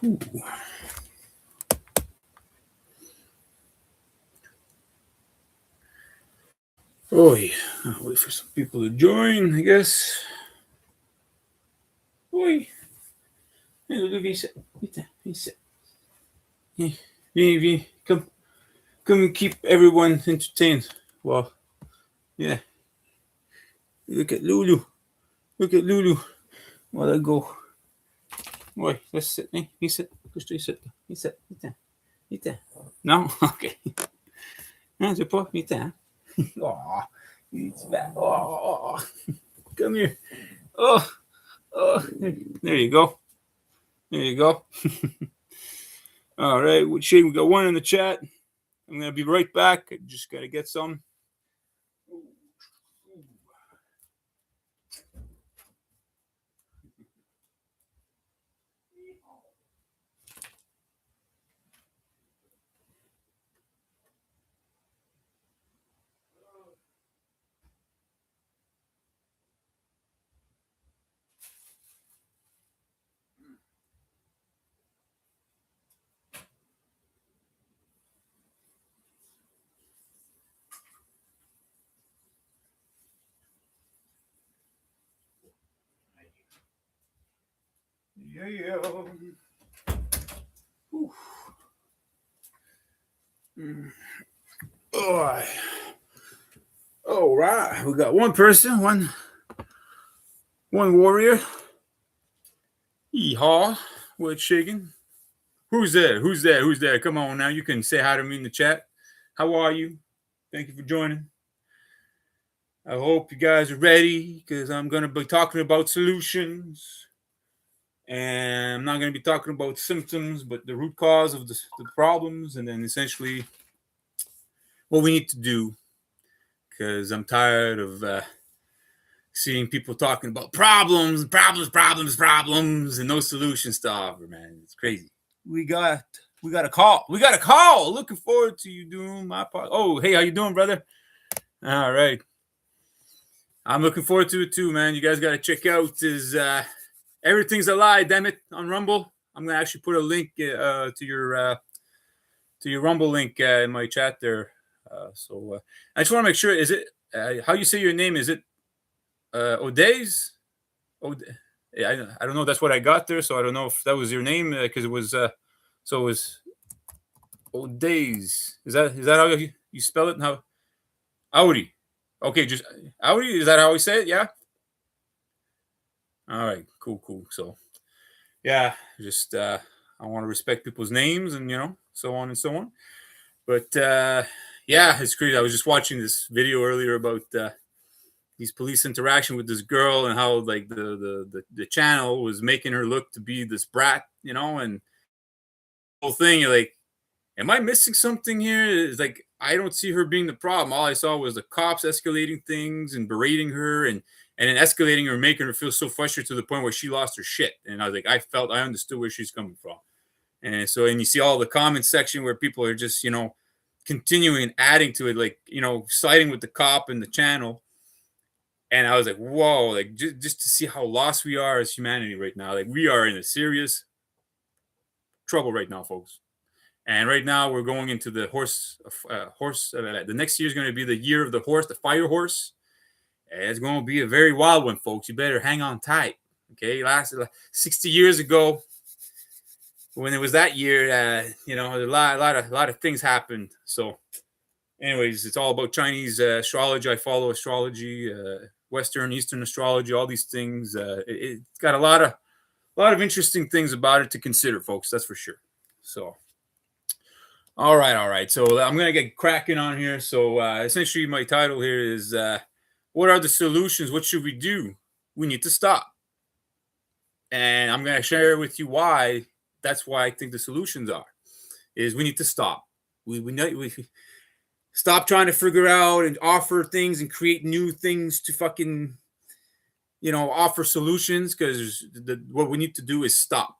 Ooh. Oh yeah, I'll wait for some people to join, I guess. Oi. Vem, come and keep everyone entertained. Well, yeah. Look at Lulu. Look at Lulu. While I go. Oi, let's sit. Hey, he sit. Just sit. He sit. Eat that. No? Okay. C'est pas. Eat that. Oh, it's back. Oh, come here. Oh, there you go. There you go. All right, Shane, we got one in the chat. I'm gonna be right back. I just gotta get some. Yeah. All right. We got one person, one warrior. Yeehaw. What's shaking? Who's there? Who's there? Who's there? Come on now. You can say hi to me in the chat. How are you? Thank you for joining. I hope you guys are ready because I'm going to be talking about solutions. And I'm not going to be talking about symptoms, but the root cause of the problems, and then essentially what we need to do. Because I'm tired of seeing people talking about problems, and no solution stuff, man. It's crazy. We got a call. Looking forward to you doing my part. Oh, hey, how you doing, brother? All right. I'm looking forward to it too, man. You guys got to check out his Everything's a Lie, damn it, on Rumble. I'm gonna actually put a link to your Rumble link in my chat there. So I just want to make sure. Is it how you say your name? Is it Odays? Yeah, I don't know. That's what I got there. So I don't know if that was your name because it was. So it was Odays. Is that how you spell it? How? Audi. Okay, just Audi. Is that how we say it? Yeah. All right. Cool. So, yeah, just I want to respect people's names and so on and so on. But yeah, it's crazy. I was just watching this video earlier about these police interaction with this girl and how like the channel was making her look to be this brat, and the whole thing. You're like, am I missing something here? It's like I don't see her being the problem. All I saw was the cops escalating things and berating her and then escalating her, making her feel so frustrated to the point where she lost her shit. And I was like, I understood where she's coming from. And so, and you see all the comment section where people are just, continuing and adding to it, like, siding with the cop and the channel. And I was like, whoa, like just to see how lost we are as humanity right now. Like we are in a serious trouble right now, folks. And right now we're going into the the next year is going to be the year of the horse, the fire horse. And it's going to be a very wild one, folks. You better hang on tight. Okay. Last 60 years ago, when it was that year, a lot of things happened. So anyways, it's all about Chinese astrology. I follow astrology, Western, Eastern astrology, all these things. It's got a lot of interesting things about it to consider, folks. That's for sure. So, all right. So I'm going to get cracking on here. So essentially my title here is what are the solutions? What should we do? We need to stop. And I'm going to share with you why. That's why I think the solutions is we need to stop. We stop trying to figure out and offer things and create new things to fucking, offer solutions, because what we need to do is stop.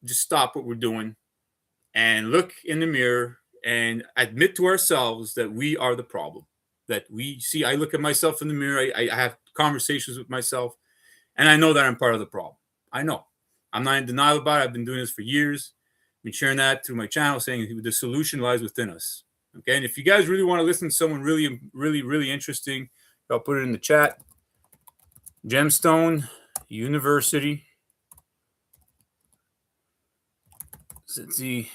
Just stop what we're doing and look in the mirror and admit to ourselves that we are the problem. That I look at myself in the mirror, I have conversations with myself, and I know that I'm part of the problem. I know. I'm not in denial about it. I've been doing this for years. I've been sharing that through my channel, saying the solution lies within us. Okay, and if you guys really want to listen to someone really, really, really interesting, I'll put it in the chat. Gemstone University. Let's see.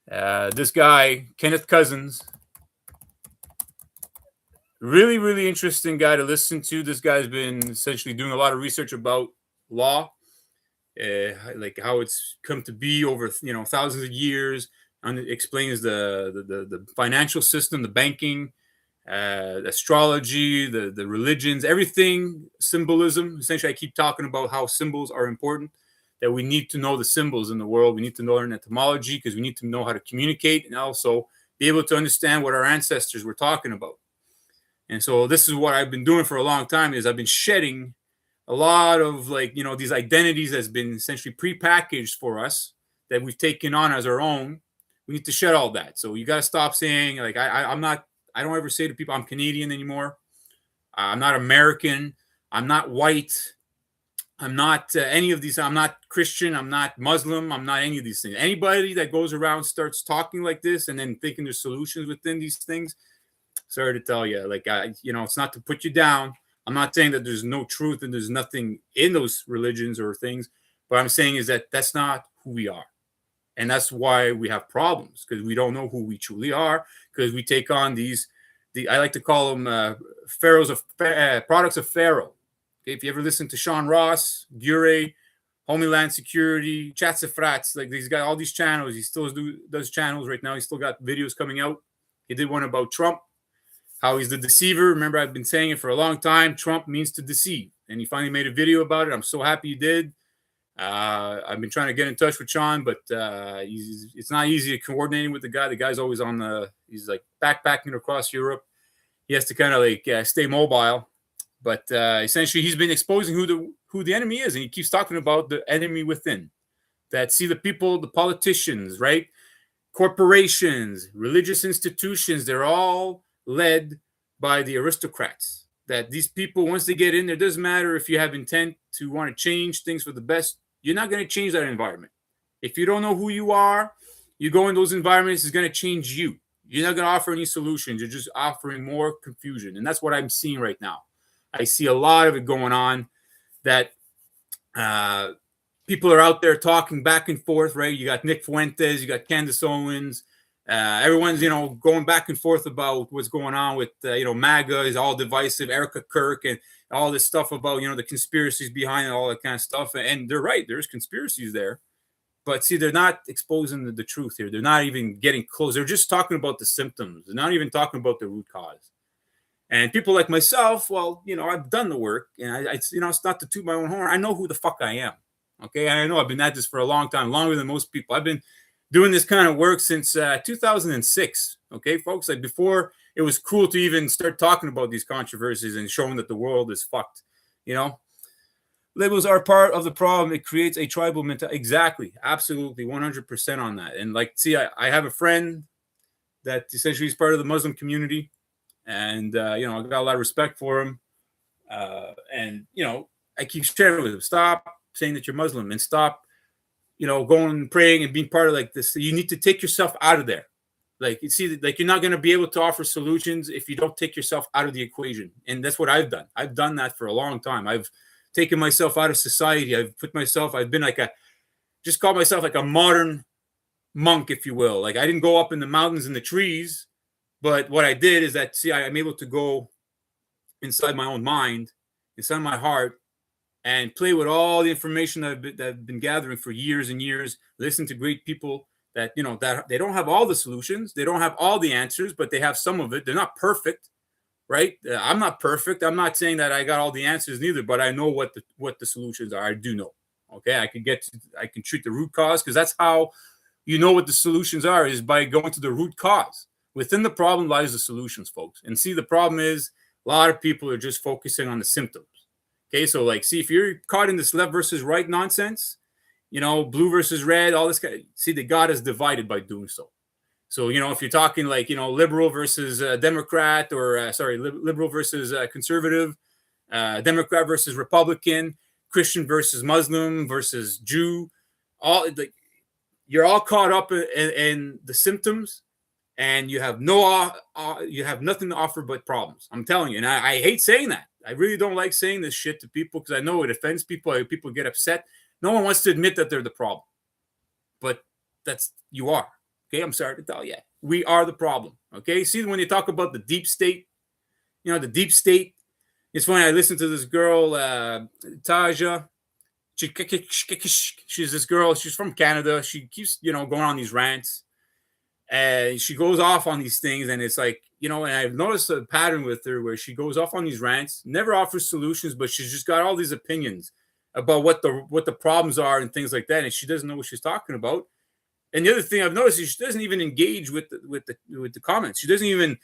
This guy, Kenneth Cousins, really, really interesting guy to listen to. This guy's been essentially doing a lot of research about law, like how it's come to be over thousands of years, and it explains the financial system, the banking, astrology, the religions, everything, symbolism. Essentially, I keep talking about how symbols are important, that we need to know the symbols in the world. We need to learn etymology because we need to know how to communicate and also be able to understand what our ancestors were talking about. And so this is what I've been doing for a long time, is I've been shedding a lot of these identities that's been essentially prepackaged for us that we've taken on as our own. We need to shed all that. So you got to stop saying I don't ever say to people I'm Canadian anymore. I'm not American. I'm not white. I'm not any of these. I'm not Christian. I'm not Muslim. I'm not any of these things. Anybody that goes around starts talking like this and then thinking there's solutions within these things, sorry to tell you, it's not to put you down. I'm not saying that there's no truth and there's nothing in those religions or things. What I'm saying is that that's not who we are. And that's why we have problems, because we don't know who we truly are, because we take on I like to call them products of Pharaoh. Okay, if you ever listen to Sean Ross, Gure, Homeland Security, Chats of Frats, like these guys, all these channels, he still does channels right now. He's still got videos coming out. He did one about Trump, how he's the deceiver. Remember, I've been saying it for a long time. Trump means to deceive. And he finally made a video about it. I'm so happy he did. I've been trying to get in touch with Sean, but it's not easy coordinating with the guy. The guy's always he's like backpacking across Europe. He has to kind of stay mobile. But essentially, he's been exposing who the enemy is. And he keeps talking about the enemy within. That, see, the people, the politicians, right? Corporations, religious institutions, they're all led by the aristocrats. That these people, once they get in there, it doesn't matter if you have intent to want to change things for the best, you're not going to change that environment. If you don't know who you are, you go in those environments, it's going to change you. You're not going to offer any solutions. You're just offering more confusion. And that's what I'm seeing right now. I see a lot of it going on, that people are out there talking back and forth, right? You got Nick Fuentes, you got Candace Owens. Everyone's, going back and forth about what's going on with, MAGA is all divisive, Erica Kirk, and all this stuff about, the conspiracies behind it, all that kind of stuff. And they're right. There's conspiracies there. But see, they're not exposing the truth here. They're not even getting close. They're just talking about the symptoms. They're not even talking about the root cause. And people like myself, well, I've done the work, and it's not to toot my own horn. I know who the fuck I am. Okay. And I know I've been at this for a long time, longer than most people. I've been doing this kind of work since 2006. Okay, folks, like before it was cool to even start talking about these controversies and showing that the world is fucked. Labels are part of the problem. It creates a tribal mentality. Exactly. Absolutely. 100% on that. And I have a friend that essentially is part of the Muslim community. And, I got a lot of respect for him. And, I keep sharing with him, stop saying that you're Muslim and stop, going and praying and being part of this. You need to take yourself out of there. You're not going to be able to offer solutions if you don't take yourself out of the equation. And that's what I've done. I've done that for a long time. I've taken myself out of society. I've been just called myself like a modern monk, if you will. I didn't go up in the mountains and the trees. But what I did is that, I'm able to go inside my own mind, inside my heart, and play with all the information that I've been gathering for years and years, listen to great people that, that they don't have all the solutions. They don't have all the answers, but they have some of it. They're not perfect, right? I'm not perfect. I'm not saying that I got all the answers neither, but I know what the solutions are. I do know. Okay. I can treat the root cause, because that's how you know what the solutions are, is by going to the root cause. Within the problem lies the solutions, folks. And see, the problem is a lot of people are just focusing on the symptoms. Okay, so if you're caught in this left versus right nonsense, blue versus red, all this kind. See, the God is divided by doing so. So if you're talking liberal versus Democrat, or liberal versus conservative, Democrat versus Republican, Christian versus Muslim versus Jew, all like you're all caught up in the symptoms, and you have you have nothing to offer but problems. I'm telling you, and I hate saying that. I really don't like saying this shit to people because I know it offends people. People get upset. No one wants to admit that they're the problem, but you are. Okay, I'm sorry to tell you, we are the problem. Okay, see when you talk about the deep state, the deep state. It's funny. I listened to this girl, Taja. She's this girl. She's from Canada. She keeps, going on these rants, and she goes off on these things. And it's like, and I've noticed a pattern with her where she goes off on these rants, never offers solutions, but she's just got all these opinions about what the problems are and things like that, and she doesn't know what she's talking about. And the other thing I've noticed is she doesn't even engage with the comments. She doesn't even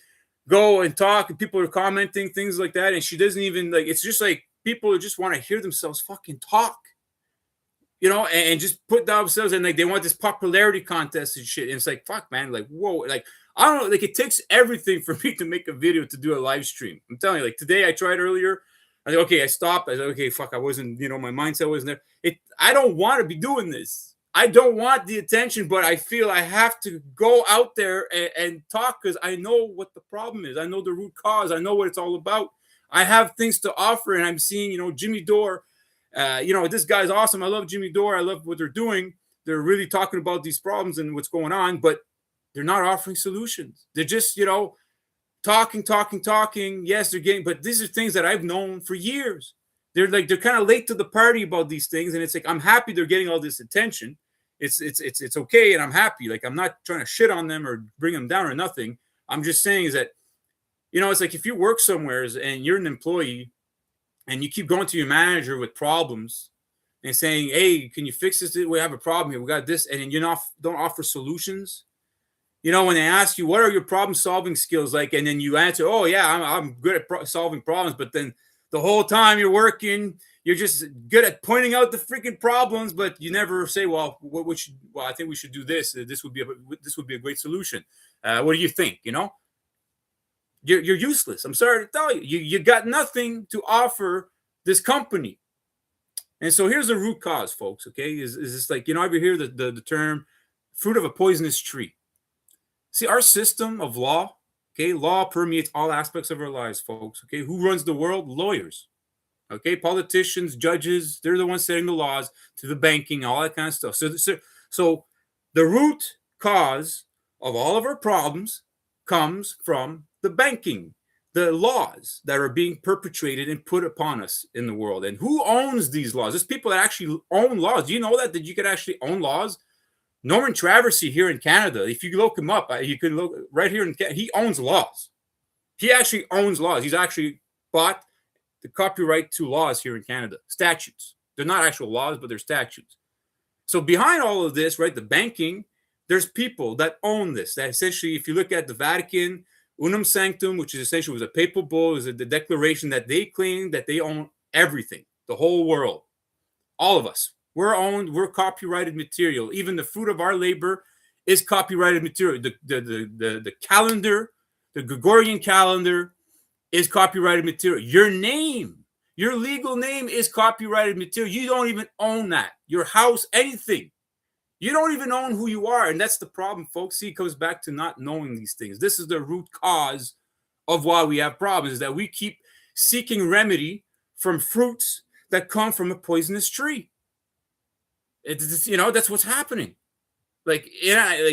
go and talk, and people are commenting things like that, and she doesn't even it's just like people just want to hear themselves fucking talk, and just put themselves in, like they want this popularity contest and shit. And it's like, fuck, man, like, whoa, like I don't know, like it takes everything for me to make a video, to do a live stream. I'm telling you, like today I tried earlier. I said, okay, I stopped. I said, okay, fuck, I wasn't, my mindset wasn't there. I don't want to be doing this. I don't want the attention, but I feel I have to go out there and talk because I know what the problem is. I know the root cause. I know what it's all about. I have things to offer, and I'm seeing, Jimmy Dore. This guy's awesome. I love Jimmy Dore. I love what they're doing. They're really talking about these problems and what's going on, but they're not offering solutions. They're just, talking. Yes, they're getting, but these are things that I've known for years. They're kind of late to the party about these things, and it's like I'm happy they're getting all this attention. It's okay, and I'm happy. Like I'm not trying to shit on them or bring them down or nothing. I'm just saying is that, it's like if you work somewhere and you're an employee, and you keep going to your manager with problems and saying, "Hey, can you fix this? We have a problem here. We got this," and then you don't offer solutions. When they ask you, "What are your problem-solving skills like?" and then you answer, "Oh yeah, I'm good at solving problems," but then the whole time you're working, you're just good at pointing out the freaking problems, but you never say, "Well, I think we should do this. This would be a great solution. What do you think?" You're useless. I'm sorry to tell you. You got nothing to offer this company. And so here's the root cause, folks. Okay, is this like ever hear the term fruit of a poisonous tree? See, our system of law. Okay, law permeates all aspects of our lives, folks. Okay, who runs the world? Lawyers. Okay, politicians, judges, they're the ones setting the laws, to the banking, all that kind of stuff. So the root cause of all of our problems comes from the banking, the laws that are being perpetrated and put upon us in the world. And who owns these laws? There's people that actually own laws. Do you know that you could actually own laws? Norman Traversy here in Canada, if you look him up, you can look right here in Canada, he owns laws. He actually owns laws. He's actually bought the copyright to laws here in Canada, statutes. They're not actual laws, but they're statutes. So behind all of this, right, the banking, there's people that own this. That essentially, if you look at the Vatican, Unum Sanctum, which is essentially was a papal bull, is the declaration that they claim that they own everything, the whole world, all of us. We're copyrighted material. Even the fruit of our labor is copyrighted material. The calendar, the Gregorian calendar, is copyrighted material. Your name, your legal name is copyrighted material. You don't even own that. Your house, anything. You don't even own who you are. And that's the problem, folks. See, it comes back to not knowing these things. This is the root cause of why we have problems, is that we keep seeking remedy from fruits that come from a poisonous tree. That's what's happening. Like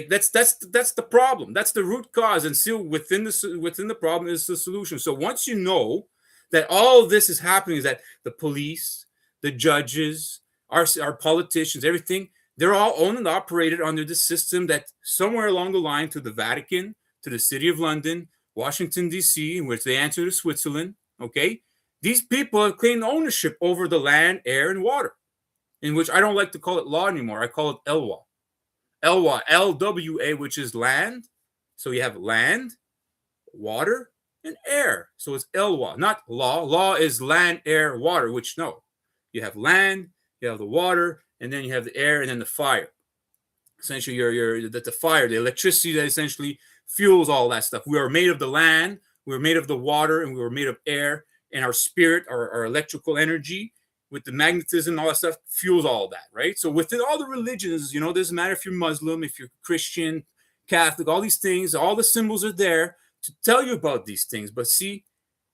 that's the problem. That's the root cause, and still within the problem is the solution. So once you know that all of this is happening, is that the police, the judges, our politicians, everything, they're all owned and operated under the system that somewhere along the line, to the Vatican, to the City of London, Washington D.C., in which they answer to Switzerland. Okay, these people have claimed ownership over the land, air, and water, in which I don't like to call it law anymore. I call it LWA. LWA, which is land. So you have land, water, and air. So it's LWA, not law. Law is land, air, water, which no. You have land, you have the water, and then you have the air, and then the fire. Essentially, the fire, the electricity that essentially fuels all that stuff. We are made of the land, we are made of the water, and we were made of air, and our spirit, our electrical energy with the magnetism and all that stuff fuels all that, right? So within all the religions, it doesn't matter if you're Muslim, if you're Christian, Catholic, all these things, all the symbols are there to tell you about these things. But see,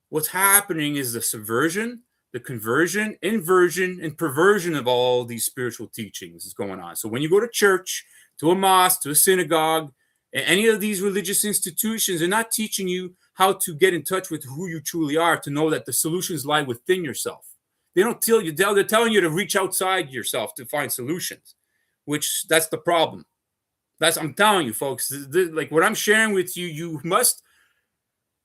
what's happening is the subversion, the conversion, inversion, and perversion of all these spiritual teachings is going on. So when you go to church, to a mosque, to a synagogue, any of these religious institutions, they're not teaching you how to get in touch with who you truly are, to know that the solutions lie within yourself. They don't tell you, they're telling you to reach outside yourself to find solutions, which that's the problem. I'm telling you, folks, like what I'm sharing with you, you must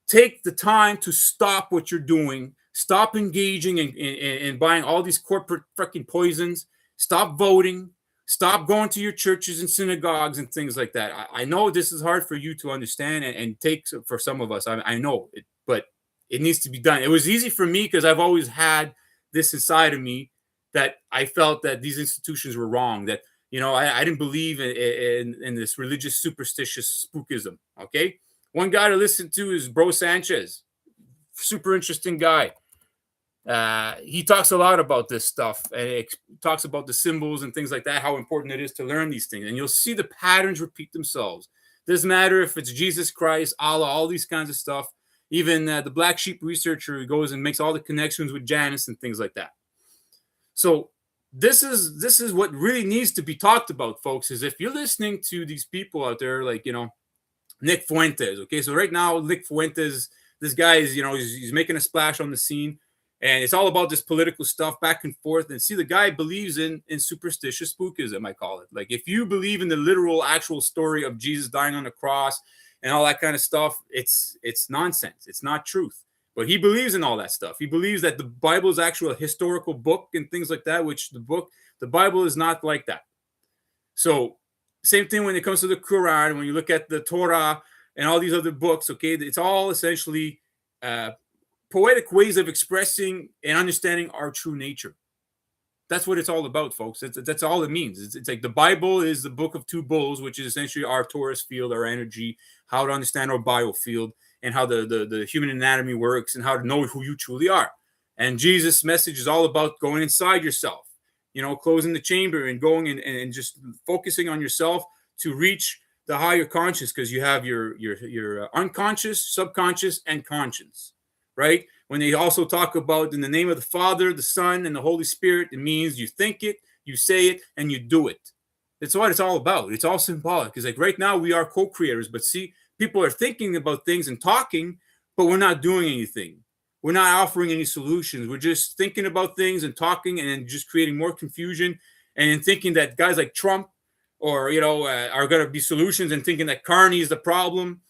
take the time to stop what you're doing. Stop engaging in buying all these corporate freaking poisons. Stop voting. Stop going to your churches and synagogues and things like that. I know this is hard for you to understand and take for some of us. I know it, but it needs to be done. It was easy for me because I've always had this inside of me that I felt that these institutions were wrong, that, I didn't believe in this religious superstitious spookism. Okay. One guy to listen to is Bro Sanchez. Super interesting guy. He talks a lot about this stuff, and it talks about the symbols and things like that, how important it is to learn these things. And you'll see the patterns repeat themselves. Doesn't matter if it's Jesus Christ, Allah, all these kinds of stuff. Even the Black Sheep researcher who goes and makes all the connections with Janus and things like that. So this is what really needs to be talked about, folks, is if you're listening to these people out there, like, Nick Fuentes. Okay, so right now, Nick Fuentes, this guy is, he's making a splash on the scene, and it's all about this political stuff back and forth. And see, the guy believes in superstitious spookism, I call it. Like, if you believe in the literal, actual story of Jesus dying on the cross and all that kind of stuff, it's nonsense. It's not truth. But he believes in all that stuff. He believes that the Bible is actually a historical book and things like that, which the Bible is not like that. So same thing when it comes to the Quran, when you look at the Torah and all these other books, okay, it's all essentially poetic ways of expressing and understanding our true nature. That's what it's all about, folks. That's all it means. It's like the Bible is the book of two bowls, which is essentially our torus field, our energy, how to understand our biofield, and how the human anatomy works, and how to know who you truly are. And Jesus' message is all about going inside yourself, closing the chamber and going and just focusing on yourself to reach the higher conscious, because you have your unconscious, subconscious, and conscience, right? When they also talk about in the name of the Father, the Son, and the Holy Spirit, it means you think it, you say it, and you do it. That's what it's all about. It's all symbolic. It's like right now we are co-creators, but see, people are thinking about things and talking, but we're not doing anything. We're not offering any solutions. We're just thinking about things and talking and just creating more confusion, and thinking that guys like Trump or, are going to be solutions, and thinking that Carney is the problem.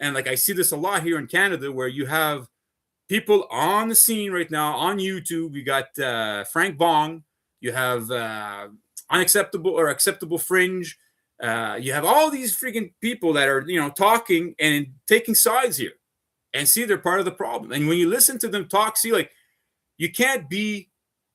And like, I see this a lot here in Canada, where you have people on the scene right now on YouTube. You got Frank Bong. You have Unacceptable or Acceptable Fringe. You have all these freaking people that are, talking and taking sides here. And see, they're part of the problem. And when you listen to them talk, see, like, you can't be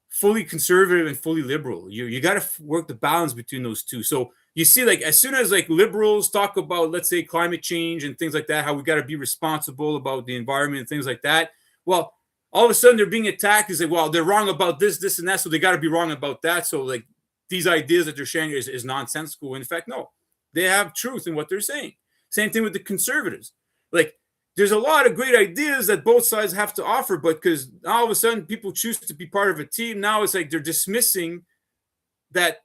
fully conservative and fully liberal. You got to work the balance between those two. So you see, like, as soon as like liberals talk about, let's say, climate change and things like that, how we got to be responsible about the environment and things like that, well, all of a sudden they're being attacked. Is like, well, they're wrong about this, and that, so they got to be wrong about that. So like, these ideas that they're sharing is nonsensical. In fact, no, they have truth in what they're saying. Same thing with the conservatives. Like, there's a lot of great ideas that both sides have to offer, but because all of a sudden people choose to be part of a team, now it's like they're dismissing that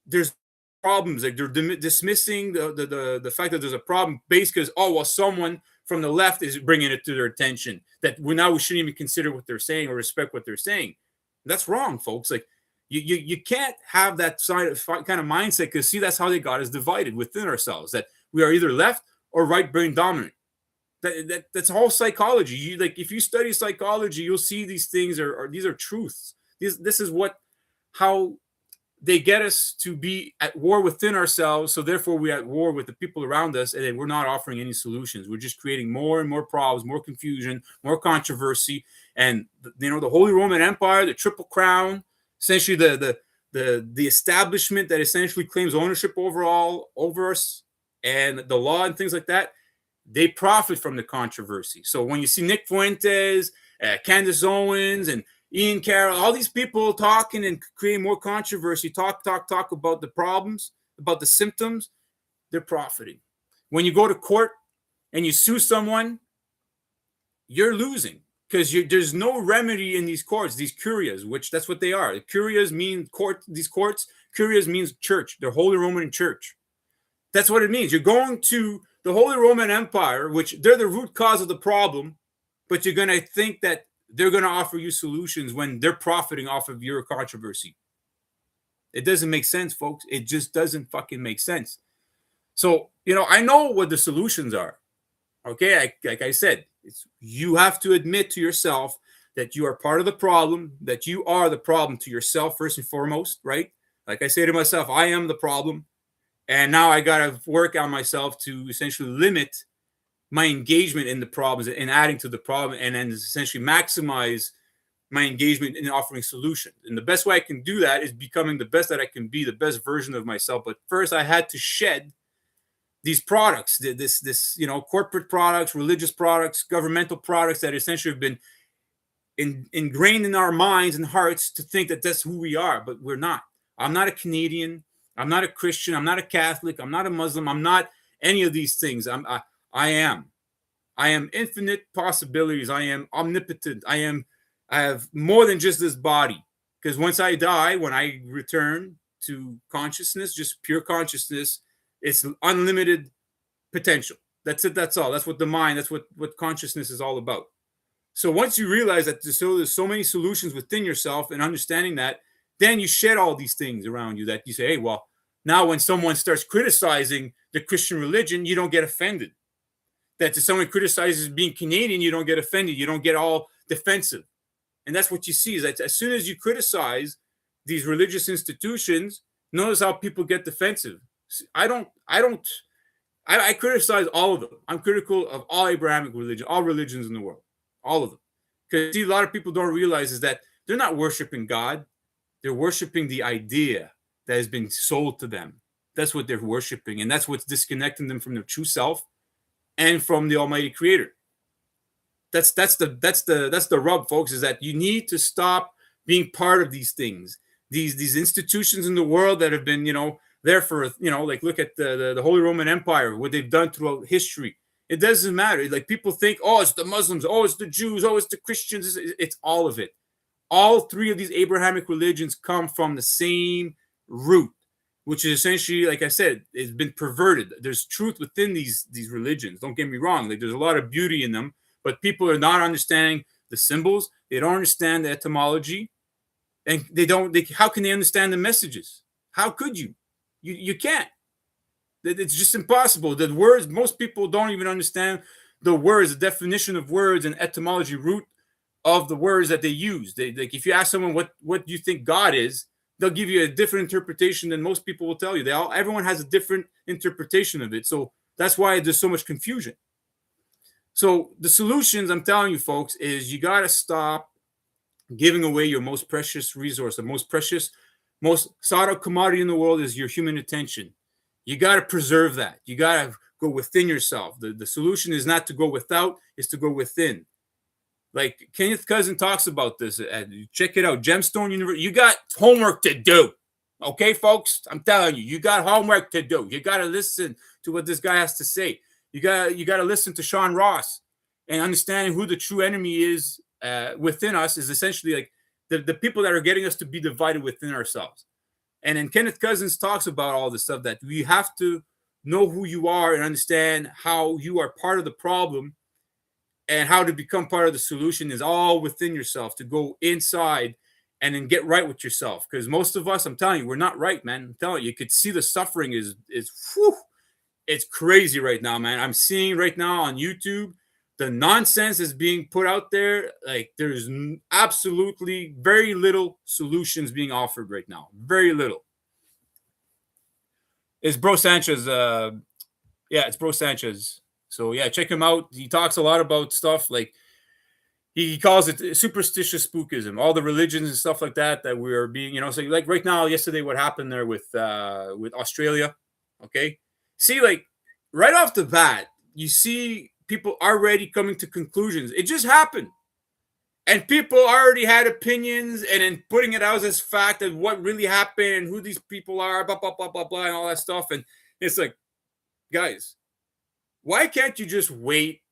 there's problems. Like, they're dismissing the fact that there's a problem based because, someone from the left is bringing it to their attention, that we shouldn't even consider what they're saying or respect what they're saying. That's wrong, folks. Like, you can't have that kind of mindset, because see, that's how they got us divided within ourselves, that we are either left or right brain dominant. That's all psychology. If you study psychology, you'll see these things these are truths. This is how they get us to be at war within ourselves. So therefore we're at war with the people around us, and then we're not offering any solutions. We're just creating more and more problems, more confusion, more controversy. And the Holy Roman Empire, the Triple Crown, essentially the establishment that essentially claims ownership over us, and the law and things like that, they profit from the controversy. So when you see Nick Fuentes, Candace Owens, and Ian Carroll, all these people talking and creating more controversy, talk about the problems, about the symptoms, they're profiting. When you go to court and you sue someone, you're losing because there's no remedy in these courts, these curias, which that's what they are. Curias mean court. These courts, curias means church. They're Holy Roman Church. That's what it means. You're going to the Holy Roman Empire, which they're the root cause of the problem, but you're going to think that they're going to offer you solutions when they're profiting off of your controversy. It doesn't make sense, folks. It just doesn't fucking make sense. So, I know what the solutions are. Okay, like I said, you have to admit to yourself that you are part of the problem, that you are the problem to yourself first and foremost, right? Like I say to myself, I am the problem. And now I got to work on myself to essentially limit my engagement in the problems and adding to the problem, and then essentially maximize my engagement in offering solutions. And the best way I can do that is becoming the best that I can be, the best version of myself. But first I had to shed these products, this corporate products, religious products, governmental products that essentially have been ingrained in our minds and hearts to think that that's who we are, but we're not. I'm not a Canadian. I'm not a Christian. I'm not a Catholic. I'm not a Muslim. I'm not any of these things. I am infinite possibilities. I am omnipotent. I have more than just this body. Because once I die, when I return to consciousness, just pure consciousness, it's unlimited potential. That's it. That's all. That's what the mind, that's what consciousness is all about. So once you realize that there's so many solutions within yourself and understanding that, then you shed all these things around you that you say, hey, well, now when someone starts criticizing the Christian religion, you don't get offended. That if someone criticizes being Canadian, you don't get offended. You don't get all defensive. And that's what you see is that as soon as you criticize these religious institutions, notice how people get defensive. I criticize all of them. I'm critical of all Abrahamic religion, all religions in the world, all of them. Because a lot of people don't realize is that they're not worshiping God. They're worshiping the idea that has been sold to them. That's what they're worshiping. And that's what's disconnecting them from their true self and from the Almighty Creator. That's the rub, folks, is that you need to stop being part of these things. These institutions in the world that have been, there for, like look at the Holy Roman Empire, what they've done throughout history. It doesn't matter. Like people think, oh, it's the Muslims, oh, it's the Jews, oh, it's the Christians. It's all of it. All three of these Abrahamic religions come from the same root, which is essentially, like I said, it's been perverted. There's truth within these religions. Don't get me wrong. Like there's a lot of beauty in them, but people are not understanding the symbols. They don't understand the etymology, and how can they understand the messages? How could you? You can't. It's just impossible. The words, most people don't even understand the words, the definition of words and etymology root of the words that they use. Like if you ask someone what do you think God is, they'll give you a different interpretation than most people will tell you. Everyone has a different interpretation of it. So that's why there's so much confusion. So the solutions, I'm telling you, folks, is you got to stop giving away your most precious resource. The most precious, most sought out commodity in the world is your human attention. You got to preserve that. You got to go within yourself. The solution is not to go without, it's to go within. Like Kenneth Cousin talks about this. Check it out. Gemstone University. You got homework to do. Okay, folks? I'm telling you, you got homework to do. You got to listen to what this guy has to say. You got to listen to Sean Ross and understanding who the true enemy is within us is essentially like the people that are getting us to be divided within ourselves. And then Kenneth Cousins talks about all this stuff that we have to know who you are and understand how you are part of the problem and how to become part of the solution is all within yourself, to go inside and then get right with yourself. Because most of us, I'm telling you, we're not right, man. I'm telling you, you could see the suffering is whew, it's crazy right now, man. I'm seeing right now on YouTube, the nonsense is being put out there. Like there's absolutely very little solutions being offered right now. Very little. It's Bro Sanchez. It's Bro Sanchez. So yeah, check him out. He talks a lot about stuff like he calls it superstitious spookism, all the religions and stuff like that we are being, so like right now, yesterday, what happened there with Australia. Okay. See, like right off the bat, you see people already coming to conclusions. It just happened. and people already had opinions, and then putting it out as fact of what really happened and who these people are, blah blah blah blah blah, and all that stuff. And it's like, guys, why can't you just wait,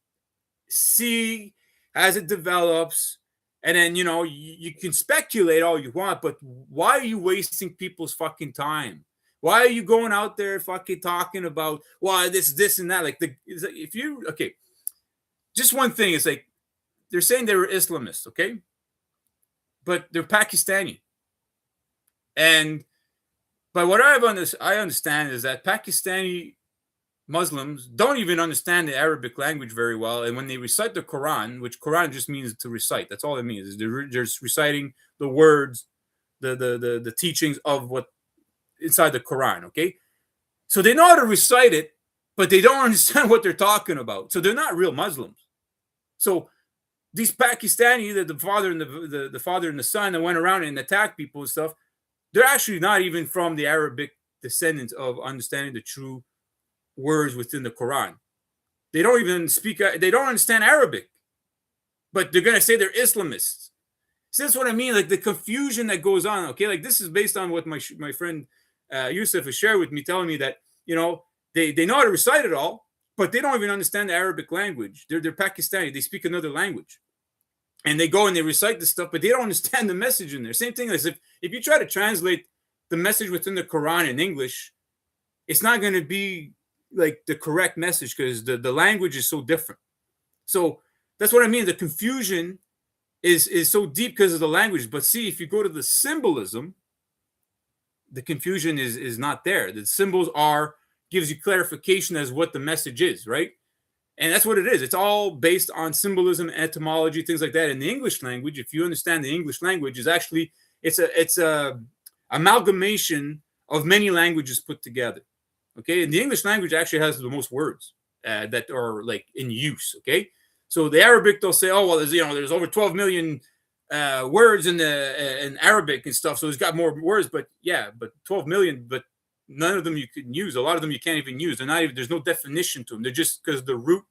see as it develops, and then you can speculate all you want, but why are you wasting people's fucking time? Why are you going out there fucking talking about why this and that? Like if you okay, just one thing is like they're saying they were Islamists, okay, but they're Pakistani, and by what I understand is that Pakistani Muslims don't even understand the Arabic language very well, and when they recite the Quran, which Quran just means to recite, that's all it means. Is they're just reciting the words, the teachings of what inside the Quran. Okay, so they know how to recite it, but they don't understand what they're talking about. So they're not real Muslims. So these Pakistani, the father and the father and the son that went around and attacked people and stuff, they're actually not even from the Arabic descendants of understanding the true words within the Quran. They don't even speak, they don't understand Arabic, but they're going to say they're Islamists. So that's what I mean, like the confusion that goes on. Okay, like this is based on what my friend Yusuf has shared with me, telling me that they know how to recite it all, but they don't even understand the Arabic language. They're Pakistani, they speak another language, and they go and they recite this stuff, but they don't understand the message in there. Same thing as if you try to translate the message within the Quran in English, it's not going to be like the correct message because the language is so different. So that's what I mean. The confusion is so deep because of the language. But see, if you go to the symbolism, the confusion is not there. The symbols gives you clarification as what the message is, right? And that's what it is. It's all based on symbolism, etymology, things like that. In the English language, if you understand the English language, is actually it's a amalgamation of many languages put together. Okay, and the English language actually has the most words that are like in use. Okay, so the Arabic, they'll say, oh well, there's over 12 million words in Arabic and stuff, so it's got more words. But 12 million, but none of them you can use. A lot of them you can't even use. They're not even. There's no definition to them. They're just because the root,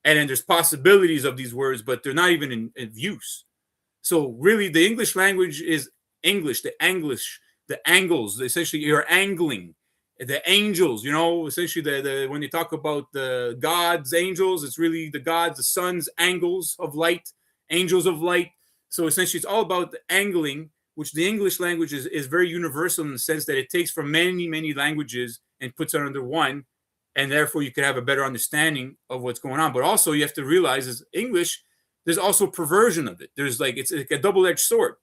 and then there's possibilities of these words, but they're not even in use. So really, the English language is English. The English, the angles. Essentially, you're angling. The angels, essentially when you talk about the gods, angels, it's really the gods, the sun's angles of light, angels of light. So essentially it's all about the angling, which the English language is very universal in the sense that it takes from many, many languages and puts it under one. And therefore you can have a better understanding of what's going on. But also you have to realize is English, there's also perversion of it. There's it's like a double-edged sword.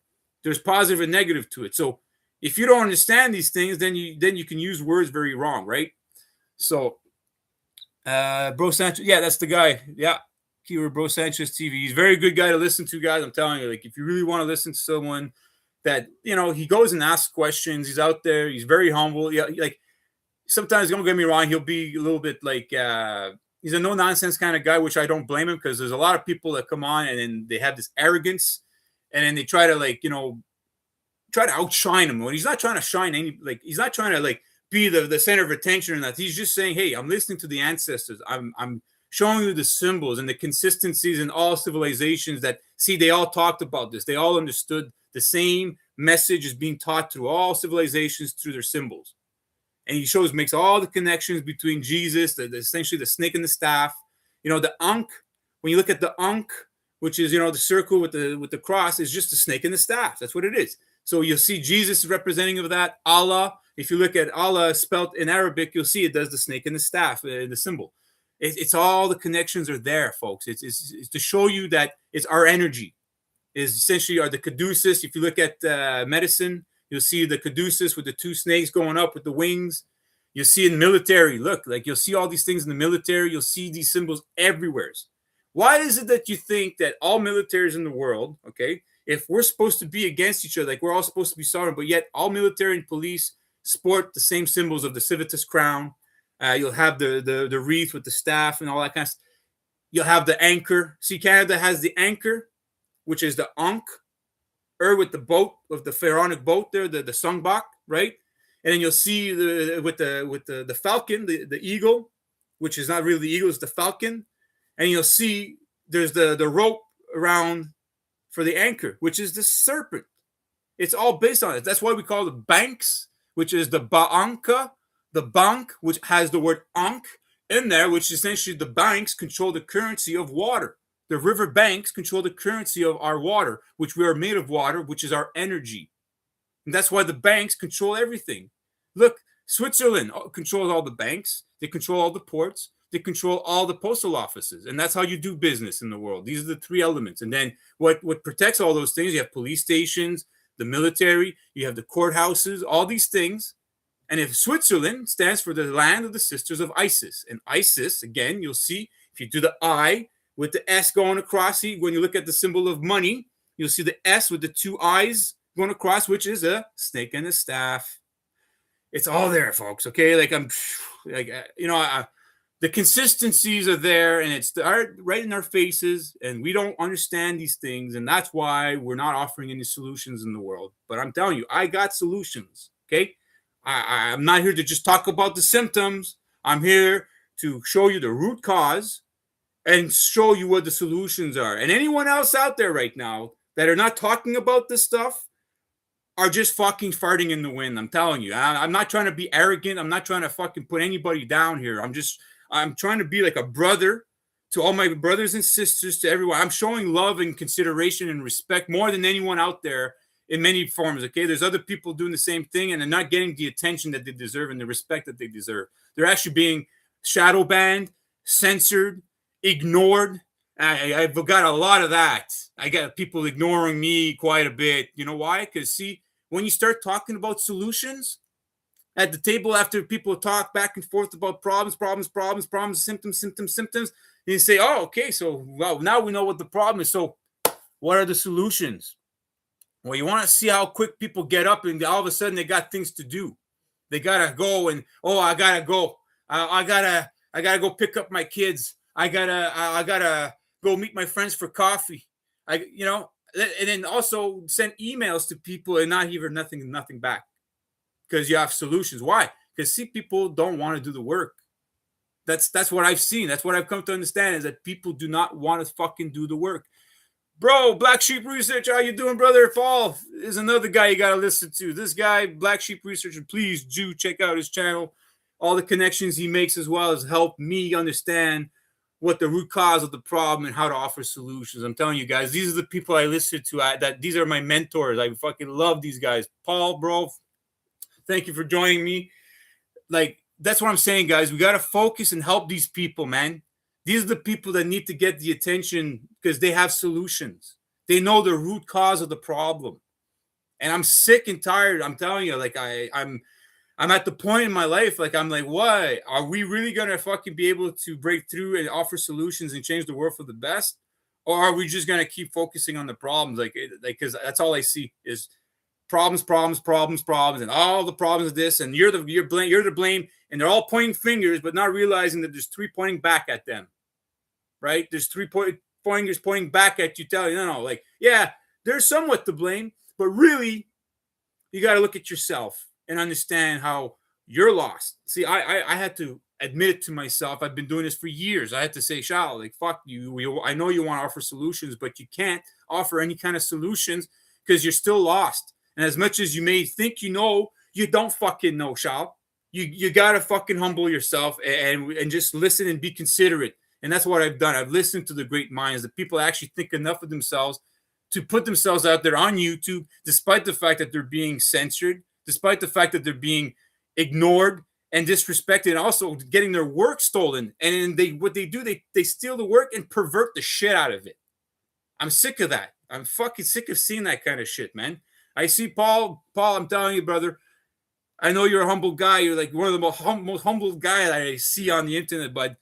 There's positive and negative to it. So if you don't understand these things, then you can use words very wrong, right? So, Bro Sanchez, yeah, that's the guy. Yeah, keyword Bro Sanchez TV. He's a very good guy to listen to, guys. I'm telling you, like if you really want to listen to someone that he goes and asks questions. He's out there. He's very humble. Yeah, like sometimes don't get me wrong, he'll be a little bit like he's a no nonsense kind of guy, which I don't blame him because there's a lot of people that come on and then they have this arrogance, and then they try to try to outshine him when he's not trying to shine he's not trying to be the center of attention or that. He's just saying, hey, I'm listening to the ancestors. I'm showing you the symbols and the consistencies in all civilizations that they all talked about this. They all understood the same message is being taught through all civilizations through their symbols. And he makes all the connections between Jesus, essentially the snake and the staff, the Ankh. When you look at the Ankh, which is, the circle with the cross, is just the snake and the staff. That's what it is. So you'll see Jesus is representing of that. Allah, if you look at Allah spelled in Arabic, you'll see it does the snake and the staff, the symbol. It's all the connections are there, folks. It's to show you that it's our energy. Is essentially are the caduceus. If you look at medicine, you'll see the caduceus with the two snakes going up with the wings. You'll see in military, you'll see all these things in the military. You'll see these symbols everywhere. Why is it that you think that all militaries in the world, okay, if we're supposed to be against each other, like we're all supposed to be sovereign, but yet all military and police sport the same symbols of the civitas crown. You'll have the wreath with the staff and all that kind of stuff. You'll have the anchor. See, Canada has the anchor, which is the Ankh, with the boat, of the pharaonic boat there, the Sungbak, right? And then you'll see with the falcon, the eagle, which is not really the eagle, it's the falcon. And you'll see there's the rope around for the anchor, which is the serpent. It's all based on it. That's why we call the banks, which is the ba'anka, the bank, which has the word ankh in there, which essentially the banks control the currency of water. The river banks control the currency of our water, which we are made of water, which is our energy. And that's why the banks control everything. Look, Switzerland controls all the banks. They control all the ports. They control all the postal offices. And that's how you do business in the world. These are the three elements. And then what protects all those things, you have police stations, the military, you have the courthouses, all these things. And if Switzerland stands for the land of the sisters of Isis. And Isis, again, you'll see if you do the I with the S going across, see, when you look at the symbol of money, you'll see the S with the two I's going across, which is a snake and a staff. It's all there, folks. Okay, like I'm, like the consistencies are there, and it's right in our faces, and we don't understand these things, and that's why we're not offering any solutions in the world. But I'm telling you, I got solutions. Okay, I'm not here to just talk about the symptoms. I'm here to show you the root cause and show you what the solutions are. And anyone else out there right now that are not talking about this stuff are just fucking farting in the wind. I'm telling you. I'm not trying to be arrogant. I'm not trying to fucking put anybody down here. I'm trying to be like a brother to all my brothers and sisters, to everyone. I'm showing love and consideration and respect more than anyone out there in many forms, okay? There's other people doing the same thing, and they're not getting the attention that they deserve and the respect that they deserve. They're actually being shadow banned, censored, ignored. I've got a lot of that. I got people ignoring me quite a bit. You know why? Because, see, when you start talking about solutions at the table, after people talk back and forth about problems, symptoms, and you say, oh, okay, so well, now we know what the problem is. So what are the solutions? Well, you want to see how quick people get up and all of a sudden they got things to do. They gotta go and I gotta go. I gotta go pick up my kids. I gotta go meet my friends for coffee. And then also send emails to people and not hear nothing back because you have solutions. Why? Because see, people don't want to do the work. That's what I've seen. That's what I've come to understand is that people do not want to fucking do the work. Bro, Black Sheep Research, how you doing, brother? Paul is another guy you got to listen to. This guy, Black Sheep Researcher, please do check out his channel. All the connections he makes as well as help me understand what the root cause of the problem and how to offer solutions. I'm telling you guys, these are the people I listen to. These are my mentors. I fucking love these guys. Paul, bro, thank you for joining me. Like, that's what I'm saying, guys. We got to focus and help these people, man. These are the people that need to get the attention because they have solutions. They know the root cause of the problem. And I'm sick and tired. I'm telling you, like, I'm at the point in my life, like, I'm like, what? Are we really going to fucking be able to break through and offer solutions and change the world for the best? Or are we just going to keep focusing on the problems? Like, because that's all I see is problems, and all the problems of this. And you're the blame. And they're all pointing fingers, but not realizing that there's three pointing back at them. Right? There's three fingers pointing back at you, telling you, no, like, yeah, they're somewhat to blame, but really, you got to look at yourself and understand how you're lost. See, I had to admit it to myself. I've been doing this for years. I had to say, Shao, like, fuck you. I know you want to offer solutions, but you can't offer any kind of solutions because you're still lost. And as much as you may think you know, you don't fucking know, Shao. You got to fucking humble yourself and just listen and be considerate. And that's what I've done. I've listened to the great minds, the people actually think enough of themselves to put themselves out there on YouTube, despite the fact that they're being censored, despite the fact that they're being ignored and disrespected, and also getting their work stolen. And what they do, they steal the work and pervert the shit out of it. I'm sick of that. I'm fucking sick of seeing that kind of shit, man. I see Paul, I'm telling you, brother, I know you're a humble guy. You're like one of the most humble guys I see on the internet, bud.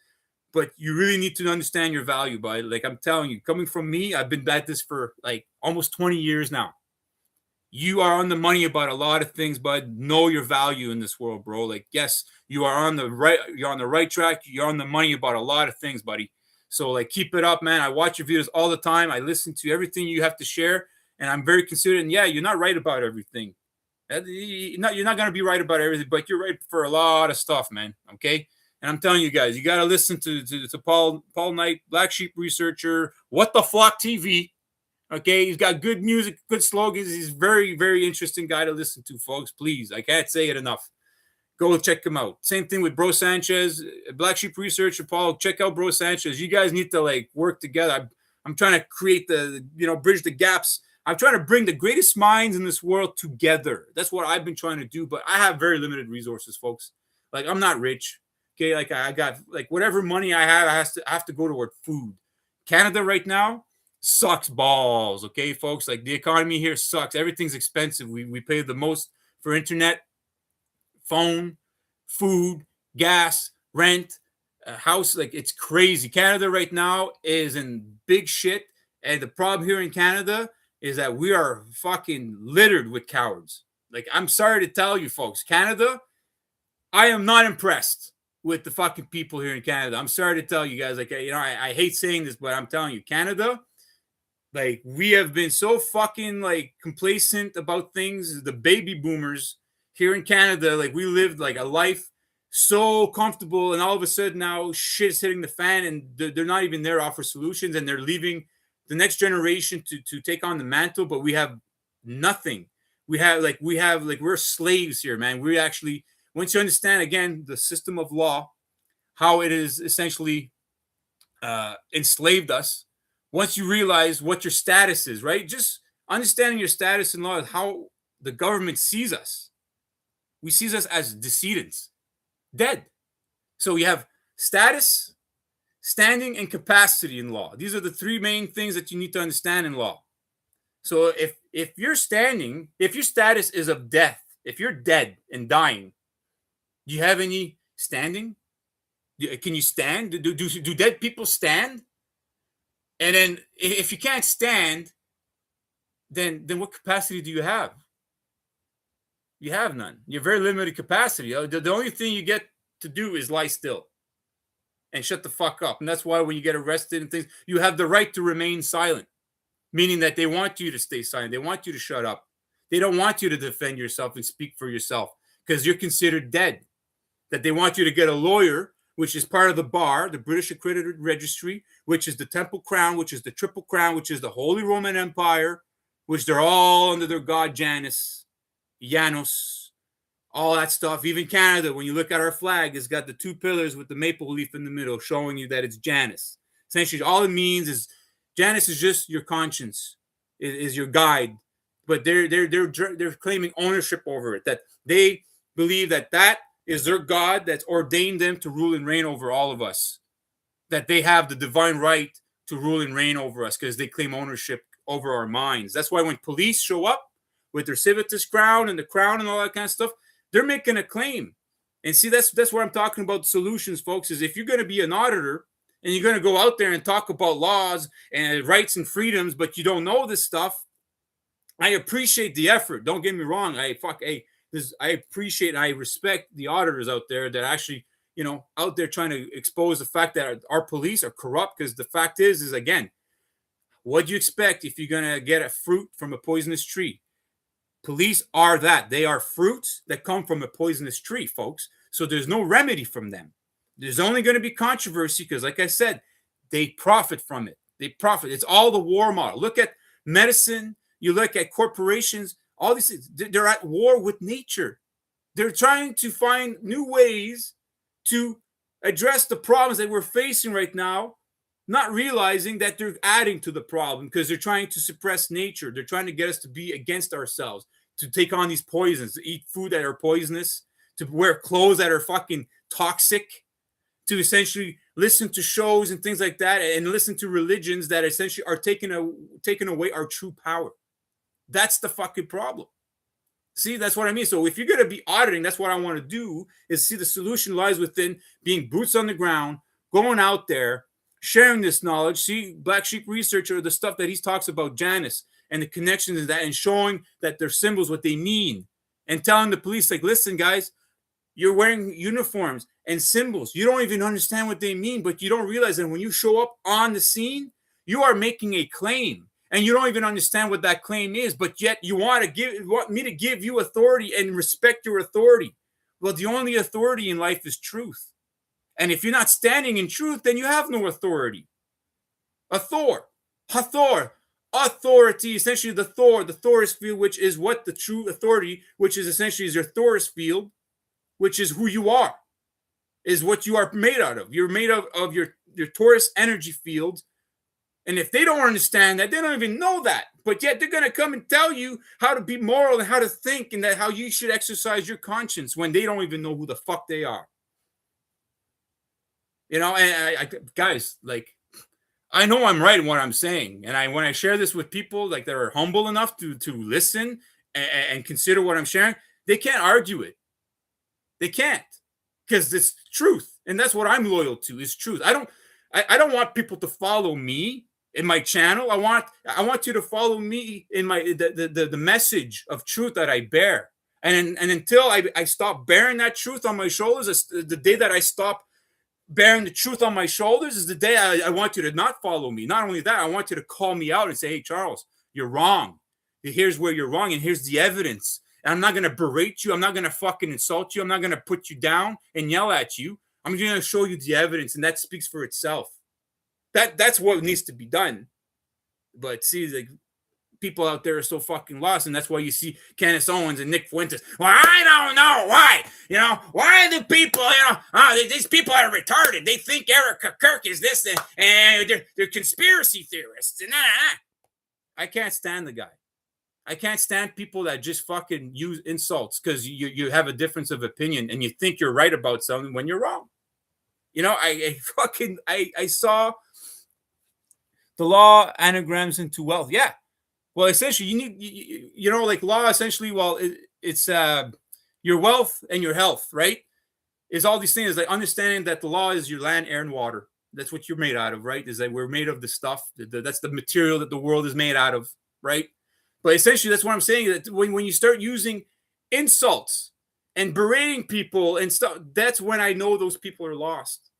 But you really need to understand your value, bud. Like, I'm telling you, coming from me, I've been at this for like almost 20 years now. You are on the money about a lot of things, bud. Know your value in this world, bro. Like, yes, you're on the right track. You're on the money about a lot of things, buddy. So, like, keep it up, man. I watch your videos all the time. I listen to everything you have to share, and I'm very considerate. And yeah, you're not right about everything. You're not going to be right about everything, but you're right for a lot of stuff, man. Okay. And I'm telling you guys, you got to listen to Paul Knight, Black Sheep Researcher, What the Flock TV. Okay, he's got good music, good slogans. He's very, very interesting guy to listen to, folks. Please, I can't say it enough. Go check him out. Same thing with Bro Sanchez, Black Sheep Researcher Paul. Check out Bro Sanchez. You guys need to like work together. I'm trying to create bridge the gaps. I'm trying to bring the greatest minds in this world together. That's what I've been trying to do. But I have very limited resources, folks. Like I'm not rich. Okay, like I got like whatever money I have, I have to go toward food. Canada right now sucks balls. Okay, folks. Like the economy here sucks. Everything's expensive. We pay the most for internet, phone, food, gas, rent, house. Like it's crazy. Canada right now is in big shit. And the problem here in Canada is that we are fucking littered with cowards. Like I'm sorry to tell you folks, Canada, I am not impressed with the fucking people here in Canada. I'm sorry to tell you guys, like, I hate saying this, but I'm telling you, Canada, like, we have been so fucking, like, complacent about things. The baby boomers here in Canada, like, we lived, like, a life so comfortable, and all of a sudden now shit's hitting the fan, and they're not even there to offer solutions, and they're leaving the next generation to take on the mantle, but we have nothing. We're slaves here, man. We actually, once you understand, again, the system of law, how it is essentially enslaved us, once you realize what your status is, right? Just understanding your status in law is how the government sees us. We sees us as decedents, dead. So we have status, standing, and capacity in law. These are the three main things that you need to understand in law. So if you're standing, if your status is of death, if you're dead and dying, do you have any standing? Can you stand? Do dead people stand? And then if you can't stand, then what capacity do you have? You have none. You're very limited capacity. The only thing you get to do is lie still and shut the fuck up. And that's why when you get arrested and things, you have the right to remain silent, meaning that they want you to stay silent. They want you to shut up. They don't want you to defend yourself and speak for yourself because you're considered dead. That they want you to get a lawyer, which is part of the bar, the British Accredited Registry, which is the Temple Crown, which is the Triple Crown, which is the Holy Roman Empire, which they're all under their god Janus, Janus, all that stuff. Even Canada, when you look at our flag, it's got the two pillars with the maple leaf in the middle, showing you that it's Janus. Essentially, all it means is Janus is just your conscience, is your guide, but they're claiming ownership over it. That they believe that is their God that's ordained them to rule and reign over all of us. That they have the divine right to rule and reign over us because they claim ownership over our minds. That's why when police show up with their civitas crown and the crown and all that kind of stuff, they're making a claim. And see, that's what I'm talking about solutions, folks, is if you're going to be an auditor and you're going to go out there and talk about laws and rights and freedoms, but you don't know this stuff, I appreciate the effort. Don't get me wrong. I appreciate and I respect the auditors out there that actually, out there trying to expose the fact that our police are corrupt, because the fact is again, what do you expect if you're going to get a fruit from a poisonous tree? Police are that. They are fruits that come from a poisonous tree, folks. So there's no remedy from them. There's only going to be controversy because, like I said, they profit from it. They profit. It's all the war model. Look at medicine. You look at corporations. All these things. They're at war with nature. They're trying to find new ways to address the problems that we're facing right now, not realizing that they're adding to the problem because they're trying to suppress nature. They're trying to get us to be against ourselves, to take on these poisons, to eat food that are poisonous, to wear clothes that are fucking toxic, to essentially listen to shows and things like that, and listen to religions that essentially are taking away our true power. That's the fucking problem. See, that's what I mean. So if you're going to be auditing, that's what I want to do, is see the solution lies within being boots on the ground, going out there, sharing this knowledge. See, Black Sheep Researcher, the stuff that he talks about Janus and the connections in that, and showing that their symbols, what they mean, and telling the police, like, listen, guys, you're wearing uniforms and symbols. You don't even understand what they mean, but you don't realize that when you show up on the scene, you are making a claim. And you don't even understand what that claim is, but yet you want me to give you authority and respect your authority. Well, the only authority in life is truth. And if you're not standing in truth, then you have no authority. Hathor, authority, essentially the Thoris field, which is what the true authority, which is essentially is your Thoris field, which is who you are, is what you are made out of. You're made of your Taurus energy field. And if they don't understand that, they don't even know that. But yet they're going to come and tell you how to be moral and how to think and that how you should exercise your conscience when they don't even know who the fuck they are. You know, and guys, like, I know I'm right in what I'm saying. And when I share this with people like that are humble enough to listen and consider what I'm sharing, they can't argue it. They can't, because it's truth. And that's what I'm loyal to, is truth. I don't want people to follow me in my channel. I want you to follow me in my the message of truth that I bear. And until I stop bearing that truth on my shoulders, the day that I stop bearing the truth on my shoulders is the day I want you to not follow me. Not only that, I want you to call me out and say, hey, Charles, you're wrong. Here's where you're wrong, and here's the evidence. And I'm not going to berate you. I'm not going to fucking insult you. I'm not going to put you down and yell at you. I'm going to show you the evidence, and that speaks for itself. That's what needs to be done. But see, like, people out there are so fucking lost, and that's why you see Candace Owens and Nick Fuentes. Well, I don't know why. You know, why do people, these people are retarded. They think Erica Kirk is this, and they're conspiracy theorists. And I can't stand the guy. I can't stand people that just fucking use insults because you have a difference of opinion and you think you're right about something when you're wrong. You know, I saw the law anagrams into wealth. Yeah. Well, essentially, you need, you know, like law, essentially, well, it's your wealth and your health, right? Is all these things, like understanding that the law is your land, air, and water. That's what you're made out of, right? Is that we're made of the stuff. That's the material that the world is made out of, right? But essentially, that's what I'm saying. That when you start using insults and berating people and stuff, that's when I know those people are lost.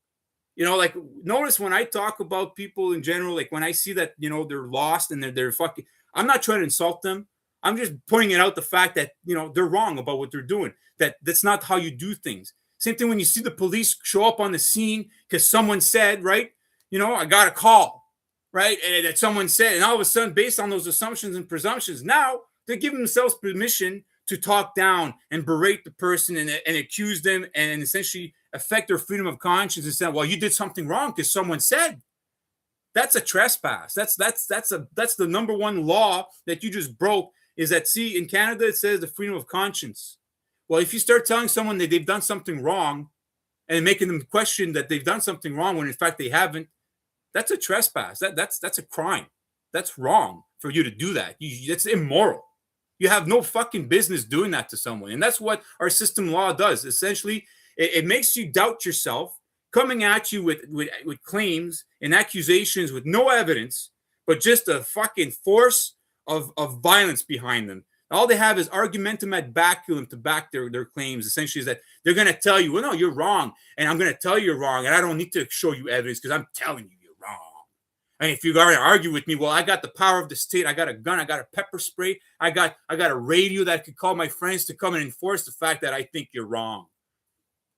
You know, like, notice when I talk about people in general, like when I see that, you know, they're lost and they're fucking, I'm not trying to insult them. I'm just pointing out the fact that, you know, they're wrong about what they're doing. That's not how you do things. Same thing when you see the police show up on the scene because someone said, right, you know, I got a call, right, and that someone said, and all of a sudden, based on those assumptions and presumptions, now they're giving themselves permission to talk down and berate the person and accuse them and essentially affect their freedom of conscience and say, well, you did something wrong because someone said. That's a trespass. That's the number one law that you just broke. Is that, see, in Canada it says the freedom of conscience. Well, if you start telling someone that they've done something wrong and making them question that they've done something wrong when in fact they haven't, that's a trespass. That's a crime. That's wrong for you to do that. That's immoral. You have no fucking business doing that to someone. And that's what our system law does. Essentially, it makes you doubt yourself, coming at you with claims and accusations with no evidence, but just a fucking force of violence behind them. All they have is argumentum ad baculum to back their claims. Essentially, is that they're going to tell you, well, no, you're wrong. And I'm going to tell you you're wrong. And I don't need to show you evidence because I'm telling you you're wrong. And if you're going to argue with me, well, I got the power of the state. I got a gun. I got a pepper spray. I got a radio that could call my friends to come and enforce the fact that I think you're wrong.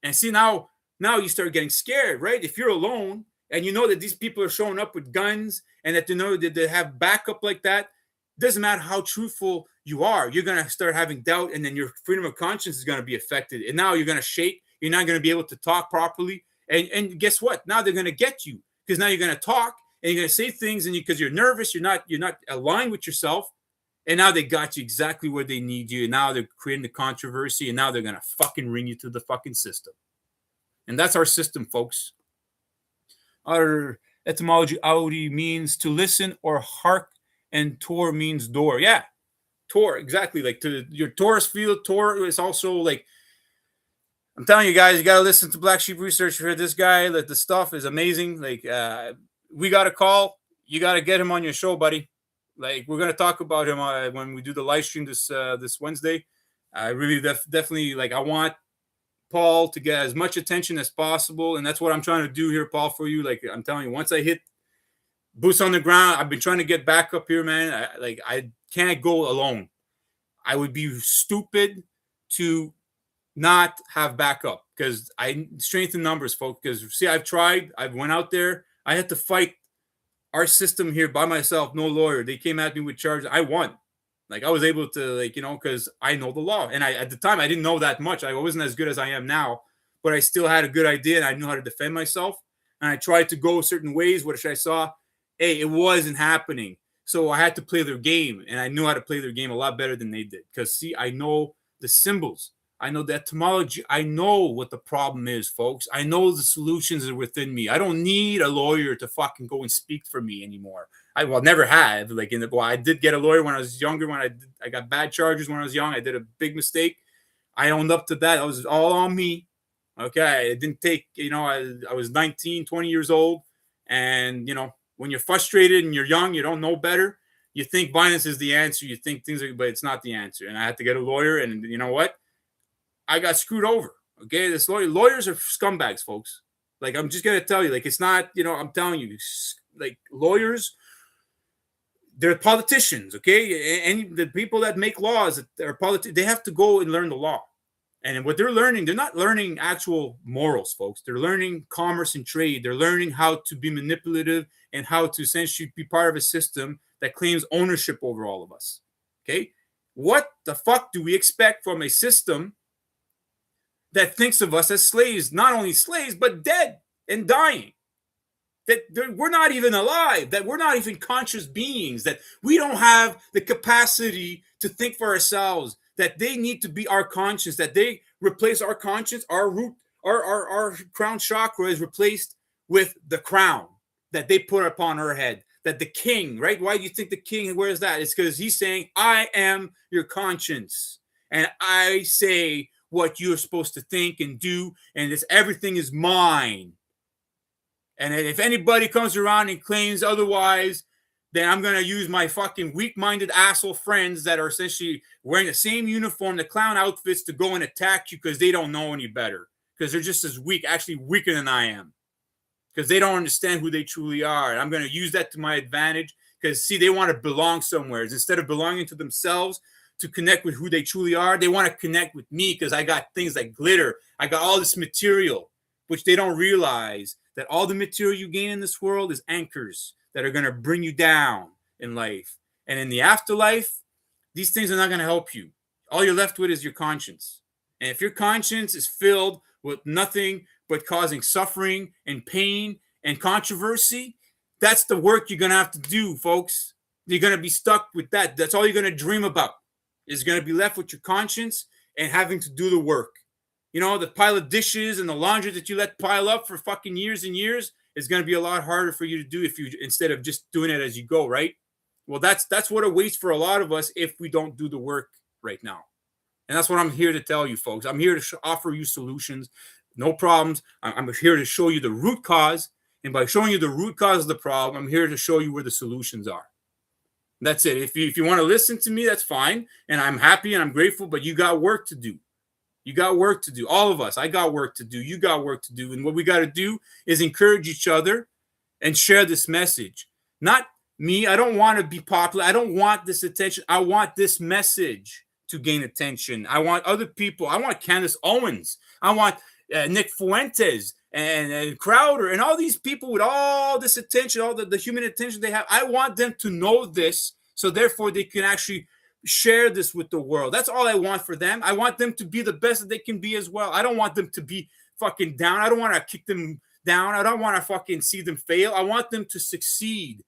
And see, now you start getting scared, right? If you're alone and you know that these people are showing up with guns and that they know that they have backup like that, doesn't matter how truthful you are, you're going to start having doubt, and then your freedom of conscience is going to be affected. And now you're going to shake. You're not going to be able to talk properly. And guess what? Now they're going to get you because now you're going to talk and you're going to say things, and because you're nervous, you're not aligned with yourself. And now they got you exactly where they need you. And now they're creating the controversy, and now they're going to fucking ring you to the fucking system. And that's our system, folks. Our etymology, audi, means to listen or hark, and tor means door. Yeah, tor, exactly. Like to your Taurus field, tor is also like, I'm telling you guys, you got to listen to Black Sheep Research for this guy. That the stuff is amazing. Like, we got a call. You got to get him on your show, buddy. Like, we're going to talk about him when we do the live stream this Wednesday. I really definitely, like, I want Paul to get as much attention as possible, and that's what I'm trying to do here, Paul, for you. Like, I'm telling you, once I hit boots on the ground, I've been trying to get back up here, man. I can't go alone. I would be stupid to not have backup because I strength in numbers, folks. Because see, I've tried. I went out there. I had to fight our system here by myself, no lawyer. They came at me with charges. I won. Like I was able to, like, because I know the law. And I at the time I didn't know that much. I wasn't as good as I am now, but I still had a good idea and I knew how to defend myself. And I tried to go certain ways, which I saw, hey, it wasn't happening. So I had to play their game, and I knew how to play their game a lot better than they did. Because see, I know the symbols. I know the etymology. I know what the problem is, folks. I know the solutions are within me. I don't need a lawyer to fucking go and speak for me anymore. Never have. Like I did get a lawyer when I was younger. When I got bad charges when I was young. I did a big mistake. I owned up to that. It was all on me. Okay, it didn't take. I was 19, 20 years old, and when you're frustrated and you're young, you don't know better. You think violence is the answer. You think things are, but it's not the answer. And I had to get a lawyer, and you know what? I got screwed over. Okay, lawyers are scumbags, folks. Like I'm just gonna tell you, like it's not. I'm telling you, like lawyers, they're politicians. Okay, and the people that make laws that are politicians, they have to go and learn the law. And what they're learning, they're not learning actual morals, folks. They're learning commerce and trade. They're learning how to be manipulative and how to essentially be part of a system that claims ownership over all of us. Okay, what the fuck do we expect from a system that thinks of us as slaves, not only slaves, but dead and dying? That we're not even alive, that we're not even conscious beings, that we don't have the capacity to think for ourselves, that they need to be our conscience, that they replace our conscience, our root, our crown chakra is replaced with the crown that they put upon our head. That the king, right? Why do you think the king wears that? It's because he's saying, I am your conscience, and I say what you're supposed to think and do, and everything is mine. And if anybody comes around and claims otherwise, then I'm going to use my fucking weak-minded asshole friends that are essentially wearing the same uniform, the clown outfits, to go and attack you because they don't know any better. Because they're just as weak, actually weaker than I am. Because they don't understand who they truly are. And I'm going to use that to my advantage because, see, they want to belong somewhere. Instead of belonging to themselves to connect with who they truly are, they want to connect with me because I got things like glitter. I got all this material, which they don't realize that all the material you gain in this world is anchors that are going to bring you down in life. And in the afterlife, these things are not going to help you. All you're left with is your conscience. And if your conscience is filled with nothing but causing suffering and pain and controversy, that's the work you're going to have to do, folks. You're going to be stuck with that. That's all you're going to dream about, is going to be left with your conscience and having to do the work. The pile of dishes and the laundry that you let pile up for fucking years and years is going to be a lot harder for you to do instead of just doing it as you go, right? Well, that's what awaits for a lot of us if we don't do the work right now. And that's what I'm here to tell you, folks. I'm here to offer you solutions, no problems. I'm here to show you the root cause. And by showing you the root cause of the problem, I'm here to show you where the solutions are. That's it. If you want to listen to me, that's fine. And I'm happy and I'm grateful, but you got work to do. You got work to do. All of us. I got work to do. You got work to do. And what we got to do is encourage each other and share this message. Not me. I don't want to be popular. I don't want this attention. I want this message to gain attention. I want other people. I want Candace Owens. I want Nick Fuentes and Crowder and all these people with all this attention, all the human attention they have. I want them to know this, so therefore they can actually share this with the world. That's all I want for them. I want them to be the best that they can be as well. I don't want them to be fucking down. I don't want to kick them down. I don't want to fucking see them fail. I want them to succeed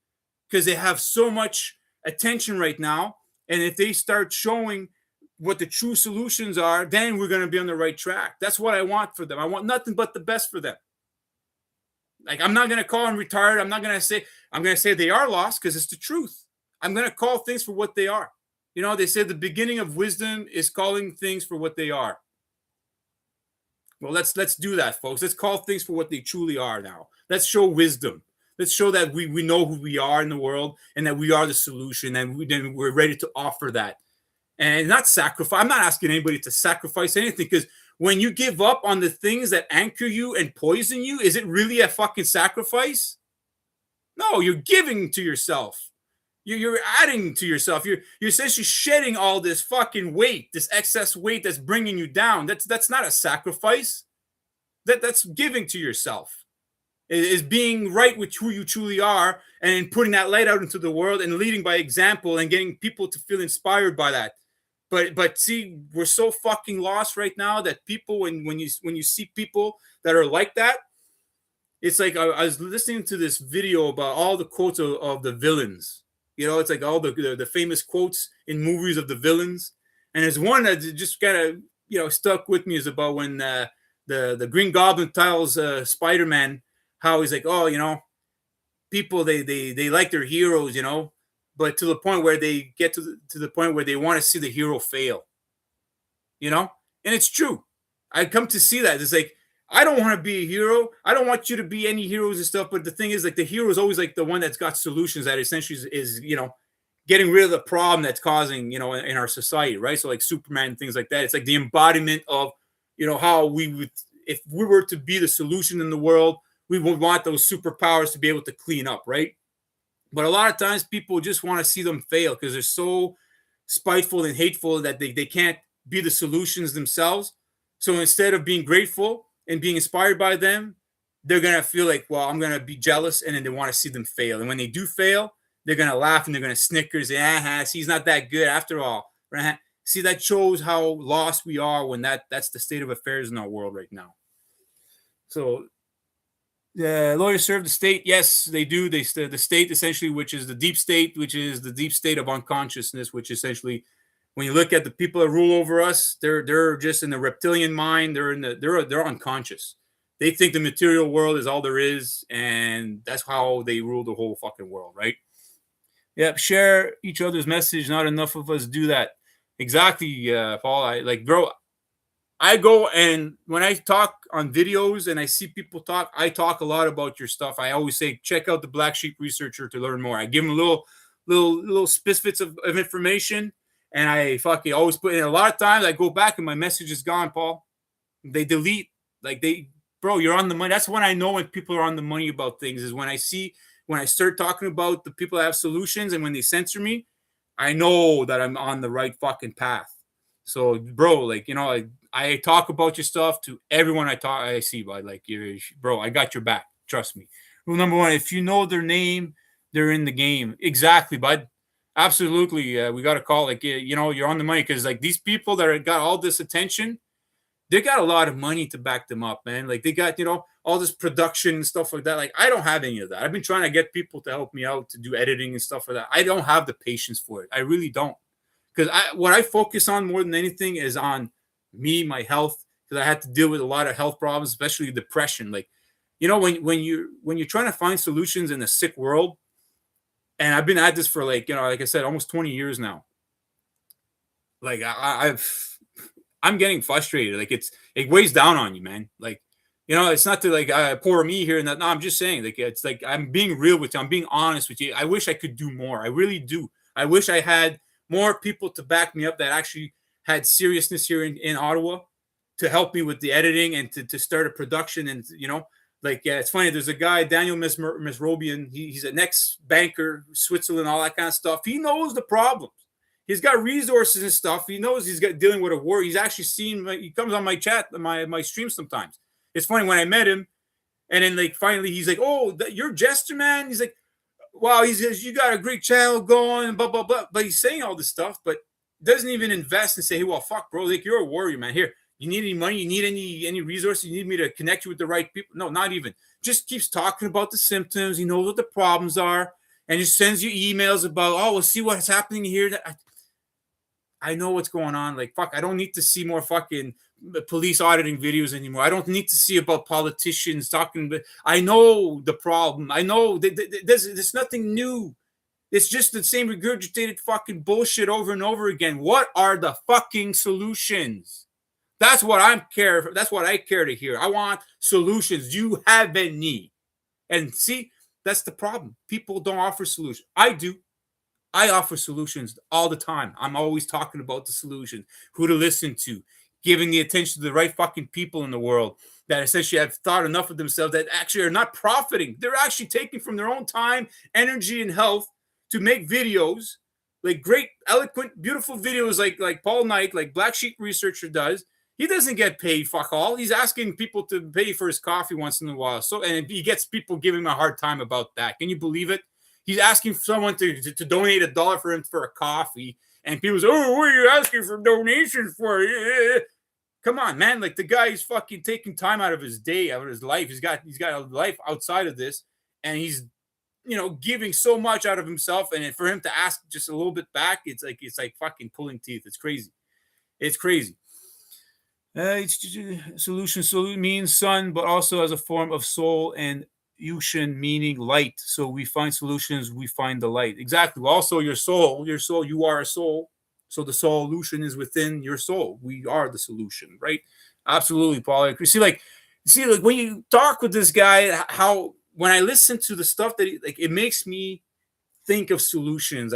because they have so much attention right now. And if they start showing what the true solutions are, then we're going to be on the right track. That's what I want for them. I want nothing but the best for them. Like, I'm not going to call them retired. I'm going to say they are lost because it's the truth. I'm going to call things for what they are. They say the beginning of wisdom is calling things for what they are. Well, let's do that, folks. Let's call things for what they truly are now. Let's show wisdom. Let's show that we know who we are in the world and that we are the solution, and we're ready to offer that. And not sacrifice. I'm not asking anybody to sacrifice anything, because when you give up on the things that anchor you and poison you, is it really a fucking sacrifice? No, you're giving to yourself. You're adding to yourself. You're essentially shedding all this fucking weight, this excess weight that's bringing you down. That's not a sacrifice. That's giving to yourself. is being right with who you truly are and putting that light out into the world and leading by example and getting people to feel inspired by that. But see, we're so fucking lost right now that people when you see people that are like that, it's like I was listening to this video about all the quotes of the villains. It's like all the famous quotes in movies of the villains. And there's one that just kind of stuck with me is about when the Green Goblin tells Spider-Man how he's like, oh, people they like their heroes, but to the point where they get to the point where they want to see the hero fail, and it's true. I come to see that it's like I don't want to be a hero. I don't want you to be any heroes and stuff. But the thing is, like, the hero is always like the one that's got solutions that essentially is getting rid of the problem that's causing in our society, right? So like Superman and things like that. It's like the embodiment of how we would, if we were to be the solution in the world, we would want those superpowers to be able to clean up, right? But a lot of times people just want to see them fail because they're so spiteful and hateful that they can't be the solutions themselves. So instead of being grateful and being inspired by them, they're going to feel like, well, I'm going to be jealous, and then they want to see them fail. And when they do fail, they're going to laugh and they're going to snicker and say, see, he's not that good after all. Right? See, that shows how lost we are when that's the state of affairs in our world right now. So the lawyers serve the state. Yes, they do. The state, essentially, which is the deep state, which is the deep state of unconsciousness, which essentially, when you look at the people that rule over us, they're just in the reptilian mind. They're unconscious. They think the material world is all there is, and that's how they rule the whole fucking world, right? Yep, share each other's message. Not enough of us do that. Exactly, Paul. I go and when I talk on videos and I see people talk, I talk a lot about your stuff. I always say, check out the Black Sheep Researcher to learn more. I give them little snippets of information, and I fucking always put in. A lot of times I go back and my message is gone, Paul. They delete, bro, you're on the money. That's when I know when people are on the money about things, is when I start talking about the people that have solutions, and when they censor me, I know that I'm on the right fucking path. So, bro, I talk about your stuff to everyone I see, bud. Bro, I got your back. Trust me. Rule number one, if you know their name, they're in the game. Exactly, bud. Absolutely. We got to call, you're on the money, because these people that got all this attention, they got a lot of money to back them up, man. They got, all this production and stuff like that. I don't have any of that. I've been trying to get people to help me out to do editing and stuff like that. I don't have the patience for it. I really don't. Because what I focus on more than anything is on me, my health, because I had to deal with a lot of health problems, especially depression. When you're trying to find solutions in a sick world, and I've been at this for like I said, almost 20 years now. I'm getting frustrated. It weighs down on you, man. It's not to pour me here and that. No, I'm just saying, it's I'm being real with you. I'm being honest with you. I wish I could do more. I really do. I wish I had more people to back me up that actually had seriousness here in Ottawa to help me with the editing and to start a production. And, it's funny. There's a guy, Daniel Misrobian. He's an ex-banker, Switzerland, all that kind of stuff. He knows the problems. He's got resources and stuff. He knows he's dealing with a war. He's actually he comes on my chat, my stream sometimes. It's funny when I met him, and then finally he's like, "Oh, you're Jester, man." He's like, "Wow." He says, "You got a great channel going," blah blah blah. But he's saying all this stuff, but doesn't even invest and say, "Hey, well, fuck, bro. You're a warrior, man. Here, you need any money? You need any resources? You need me to connect you with the right people?" No, not even. Just keeps talking about the symptoms. He knows what the problems are, and just sends you emails about, "Oh, we'll see what's happening here." I know what's going on. Fuck, I don't need to see more fucking police auditing videos anymore. I don't need to see about politicians talking. But I know the problem. I know there's nothing new. It's just the same regurgitated fucking bullshit over and over again. What are the fucking solutions? That's what That's what I care to hear. I want solutions. Do you have any? And see, that's the problem. People don't offer solutions. I do. I offer solutions all the time. I'm always talking about the solution, who to listen to, giving the attention to the right fucking people in the world that essentially have thought enough of themselves that actually are not profiting. They're actually taking from their own time, energy, and health to make videos, great, eloquent, beautiful videos like Paul Knight, like Black Sheep Researcher does. He doesn't get paid, fuck all. He's asking people to pay for his coffee once in a while. So, and he gets people giving him a hard time about that. Can you believe it? He's asking someone to donate $1 for him for a coffee, and people say, "Oh, what are you asking for donations for?" Come on, man! Like the guy is fucking taking time out of his day, out of his life. He's got a life outside of this, and he's giving so much out of himself, and for him to ask just a little bit back, it's like fucking pulling teeth. It's crazy. It's crazy. Solution means sun, but also as a form of soul, and Yushin meaning light. So we find solutions, we find the light. Exactly. Also, your soul, you are a soul. So the solution is within your soul. We are the solution, right? Absolutely, Paul. You see, like when you talk with this guy, how when I listen to the stuff that it makes me think of solutions.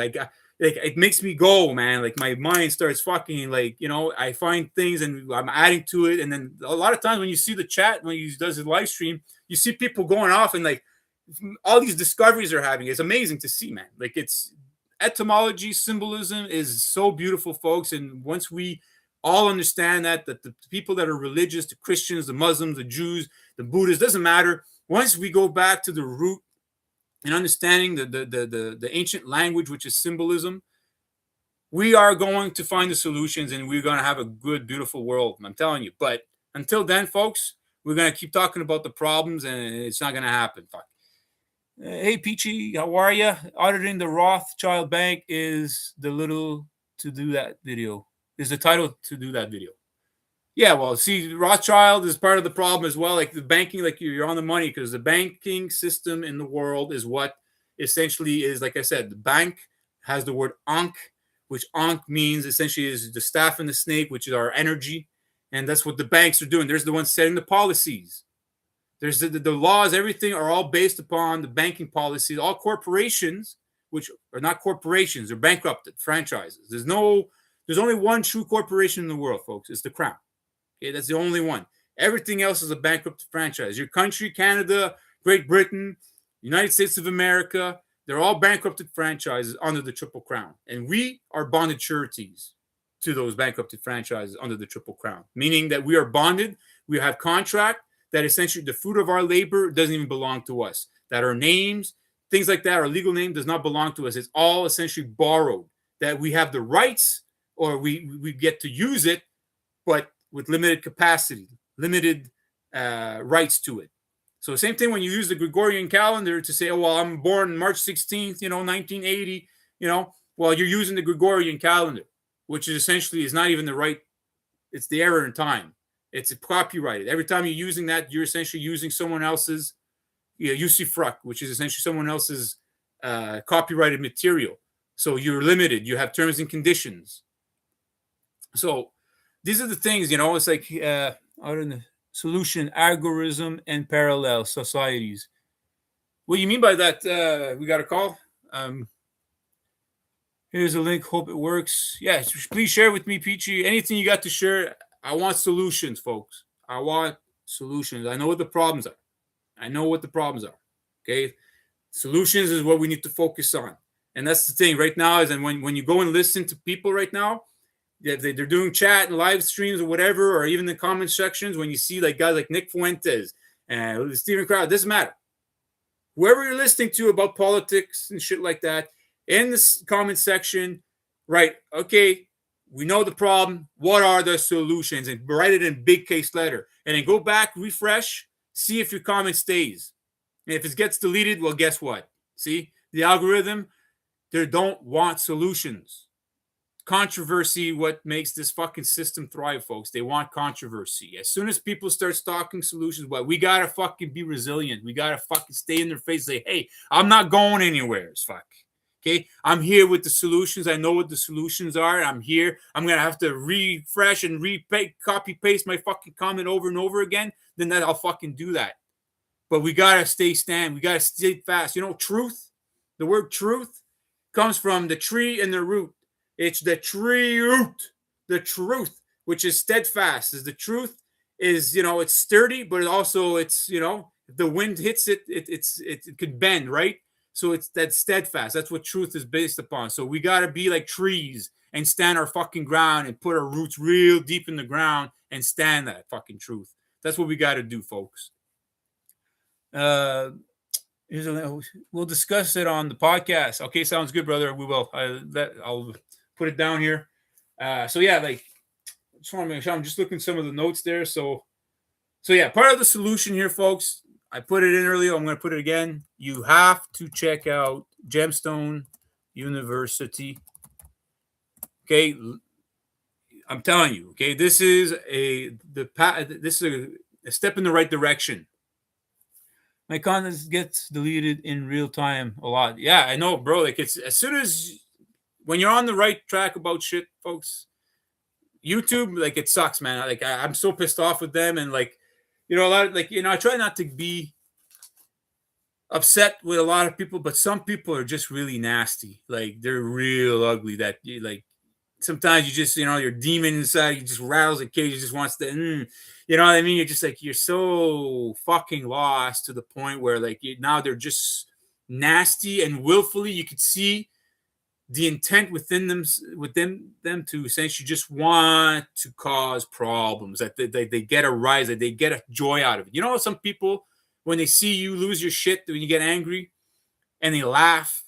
It makes me go, man. Like my mind starts fucking I find things and I'm adding to it. And then a lot of times when you see the chat, when he does his live stream, you see people going off and like all these discoveries they're having. It's amazing to see, man. Like it's etymology, symbolism is so beautiful, folks. And once we all understand that the people that are religious, the Christians, the Muslims, the Jews, the Buddhists, doesn't matter. Once we go back to the root and understanding the ancient language, which is symbolism, we are going to find the solutions and we're going to have a good, beautiful world. I'm telling you. But until then, folks, we're going to keep talking about the problems and it's not going to happen. Fuck. Hey, Peachy, how are you? Auditing the Rothschild Bank is the little to do that video. Is the title to do that video. Yeah, well, see, Rothschild is part of the problem as well. Like the banking, like you're on the money because the banking system in the world is what essentially is, like I said, the bank has the word Ankh, which Ankh means essentially is the staff and the snake, which is our energy. And that's what the banks are doing. There's the ones setting the policies. There's the laws, everything are all based upon the banking policies. All corporations, which are not corporations, are bankrupted franchises. There's only one true corporation in the world, folks. It's the Crown. Okay, that's the only one. Everything else is a bankrupt franchise. Your country, Canada, Great Britain, United States of America, they're all bankrupted franchises under the Triple Crown. And we are bonded sureties to those bankrupted franchises under the Triple Crown, meaning that we are bonded, we have contract, that essentially the fruit of our labor doesn't even belong to us, that our names, things like that, our legal name does not belong to us. It's all essentially borrowed, that we have the rights or we get to use it, but with limited capacity, limited rights to it. So same thing when you use the Gregorian calendar to say, oh, well, I'm born March 16th, 1980, well, you're using the Gregorian calendar, which is essentially is not even the right, it's the error in time. It's copyrighted. Every time you're using that, you're essentially using someone else's usufruct, which is essentially someone else's copyrighted material. So you're limited. You have terms and conditions. So these are the things, it's like out in the solution, algorithm, and parallel societies. What do you mean by that? We got a call. Here's a link. Hope it works. Yeah, please share with me, Peachy. Anything you got to share. I want solutions, folks. I want solutions. I know what the problems are. Okay? Solutions is what we need to focus on. And that's the thing right now is, and when you go and listen to people right now, they're doing chat and live streams or whatever, or even the comment sections, when you see like guys like Nick Fuentes and Stephen Crowder, doesn't matter. Whoever you're listening to about politics and shit like that, in the comment section, right, okay, we know the problem. What are the solutions? And write it in big case letter. And then go back, refresh, see if your comment stays. And if it gets deleted, well, guess what? See, the algorithm, they don't want solutions. Controversy, what makes this fucking system thrive, folks. They want controversy. As soon as people start stalking solutions, well, we gotta fucking be resilient. We gotta fucking stay in their face and say, hey, I'm not going anywhere. It's fuck. Okay, I'm here with the solutions. I know what the solutions are. I'm here. I'm gonna have to refresh and copy paste my fucking comment over and over again. Then I'll fucking do that. But we gotta stand. We gotta stay fast. Truth. The word truth comes from the tree and the root. It's the tree root, the truth, which is steadfast. Is the truth is it's sturdy, but also it's if the wind hits it, it could bend, right? So it's that steadfast. That's what truth is based upon. So we got to be like trees and stand our fucking ground and put our roots real deep in the ground and stand that fucking truth. That's what we got to do, folks. We'll discuss it on the podcast. Okay, sounds good, brother. We will. I'll put it down here. So yeah, like, just want to make sure I'm just looking at some of the notes there. So yeah, part of the solution here, folks. I put it in earlier. I'm going to put it again. You have to check out Gemstone University. Okay, I'm telling you. Okay, this is a step in the right direction. My content gets deleted in real time a lot. Yeah, I know, bro. Like, it's as soon as when you're on the right track about shit, folks. YouTube, like, it sucks, man. Like, I'm so pissed off with them, and like, a lot of, like, I try not to be upset with a lot of people, but some people are just really nasty. Like, they're real ugly. That like sometimes you just, your demon inside, you just rattles a cage. You just wants to, you know what I mean? You're just like, you're so fucking lost to the point where like now they're just nasty and willfully. You could see the intent within them to essentially just want to cause problems, that they get a rise, that they get a joy out of it. Some people, when they see you lose your shit, when you get angry and they laugh,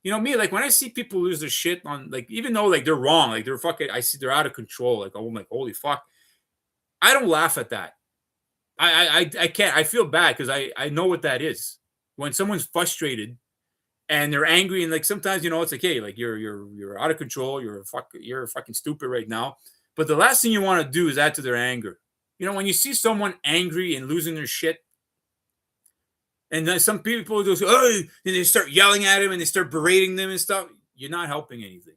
me, like when I see people lose their shit on, like, even though like they're wrong, like they're fucking, I see they're out of control, like, oh, I'm like, holy fuck, I don't laugh at that. I can't. I feel bad because I know what that is. When someone's frustrated and they're angry, and like sometimes, it's like, hey, like you're out of control, you're fucking stupid right now. But the last thing you want to do is add to their anger. When you see someone angry and losing their shit, and then some people just, oh, and they start yelling at him and they start berating them and stuff, you're not helping anything.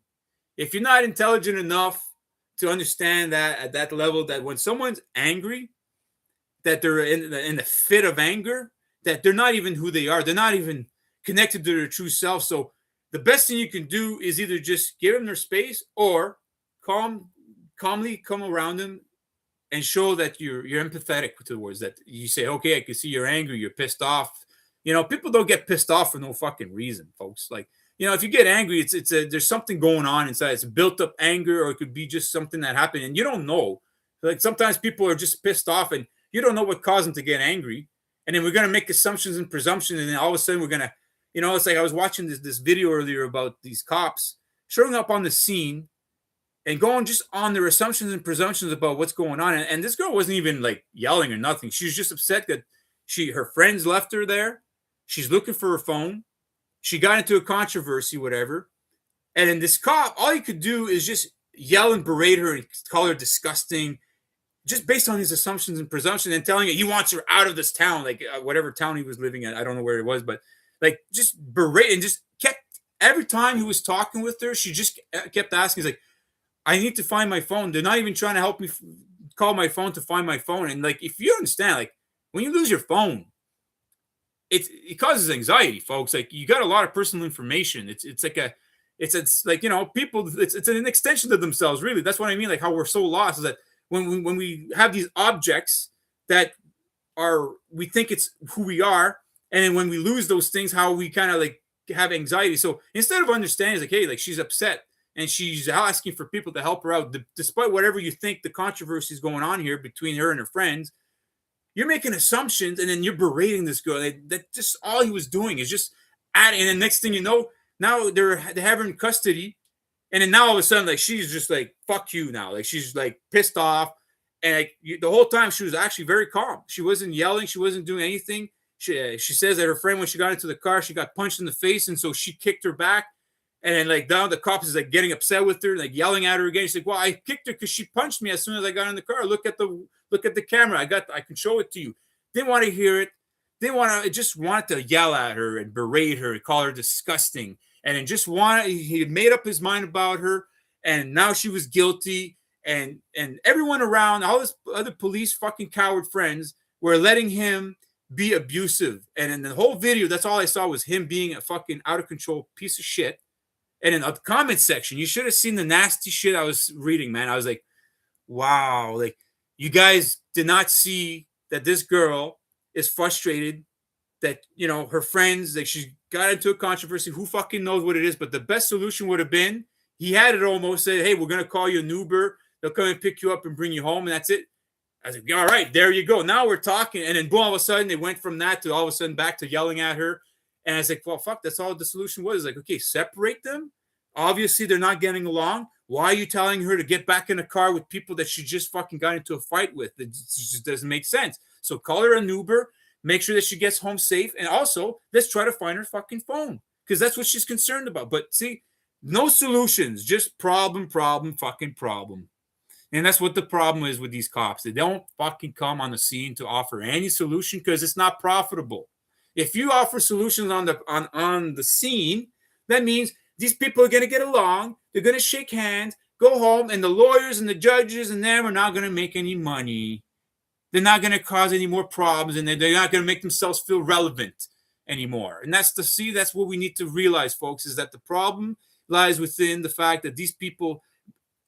If you're not intelligent enough to understand that at that level, that when someone's angry, that they're in the fit of anger, that they're not even who they are. They're not even connected to their true self. So the best thing you can do is either just give them their space or calmly come around them and show that you're empathetic towards that. You say, okay, I can see you're angry, you're pissed off. People don't get pissed off for no fucking reason, folks. Like, if you get angry, there's something going on inside. It's built up anger, or it could be just something that happened and you don't know. Like, sometimes people are just pissed off and you don't know what caused them to get angry. And then we're going to make assumptions and presumptions. And then all of a sudden we're going to, it's like I was watching this video earlier about these cops showing up on the scene and going just on their assumptions and presumptions about what's going on. And this girl wasn't even like yelling or nothing. She was just upset that her friends left her there. She's looking for her phone. She got into a controversy, whatever. And then this cop, all he could do is just yell and berate her and call her disgusting, just based on his assumptions and presumptions, and telling her he wants her out of this town, like whatever town he was living in. I don't know where it was, but like just berate, and just kept, every time he was talking with her, she just kept asking, he's like, I need to find my phone. They're not even trying to help me call my phone to find my phone. And like, if you understand, like when you lose your phone, it causes anxiety, folks. Like, you got a lot of personal information. It's like, people, it's an extension of themselves, really. That's what I mean. Like, how we're so lost is that when we have these objects that we think it's who we are. And then when we lose those things, how we kind of like have anxiety. So instead of understanding, it's like, hey, like, she's upset and she's asking for people to help her out, despite whatever you think the controversy is going on here between her and her friends. You're making assumptions, and then you're berating this girl. That just all he was doing is just adding. And then next thing you know, now they have her in custody, and then now all of a sudden, like, she's just like, "Fuck you!" Now, like, she's like pissed off, and like, the whole time she was actually very calm. She wasn't yelling. She wasn't doing anything. She says that her friend, when she got into the car, she got punched in the face, and so she kicked her back. And then, like, now the cops is like getting upset with her, like yelling at her again. She's like, "Well, I kicked her because she punched me as soon as I got in the car. Look at the camera. I can show it to you." Didn't want to hear it. Just wanted to yell at her and berate her and call her disgusting. And then he had made up his mind about her. And now she was guilty. And everyone around, all his other police fucking coward friends, were letting him be abusive. And in the whole video, that's all I saw was him being a fucking out of control piece of shit. And in the comment section, you should have seen the nasty shit I was reading, man. I was like, wow, like, you guys did not see that this girl is frustrated that, her friends, like, she got into a controversy. Who fucking knows what it is? But the best solution would have been, he had it almost said, hey, we're going to call you an Uber. They'll come and pick you up and bring you home. And that's it. I was like, all right, there you go. Now we're talking. And then boom, all of a sudden they went from that to all of a sudden back to yelling at her. And I was like, well, fuck, that's all the solution was. Like, okay, separate them. Obviously, they're not getting along. Why are you telling her to get back in a car with people that she just fucking got into a fight with? It just doesn't make sense. So call her an Uber. Make sure that she gets home safe. And also, let's try to find her fucking phone, because that's what she's concerned about. But see, no solutions, just problem, fucking problem. And that's what the problem is with these cops. They don't fucking come on the scene to offer any solution because it's not profitable. If you offer solutions on the scene, that means these people are going to get along. They're going to shake hands, go home, and the lawyers and the judges and them are not going to make any money. They're not going to cause any more problems, and they're not going to make themselves feel relevant anymore. And that's what we need to realize, folks, is that the problem lies within the fact that these people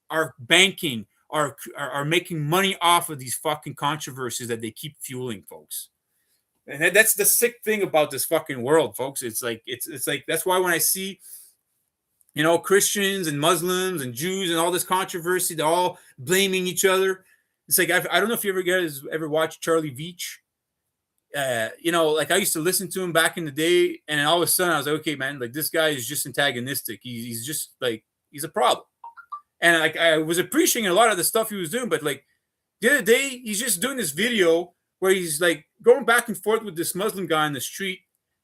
are banking, are making money off of these fucking controversies that they keep fueling, folks. And that's the sick thing about this fucking world, folks. It's like that's why when I see, Christians and Muslims and Jews and all this controversy, they're all blaming each other. It's like, I don't know if you ever watched Charlie Veach. Like, I used to listen to him back in the day, and all of a sudden I was like, okay, man, like, this guy is just antagonistic. He's just like, he's a problem. And like, I was appreciating a lot of the stuff he was doing, but like the other day, he's just doing this video where he's like going back and forth with this Muslim guy on the street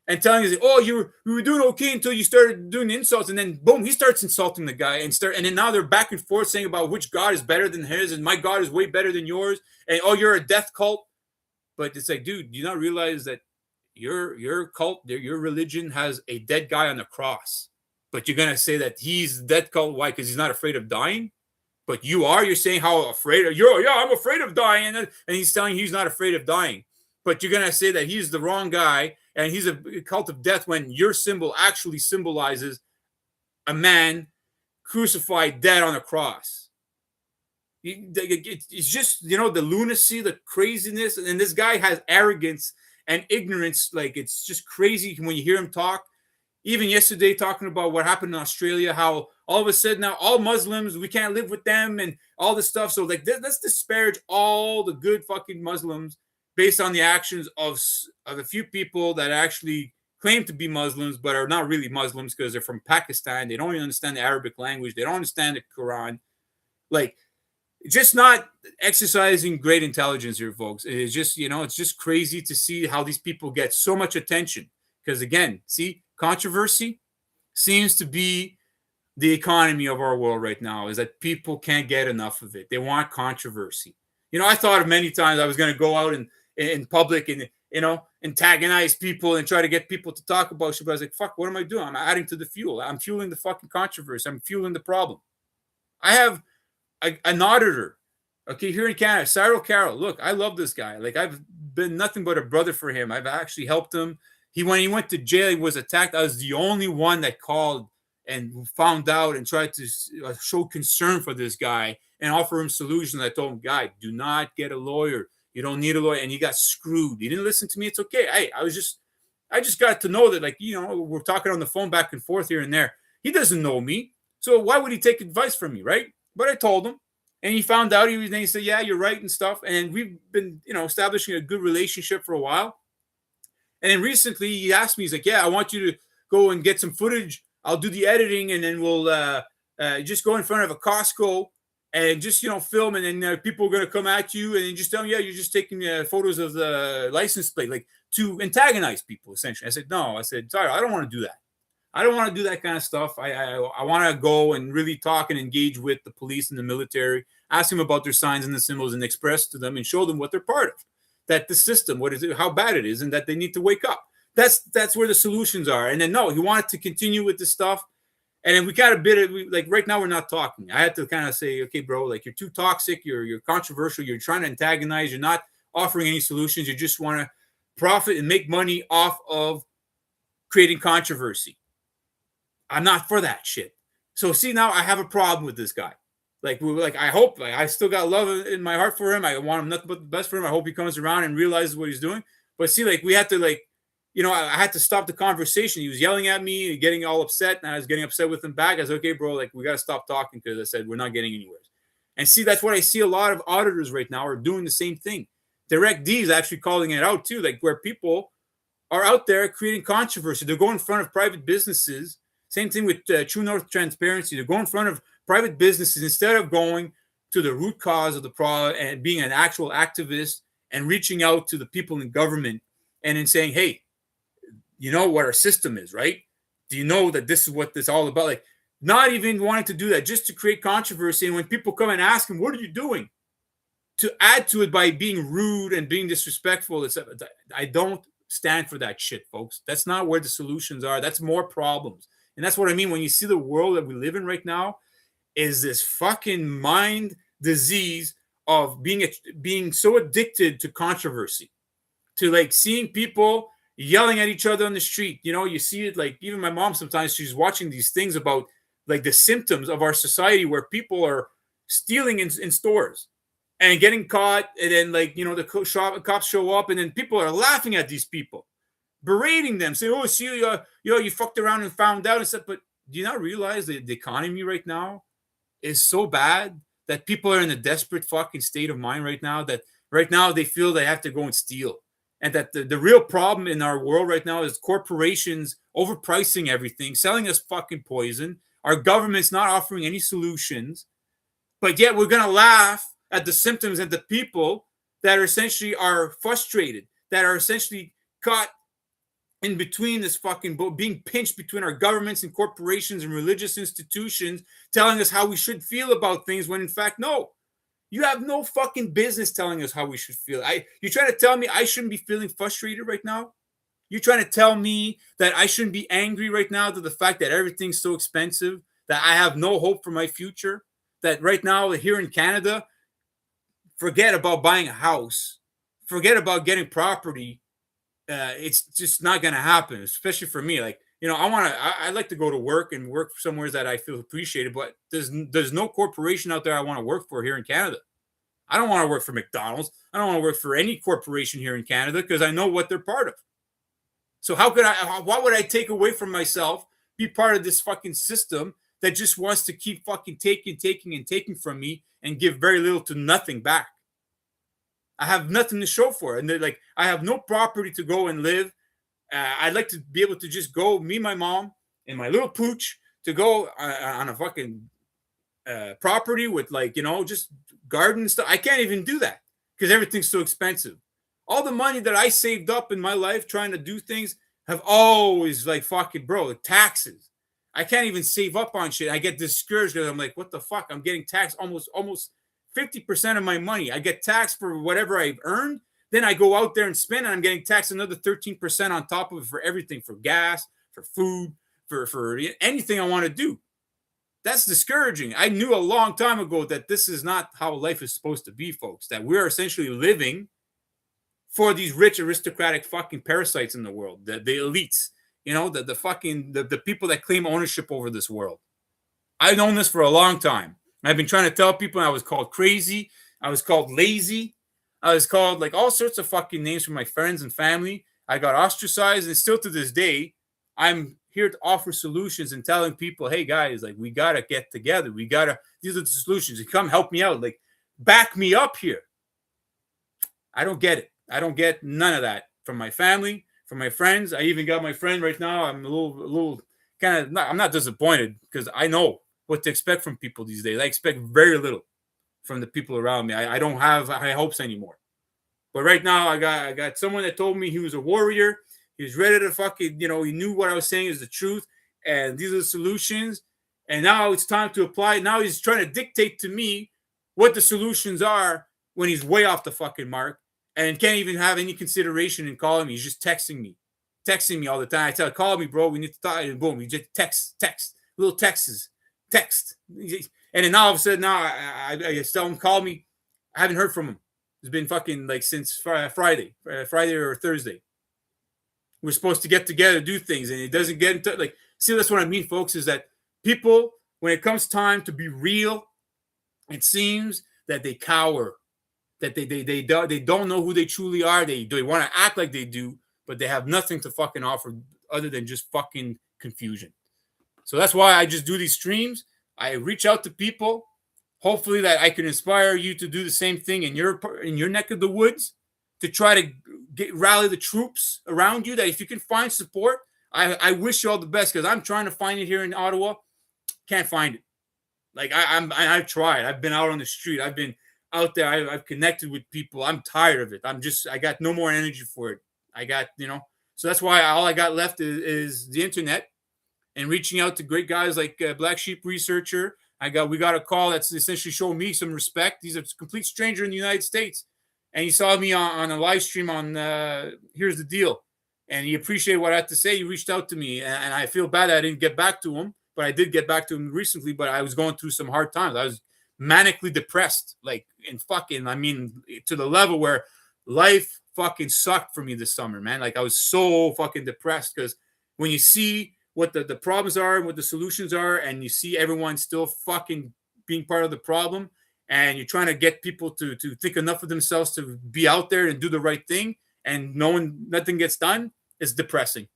and telling us, oh, you were doing okay until you started doing insults, and then boom, he starts insulting the guy, and then now they're back and forth saying about which God is better than his, and my God is way better than yours, and oh, you're a death cult. But it's like, dude, do you not realize that your cult, your religion has a dead guy on the cross? But you're going to say that he's dead cult. Why? Because he's not afraid of dying. But you're saying how afraid of, I'm afraid of dying. And he's telling you he's not afraid of dying. But you're going to say that he's the wrong guy and he's a cult of death when your symbol actually symbolizes a man crucified dead on a cross. It's just, the lunacy, the craziness. And this guy has arrogance and ignorance. Like, it's just crazy when you hear him talk. Even yesterday, talking about what happened in Australia, how all of a sudden now all Muslims, we can't live with them and all this stuff. So like, let's disparage all the good fucking Muslims based on the actions of a few people that actually claim to be Muslims, but are not really Muslims because they're from Pakistan. They don't even understand the Arabic language. They don't understand the Quran. Like, just not exercising great intelligence here, folks. It's just, it's just crazy to see how these people get so much attention. Because again, see, controversy seems to be the economy of our world right now, is that people can't get enough of it. They want controversy. I thought of many times I was going to go out in public and, antagonize people and try to get people to talk about shit. But I was like, fuck, what am I doing? I'm adding to the fuel. I'm fueling the fucking controversy. I'm fueling the problem. I have an auditor, okay, here in Canada, Cyril Carroll. Look, I love this guy. Like, I've been nothing but a brother for him. I've actually helped him. When he went to jail, he was attacked. I was the only one that called and found out and tried to show concern for this guy and offer him solutions. I told him, guy, do not get a lawyer. You don't need a lawyer. And he got screwed. He didn't listen to me. It's okay. I just got to know that, like, we're talking on the phone back and forth here and there. He doesn't know me. So why would he take advice from me, right? But I told him. And he found out. He said, yeah, you're right and stuff. And we've been, establishing a good relationship for a while. And then recently he asked me, he's like, yeah, I want you to go and get some footage. I'll do the editing, and then we'll just go in front of a Costco and just, film. And then people are going to come at you and then just tell them, yeah, you're just taking photos of the license plate, like, to antagonize people, essentially. I said, no. I said, sorry, I don't want to do that. I don't want to do that kind of stuff. I want to go and really talk and engage with the police and the military, ask them about their signs and the symbols and express to them and show them what they're part of. That the system, what is it, how bad it is, and that they need to wake up. That's where the solutions are. And then no, he wanted to continue with this stuff. And then we got a bit of, like, right now we're not talking. I had to kind of say, okay, bro, like, you're too toxic, you're controversial, you're trying to antagonize, you're not offering any solutions, you just want to profit and make money off of creating controversy. I'm not for that shit. So see, now I have a problem with this guy. Like, I hope, like, I still got love in my heart for him. I want him nothing but the best for him. I hope he comes around and realizes what he's doing. But see, like, we have to, like, I had to stop the conversation. He was yelling at me, getting all upset, and I was getting upset with him back. I was okay, bro. Like, we got to stop talking because I said we're not getting anywhere. And see, that's what I see a lot of auditors right now are doing the same thing. Direct D is actually calling it out too, like where people are out there creating controversy. They're going in front of private businesses. Same thing with True North Transparency. They're going in front of private businesses instead of going to the root cause of the problem and being an actual activist and reaching out to the people in government and then saying, hey, you know what our system is, right? Do you know that this is what this is all about? Like, not even wanting to do that, just to create controversy. And when people come and ask him, what are you doing? To add to it by being rude and being disrespectful, I don't stand for that shit, folks. That's not where the solutions are. That's more problems. And that's what I mean when you see the world that we live in right now is this fucking mind disease of being so addicted to controversy, to like seeing people yelling at each other on the street. You see it, like even my mom sometimes, she's watching these things about like the symptoms of our society where people are stealing in stores and getting caught, and then like the cops show up, and then people are laughing at these people, berating them, saying, "Oh, see, you fucked around and found out," and stuff. But do you not realize that the economy right now is so bad that people are in a desperate fucking state of mind right now, that right now they feel they have to go and steal, and that the real problem in our world right now is corporations overpricing everything, selling us fucking poison. Our government's not offering any solutions, but yet we're going to laugh at the symptoms and the people that are essentially are frustrated, that are essentially caught in between this fucking boat, being pinched between our governments and corporations and religious institutions, telling us how we should feel about things when in fact, no. You have no fucking business telling us how we should feel. You're trying to tell me I shouldn't be feeling frustrated right now? You're trying to tell me that I shouldn't be angry right now to the fact that everything's so expensive, that I have no hope for my future, that right now here in Canada, forget about buying a house, forget about getting property. It's just not going to happen, especially for me. Like, I like to go to work and work somewhere that I feel appreciated, but there's no corporation out there I want to work for here in Canada. I don't want to work for McDonald's. I don't want to work for any corporation here in Canada because I know what they're part of. So what would I take away from myself, be part of this fucking system that just wants to keep fucking taking from me and give very little to nothing back? I have nothing to show for it. And they're like, I have no property to go and live. I'd like to be able to just go, me, my mom, and my little pooch, to go on a fucking property with just garden stuff. I can't even do that because everything's so expensive. All the money that I saved up in my life trying to do things have always like fucking like taxes. I can't even save up on shit. I get discouraged because I'm like, what the fuck? I'm getting taxed almost 50% of my money. I get taxed for whatever I've earned. Then I go out there and spend, and I'm getting taxed another 13% on top of it for everything, for gas, for food, for anything I want to do. That's discouraging. I knew a long time ago that this is not how life is supposed to be, folks, that we're essentially living for these rich aristocratic fucking parasites in the world, the elites, the people that claim ownership over this world. I've known this for a long time. I've been trying to tell people I was called crazy. I was called lazy. I was called like all sorts of fucking names from my friends and family. I got ostracized, and still to this day, I'm here to offer solutions and telling people, hey guys, like we gotta get together. These are the solutions. You come help me out. Like back me up here. I don't get it. I don't get none of that from my family, from my friends. I even got my friend right now. I'm a little kind of, I'm not disappointed because I know what to expect from people these days. I expect very little from the people around me. I don't have high hopes anymore. But right now, I got someone that told me he was a warrior. He was ready to fucking, he knew what I was saying is the truth. And these are the solutions. And now it's time to apply. Now he's trying to dictate to me what the solutions are when he's way off the fucking mark and can't even have any consideration in calling me. He's just texting me all the time. I tell, call me, bro. We need to talk. And boom, he just text, little text. And then now all of a sudden, now I tell him, call me. I haven't heard from him. It's been fucking like since Friday or Thursday. We're supposed to get together, do things, and it doesn't get into like. See, that's what I mean, folks. Is that people, when it comes time to be real, it seems that they cower, that they don't know who they truly are. They want to act like they do, but they have nothing to fucking offer other than just fucking confusion. So that's why I just do these streams. I reach out to people, hopefully that I can inspire you to do the same thing in your neck of the woods, to try to rally the troops around you. That if you can find support, I wish you all the best, because I'm trying to find it here in Ottawa. Can't find it. Like I've tried. I've been out on the street. I've been out there. I've connected with people. I'm tired of it. I got no more energy for it. I got, so that's why all I got left is the internet and reaching out to great guys like Black Sheep Researcher. We got a call that's essentially showing me some respect. He's a complete stranger in the United States, and he saw me on a live stream on Here's the Deal, and he appreciated what I had to say. He reached out to me, and I feel bad that I didn't get back to him, but I did get back to him recently. But I was going through some hard times. I was manically depressed, like, and fucking, I mean, to the level where life fucking sucked for me this summer, man. Like, I was so fucking depressed, because when you see what the problems are and what the solutions are, and you see everyone still fucking being part of the problem, and you're trying to get people to think enough of themselves to be out there and do the right thing, and nothing gets done, it's depressing.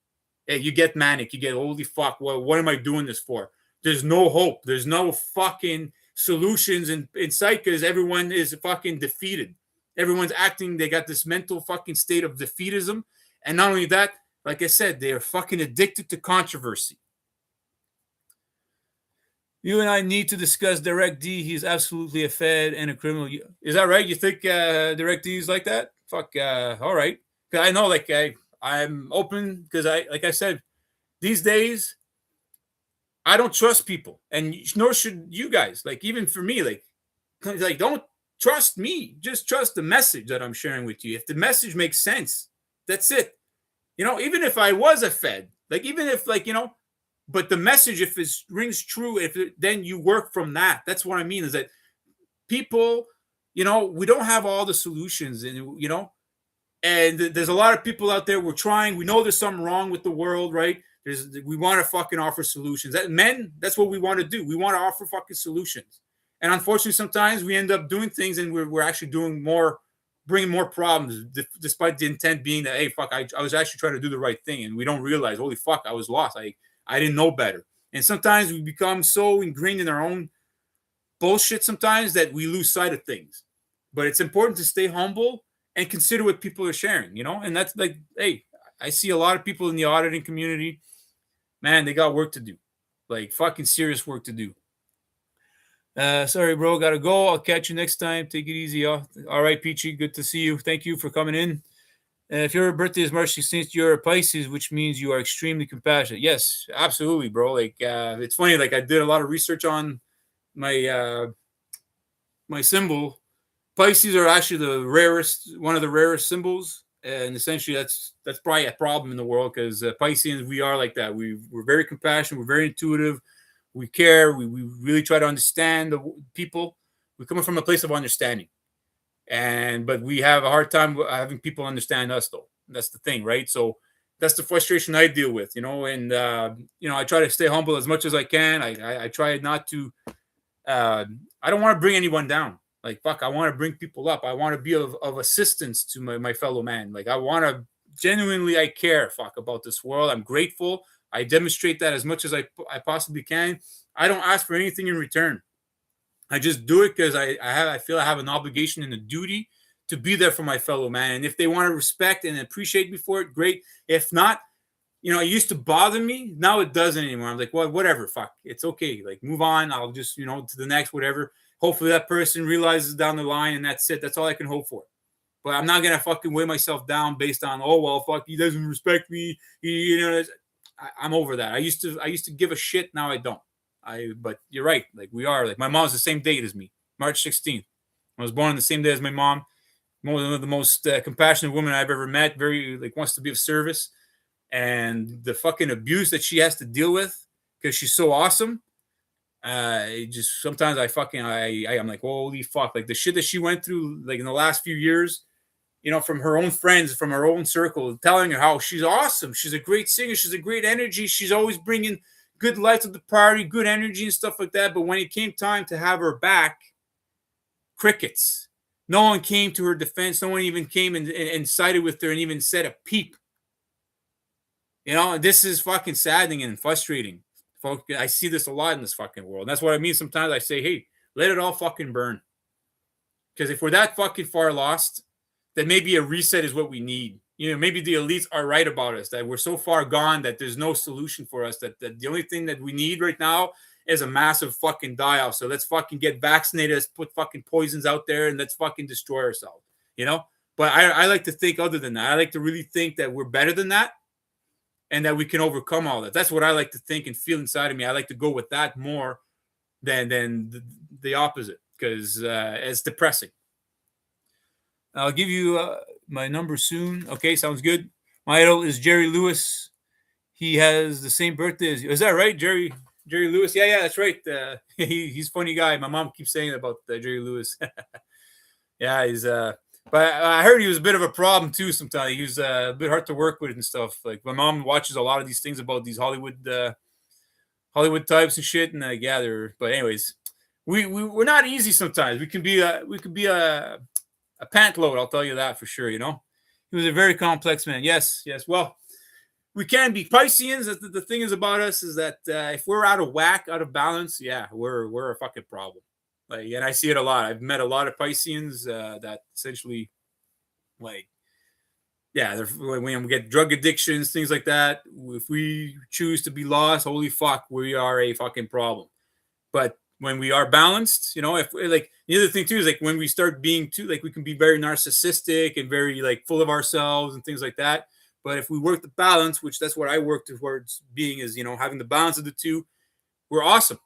You get manic. You get, holy fuck, what am I doing this for? There's no hope. There's no fucking solutions in sight, because everyone is fucking defeated. Everyone's acting, they got this mental fucking state of defeatism. And not only that, like I said, they are fucking addicted to controversy. You and I need to discuss Direct D. He's absolutely a fed and a criminal. Is that right? You think Direct D is like that? Fuck, all right. Because I know, like, I'm open, because like I said, these days, I don't trust people, and nor should you guys. Like, even for me, like don't trust me. Just trust the message that I'm sharing with you. If the message makes sense, that's it. Even if I was a fed, like, even if, like, but the message, if it rings true, then you work from that. That's what I mean, is that people, we don't have all the solutions, and, and there's a lot of people out there. We're trying. We know there's something wrong with the world, right? We want to fucking offer solutions. That's what we want to do. We want to offer fucking solutions. And unfortunately, sometimes we end up doing things, and we're actually bringing more problems, despite the intent being that, hey, fuck, I was actually trying to do the right thing, and we don't realize, holy fuck, I was lost. I didn't know better. And sometimes we become so ingrained in our own bullshit sometimes that we lose sight of things. But it's important to stay humble and consider what people are sharing, And that's like, hey, I see a lot of people in the auditing community, man, they got work to do, like fucking serious work to do. Sorry, bro, gotta go. I'll catch you next time. Take it easy. All right, Peachy, good to see you. Thank you for coming in. If your birthday is March 16th, you're a Pisces, which means you are extremely compassionate. Yes, absolutely, bro. Like, it's funny. Like, I did a lot of research on my my symbol. Pisces are actually one of the rarest symbols, and essentially that's probably a problem in the world, because Pisceans, we are like that. We're very compassionate. We're very intuitive. We care. We really try to understand the people. We're coming from a place of understanding, but we have a hard time having people understand us, though. That's the thing, right? So that's the frustration I deal with, And I try to stay humble as much as I can. I try not to. I don't want to bring anyone down. Like, fuck, I want to bring people up. I want to be of assistance to my fellow man. Like, I want to genuinely, I care, fuck, about this world. I'm grateful. I demonstrate that as much as I possibly can. I don't ask for anything in return. I just do it because I feel I have an obligation and a duty to be there for my fellow man. And if they want to respect and appreciate me for it, great. If not, it used to bother me. Now it doesn't anymore. I'm like, well, whatever, fuck. It's okay. Like, move on. I'll just, to the next, whatever. Hopefully that person realizes down the line, and that's it. That's all I can hope for. But I'm not going to fucking weigh myself down based on, oh, well, fuck, he doesn't respect me. I'm over that. I used to give a shit. Now I don't. But you're right. Like, we are. Like, my mom's the same date as me, March 16th. I was born on the same day as my mom. One of the most compassionate women I've ever met. Very, like, wants to be of service. And the fucking abuse that she has to deal with because she's so awesome. Just sometimes I'm like, holy fuck. Like, the shit that she went through, like, in the last few years, from her own friends, from her own circle, telling her how she's awesome. She's a great singer. She's a great energy. She's always bringing good light to the party, good energy and stuff like that. But when it came time to have her back, crickets. No one came to her defense. No one even came and sided with her and even said a peep. You know, this is fucking saddening and frustrating. Folks, I see this a lot in this fucking world. And that's what I mean. Sometimes I say, hey, let it all fucking burn. Because if we're that fucking far lost, then maybe a reset is what we need. You know, maybe the elites are right about us, that we're so far gone that there's no solution for us, that the only thing that we need right now is a massive fucking die-off. So let's fucking get vaccinated, let's put fucking poisons out there, and let's fucking destroy ourselves, you know? But I like to think other than that. I like to really think that we're better than that and that we can overcome all that. That's what I like to think and feel inside of me. I like to go with that more than the opposite, because it's depressing. I'll give you my number soon. Okay, sounds good. My idol is Jerry Lewis. He has the same birthday as you. Is that right, Jerry? Jerry Lewis? Yeah, that's right. He's a funny guy. My mom keeps saying about Jerry Lewis. Yeah, he's. But I heard he was a bit of a problem too. Sometimes he was a bit hard to work with and stuff. Like my mom watches a lot of these things about these Hollywood types and shit, and yeah, they're. But anyways, we're not easy sometimes. We can be a pant load, I'll tell you that for sure. You know, he was a very complex man. Yes. Well, we can be Pisceans. The thing is about us is that if we're out of whack, out of balance, yeah, we're a fucking problem. Like, and I see it a lot. I've met a lot of Pisceans that essentially, like, yeah, when we get drug addictions, things like that. If we choose to be lost, holy fuck, we are a fucking problem. But when we are balanced, you know, if like the other thing too is like when we start being too, like we can be very narcissistic and very like full of ourselves and things like that. But if we work the balance, which that's what I work towards being, is, you know, having the balance of the two, we're awesome.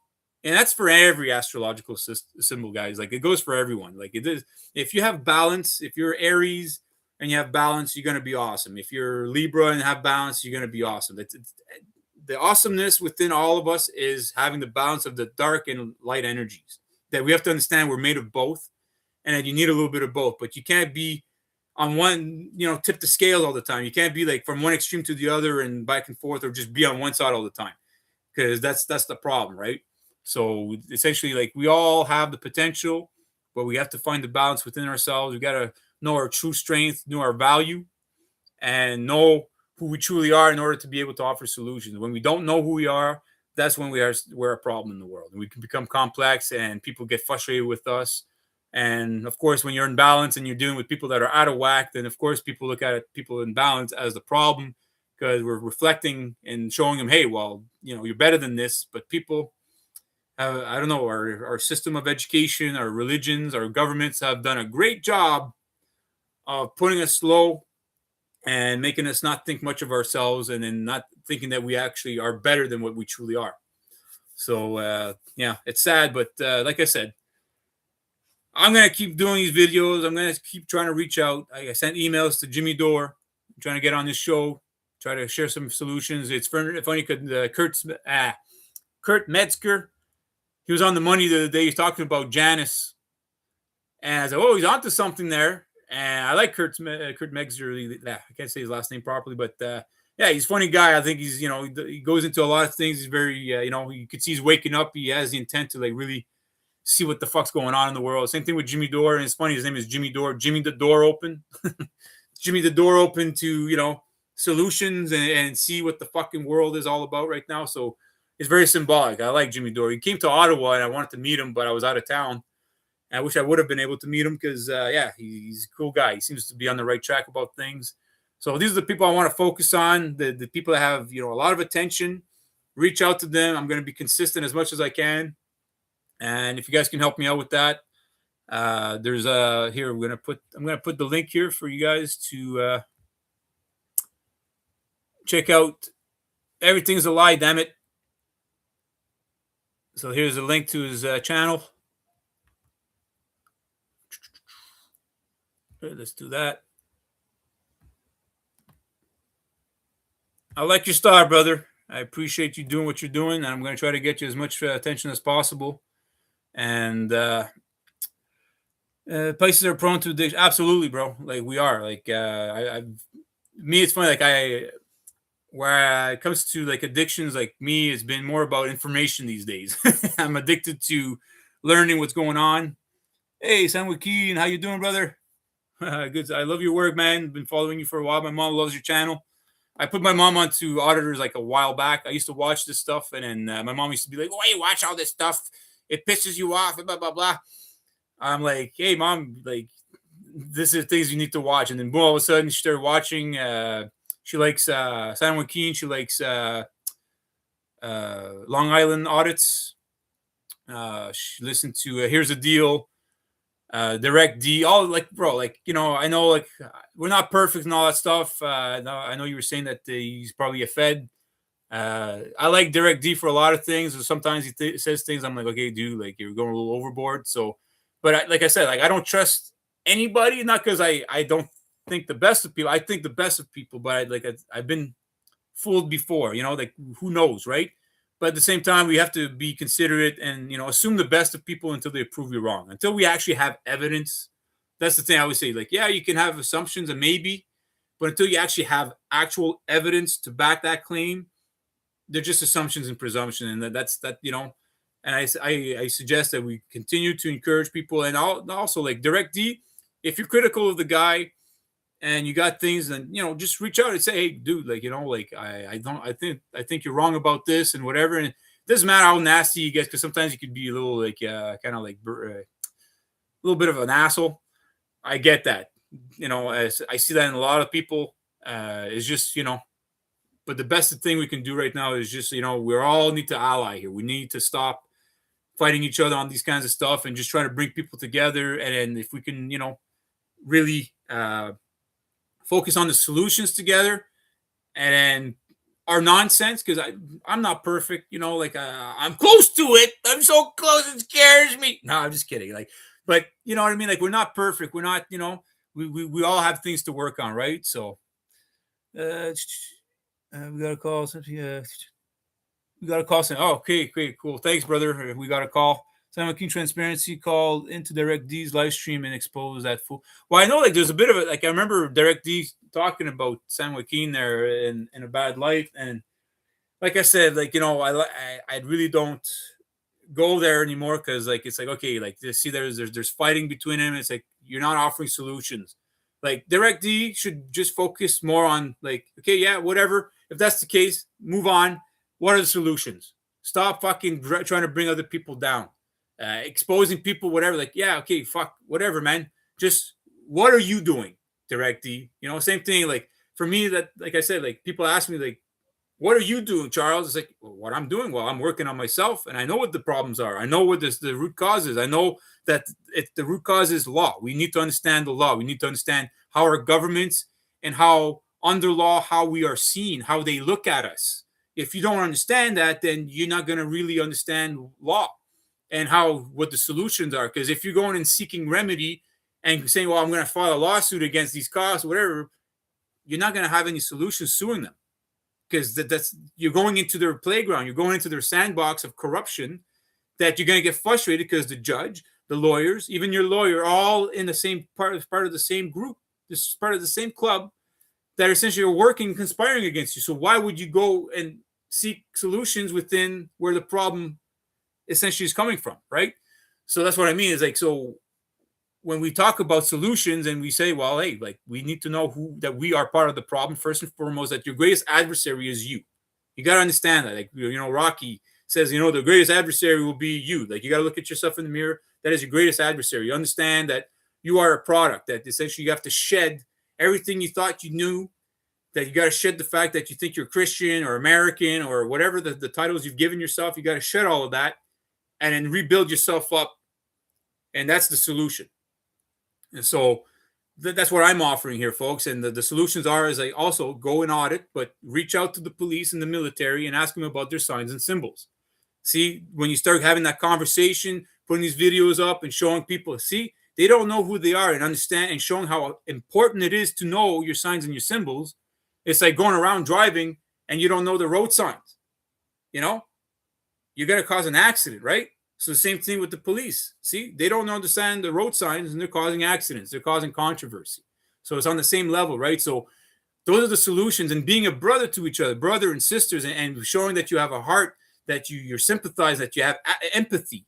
And that's for every astrological symbol, guys. Like it goes for everyone. Like it is. If you have balance, if you're Aries and you have balance, you're gonna be awesome. If you're Libra and have balance, you're gonna be awesome. It's the awesomeness within all of us is having the balance of the dark and light energies, that we have to understand we're made of both, and that you need a little bit of both, but you can't be on one, you know, tip the scales all the time. You can't be like from one extreme to the other and back and forth, or just be on one side all the time, because that's the problem, right? So essentially, like, we all have the potential, but we have to find the balance within ourselves. We got to know our true strength, know our value, and know who we truly are in order to be able to offer solutions. When we don't know who we are, that's when we're a problem in the world. And we can become complex, and people get frustrated with us. And of course, when you're in balance and you're dealing with people that are out of whack, then of course people look at people in balance as the problem, because we're reflecting and showing them, hey, well, you know, you're better than this. But people have, I don't know, our system of education, our religions, our governments have done a great job of putting us low and making us not think much of ourselves, and then not thinking that we actually are better than what we truly are. So yeah, it's sad, but like I said, I'm gonna keep doing these videos. I'm gonna keep trying to reach out. I sent emails to Jimmy Dore. I'm trying to get on this show, try to share some solutions. It's funny because Kurt Metzger, he was on the money the other day. He's talking about Janice, and I said, "Oh, he's onto something there." And I like Kurt Metzger. I can't say his last name properly, but yeah, he's a funny guy. I think he's, you know, he goes into a lot of things. He's very, you know, you could see he's waking up. He has the intent to like really see what the fuck's going on in the world. Same thing with Jimmy Dore. And it's funny, his name is Jimmy Dore. Jimmy the Door Open. Jimmy the Door Open to, you know, solutions and see what the fucking world is all about right now. So it's very symbolic. I like Jimmy Dore. He came to Ottawa and I wanted to meet him, but I was out of town. I wish I would have been able to meet him because, yeah, he's a cool guy. He seems to be on the right track about things. So these are the people I want to focus on, the people that have, you know, a lot of attention. Reach out to them. I'm going to be consistent as much as I can. And if you guys can help me out with that, there's here I'm going to put the link here for you guys to check out. Everything's a Lie, damn it. So here's a link to his channel. Let's do that. I like your star, brother. I appreciate you doing what you're doing, and I'm going to try to get you as much attention as possible. And places are prone to addiction. Absolutely, bro. Like we are. Like me, it's funny. Like where it comes to like addictions, like me, it's been more about information these days. I'm addicted to learning what's going on. Hey, San Joaquin, how you doing, brother? Good. I love your work, man. Been following you for a while. My mom loves your channel. I put my mom onto auditors like a while back. I used to watch this stuff, and then my mom used to be like, "Oh, hey, watch all this stuff. It pisses you off." Blah blah blah. I'm like, "Hey, mom, like this is things you need to watch." And then boom, all of a sudden she started watching. She likes San Joaquin. She likes Long Island audits. She listened to Here's the Deal, Direct D, all like, bro, like, I know, like, we're not perfect and all that stuff. I know you were saying that he's probably a Fed. I like Direct D for a lot of things. Sometimes he says things I'm like, okay, dude, like you're going a little overboard. So, but like I said, like I don't trust anybody, not because I don't think the best of people. I think the best of people, but I've been fooled before, like who knows, right? But at the same time, we have to be considerate and assume the best of people until they prove you wrong. Until we actually have evidence. That's the thing I always say. Like, yeah, you can have assumptions and maybe, but until you actually have actual evidence to back that claim, they're just assumptions and presumption, and that's that. And I suggest that we continue to encourage people, and also like Direct D, if you're critical of the guy and you got things, then just reach out and say, hey, dude, like like I think you're wrong about this and whatever. And it doesn't matter how nasty you get, because sometimes you could be a little like kind of like a little bit of an asshole. I get that. I see that in a lot of people. It's just but the best thing we can do right now is just we all need to ally here. We need to stop fighting each other on these kinds of stuff and just trying to bring people together. And if we can really focus on the solutions together and our nonsense, because I'm not perfect, like I'm close to it. I'm so close, it scares me. No, I'm just kidding. Like, but you know what I mean? Like, we're not perfect. We're not, we all have things to work on, right? So we got a call. We got a call saying, oh, okay, great, cool. Thanks, brother. We got a call. San Joaquin Transparency called into Direct D's live stream and exposed that fool. Well, I know like there's a bit of it. Like I remember Direct D talking about San Joaquin there in a bad light. And like I said, like, I really don't go there anymore, because like it's like, okay, like you see there's fighting between them. It's like you're not offering solutions. Like Direct D should just focus more on like, okay, yeah, whatever. If that's the case, move on. What are the solutions? Stop fucking trying to bring other people down, exposing people, whatever. Like, yeah, okay, fuck, whatever, man. Just what are you doing, Direct D? Same thing. Like for me, that like I said, like people ask me like, what are you doing, Charles? It's like, well, what I'm doing? Well, I'm working on myself, and I know what the problems are. I know what the root cause is. I know that the root cause is law. We need to understand the law. We need to understand how our governments and how under law, how we are seen, how they look at us. If you don't understand that, then you're not going to really understand law and what the solutions are. Because if you're going and seeking remedy and saying, well, I'm going to file a lawsuit against these costs, whatever, you're not going to have any solutions suing them. Because that's you're going into their playground, you're going into their sandbox of corruption, that you're going to get frustrated because the judge, the lawyers, even your lawyer, all in the same part of the same group, this part of the same club, that essentially are working, conspiring against you. So why would you go and seek solutions within where the problem essentially is coming from, right? So that's what I mean. Is like, so when we talk about solutions and we say, well, hey, like we need to know that we are part of the problem first and foremost, that your greatest adversary is you. You got to understand that. Like, Rocky says, the greatest adversary will be you. Like, you got to look at yourself in the mirror. That is your greatest adversary. You understand that you are a product, that essentially you have to shed everything you thought you knew, that you got to shed the fact that you think you're Christian or American or whatever the titles you've given yourself. You got to shed all of that and then rebuild yourself up. And that's the solution. And so that's what I'm offering here, folks. And the solutions are, is I also go and audit, but reach out to the police and the military and ask them about their signs and symbols. See, when you start having that conversation, putting these videos up and showing people, see, they don't know who they are, and understand and showing how important it is to know your signs and your symbols. It's like going around driving and you don't know the road signs. You're going to cause an accident, right? So the same thing with the police. See, they don't understand the road signs and they're causing accidents. They're causing controversy. So it's on the same level, right? So those are the solutions, and being a brother to each other, brother and sisters, and showing that you have a heart, that you're sympathized, that you have empathy,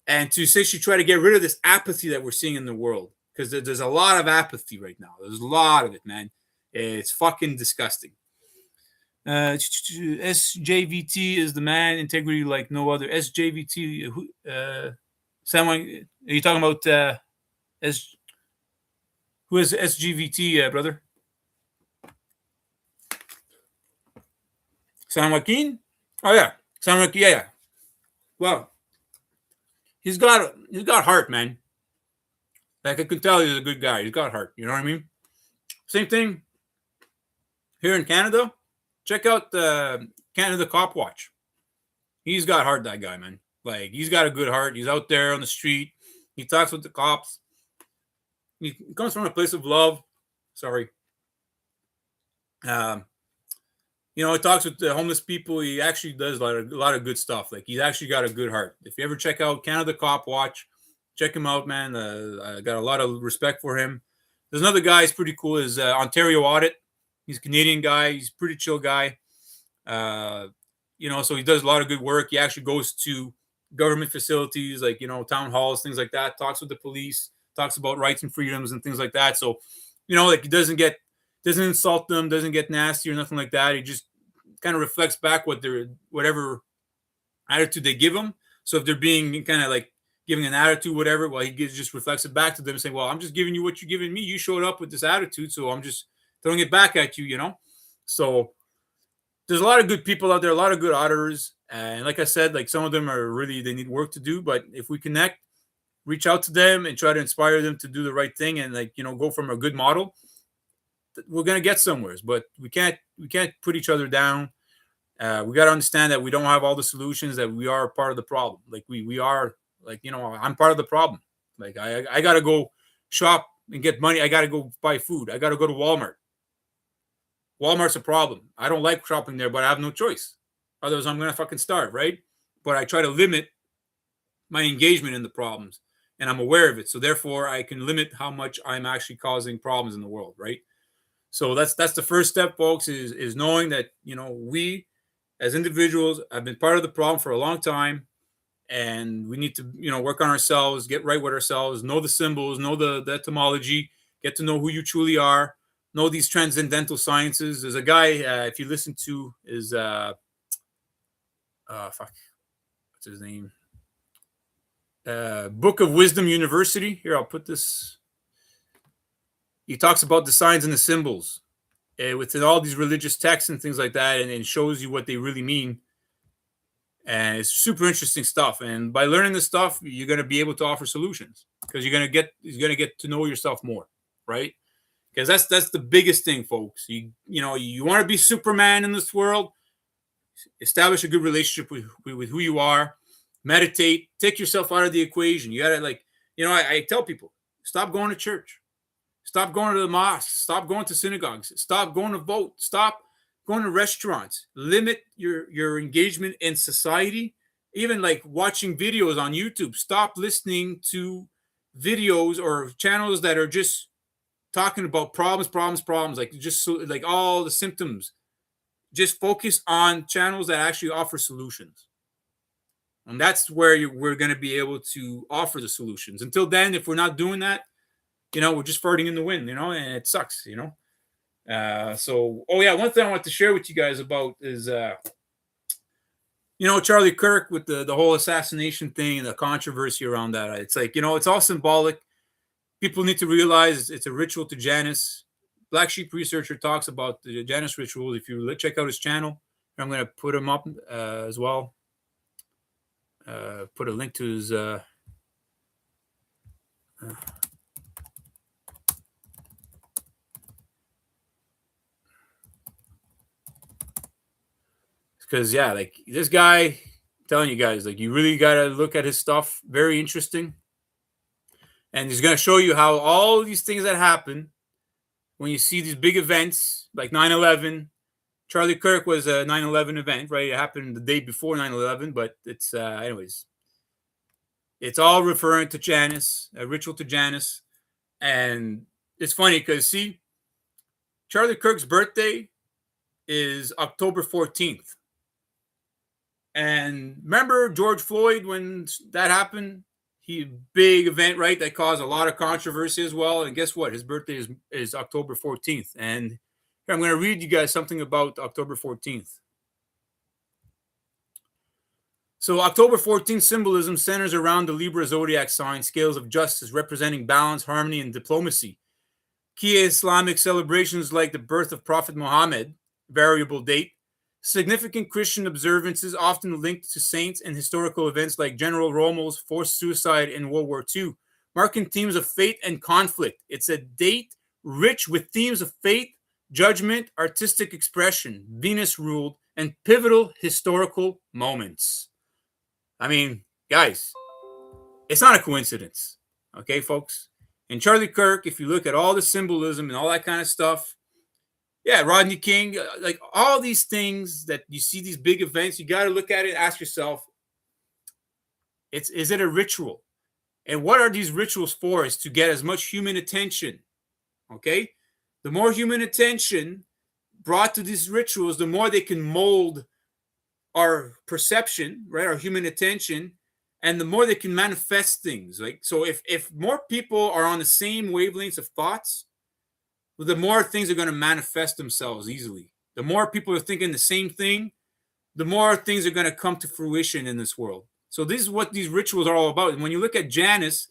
and to essentially try to get rid of this apathy that we're seeing in the world, because there's a lot of apathy right now. There's a lot of it, man. It's fucking disgusting. SJVT is the man, integrity like no other. SJVT, someone, are you talking about S? Who is SGVT, brother? San Joaquin? Oh yeah, San Joaquin. Yeah. Well, he's got heart, man. Like I can tell, he's a good guy. He's got heart. You know what I mean? Same thing here in Canada. Check out the Canada Cop Watch. He's got heart, that guy, man. Like he's got a good heart. He's out there on the street. He talks with the cops. He comes from a place of love. Sorry. Um, he talks with the homeless people. He actually does a lot of good stuff. Like he's actually got a good heart. If you ever check out Canada Cop Watch, check him out, man. I got a lot of respect for him. There's another guy who's pretty cool. Is Ontario Audit. He's a Canadian guy. He's a pretty chill guy. So he does a lot of good work. He actually goes to government facilities like town halls, things like that. Talks with the police. Talks about rights and freedoms and things like that. So, like he doesn't insult them, doesn't get nasty or nothing like that. He just kind of reflects back whatever attitude they give him. So if they're being kind of like giving an attitude, whatever, well, just reflects it back to them, saying, "Well, I'm just giving you what you're giving me. You showed up with this attitude, so I'm just throwing it back at you." So there's a lot of good people out there, a lot of good auditors, and like I said, like some of them are really they need work to do. But if we connect, reach out to them and try to inspire them to do the right thing, and go from a good model, we're gonna get somewhere. But we can't put each other down. We got to understand that we don't have all the solutions. That we are part of the problem. Like we are. Like I'm part of the problem. Like I gotta go shop and get money. I gotta go buy food. I gotta go to Walmart. Walmart's a problem. I don't like shopping there, but I have no choice. Otherwise, I'm gonna fucking starve, right? But I try to limit my engagement in the problems, and I'm aware of it. So therefore, I can limit how much I'm actually causing problems in the world, right? So that's the first step, folks. Is knowing that we as individuals have been part of the problem for a long time, and we need to work on ourselves, get right with ourselves, know the symbols, know the etymology, get to know who you truly are, know these transcendental sciences. There's a guy, if you listen to, is what's his name? Book of Wisdom University. Here, I'll put this. He talks about the signs and the symbols within all these religious texts and things like that, and shows you what they really mean. And it's super interesting stuff. And by learning this stuff, you're going to be able to offer solutions because you're going to get to know yourself more, right? Because that's the biggest thing, folks. You want to be Superman in this world. Establish a good relationship with who you are. Meditate. Take yourself out of the equation. You got to I tell people, stop going to church. Stop going to the mosque. Stop going to synagogues. Stop going to vote. Stop going to restaurants. Limit your engagement in society. Even like watching videos on YouTube. Stop listening to videos or channels that are just talking about problems. Like just like all the symptoms. Just focus on channels that actually offer solutions. And that's where we're going to be able to offer the solutions. Until then, if we're not doing that, we're just farting in the wind, and it sucks, one thing I want to share with you guys about is, Charlie Kirk with the whole assassination thing and the controversy around that. It's like, it's all symbolic. People need to realize it's a ritual to Janus. Black Sheep Researcher talks about the Janus ritual. If you check out his channel, I'm going to put him up as well. Put a link to his... Because like this guy, I'm telling you guys, like you really got to look at his stuff. Very interesting. And he's going to show you how all these things that happen when you see these big events like 9/11. Charlie Kirk was a 9/11 event, right? It happened the day before 9/11, but it's anyways. It's all referring to Janus, a ritual to Janus. And it's funny because see, Charlie Kirk's birthday is October 14th. And remember George Floyd when that happened? Big event, right? That caused a lot of controversy as well. And guess what? His birthday is October 14th. And here Here, I'm going to read you guys something about October 14th. So October 14th symbolism centers around the Libra zodiac sign, scales of justice representing balance, harmony, and diplomacy. Key Islamic celebrations like the birth of Prophet Muhammad, variable date, significant Christian observances often linked to saints and historical events like General Rommel's forced suicide in World War II, marking themes of fate and conflict. It's a date rich with themes of faith, judgment, artistic expression, Venus ruled, and pivotal historical moments. I mean, guys, it's not a coincidence. Okay, folks? And Charlie Kirk, if you look at all the symbolism and all that kind of stuff, yeah, Rodney King, like all these things that you see, these big events, you got to look at it and ask yourself, is it a ritual? And what are these rituals for? Is to get as much human attention. Okay? The more human attention brought to these rituals, the more they can mold our perception, right? Our human attention, and the more they can manifest things. Like, so if more people are on the same wavelengths of thoughts, the more things are going to manifest themselves easily. The more people are thinking the same thing, the more things are going to come to fruition in this world. So this is what these rituals are all about. And when you look at Janus,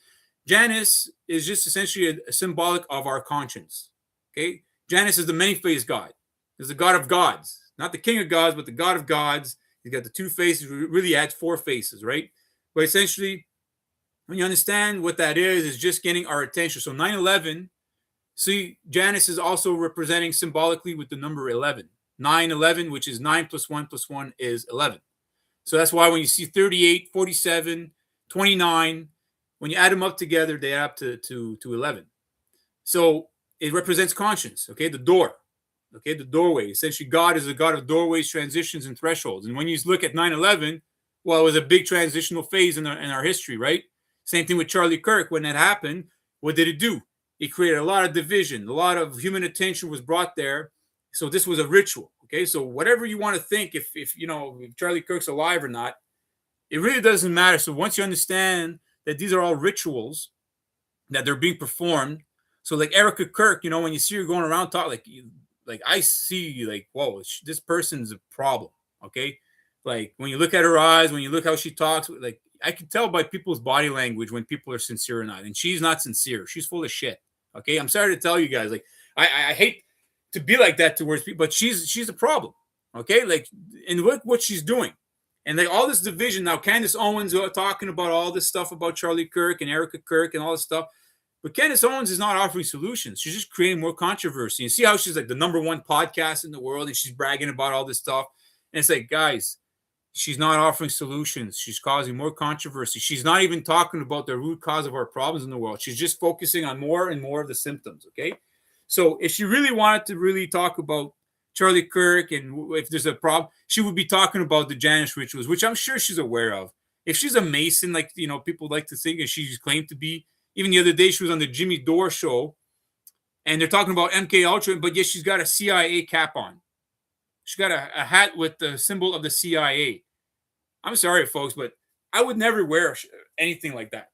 Janus is just essentially a symbolic of our conscience. Okay? Janus is the many-faced God. He's the God of gods. Not the king of gods, but the God of gods. He's got the two faces. Really adds four faces, right? But essentially, when you understand what that is just getting our attention. So 9/11, see, Janus is also representing symbolically with the number 11. 9/11, which is 9 plus 1 plus 1 is 11. So that's why when you see 38, 47, 29, when you add them up together, they add up to 11. So it represents conscience, okay? The door, okay? The doorway. Essentially, God is a God of doorways, transitions, and thresholds. And when you look at 9/11, well, it was a big transitional phase in our history, right? Same thing with Charlie Kirk. When that happened, what did it do? It created a lot of division. A lot of human attention was brought there. So this was a ritual. Okay, so whatever you want to think, if you know if Charlie Kirk's alive or not, it really doesn't matter. So once you understand that these are all rituals that they're being performed, so like Erica Kirk, you know, when you see her going around talk, like I see like, whoa, this person's a problem. Okay, like when you look at her eyes, when you look how she talks, like I can tell by people's body language when people are sincere or not, and she's not sincere. She's full of shit. Okay, I'm sorry to tell you guys, like I hate to be like that towards people, but she's a problem. Okay, like, and look what she's doing, and like all this division now. Candace Owens talking about all this stuff about Charlie Kirk and Erica Kirk and all this stuff, but Candace Owens is not offering solutions. She's just creating more controversy. And see how she's like the #1 podcast in the world, and she's bragging about all this stuff. And it's like, guys, she's not offering solutions. She's causing more controversy. She's not even talking about the root cause of our problems in the world. She's just focusing on more and more of the symptoms. Okay. So if she really wanted to really talk about Charlie Kirk and if there's a problem, she would be talking about the Janus rituals, which I'm sure she's aware of. If she's a Mason, like, you know, people like to think, and she's claimed to be, even the other day she was on the Jimmy Dore show, and they're talking about MK Ultra, but yet she's got a CIA cap on. She's got a hat with the symbol of the CIA. I'm sorry, folks, but I would never wear anything like that.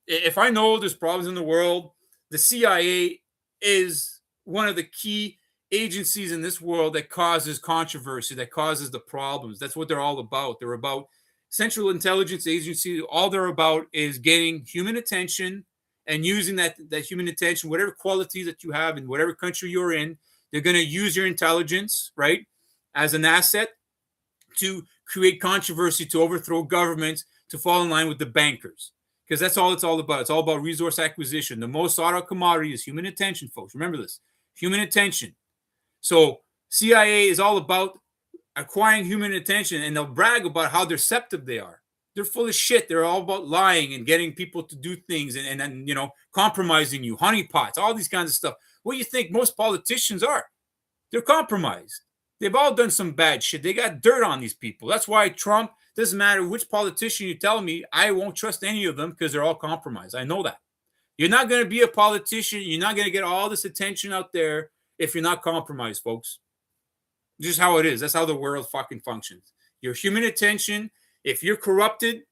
If I know there's problems in the world, the CIA is one of the key agencies in this world that causes controversy, that causes the problems. That's what they're all about. They're about Central Intelligence Agency. All they're about is getting human attention and using that human attention, whatever quality that you have in whatever country you're in. They're going to use your intelligence, right, as an asset to create controversy, to overthrow governments, to fall in line with the bankers. Because that's all it's all about. It's all about resource acquisition. The most sought out commodity is human attention, folks. Remember this. Human attention. So CIA is all about acquiring human attention, and they'll brag about how deceptive they are. They're full of shit. They're all about lying and getting people to do things and you know, compromising you, honeypots, all these kinds of stuff. What do you think most politicians are? They're compromised. They've all done some bad shit. They got dirt on these people. That's why Trump, doesn't matter which politician you tell me, I won't trust any of them because they're all compromised. I know that. You're not going to be a politician. You're not going to get all this attention out there if you're not compromised, folks. Just how it is. That's how the world fucking functions. Your human attention, if you're corrupted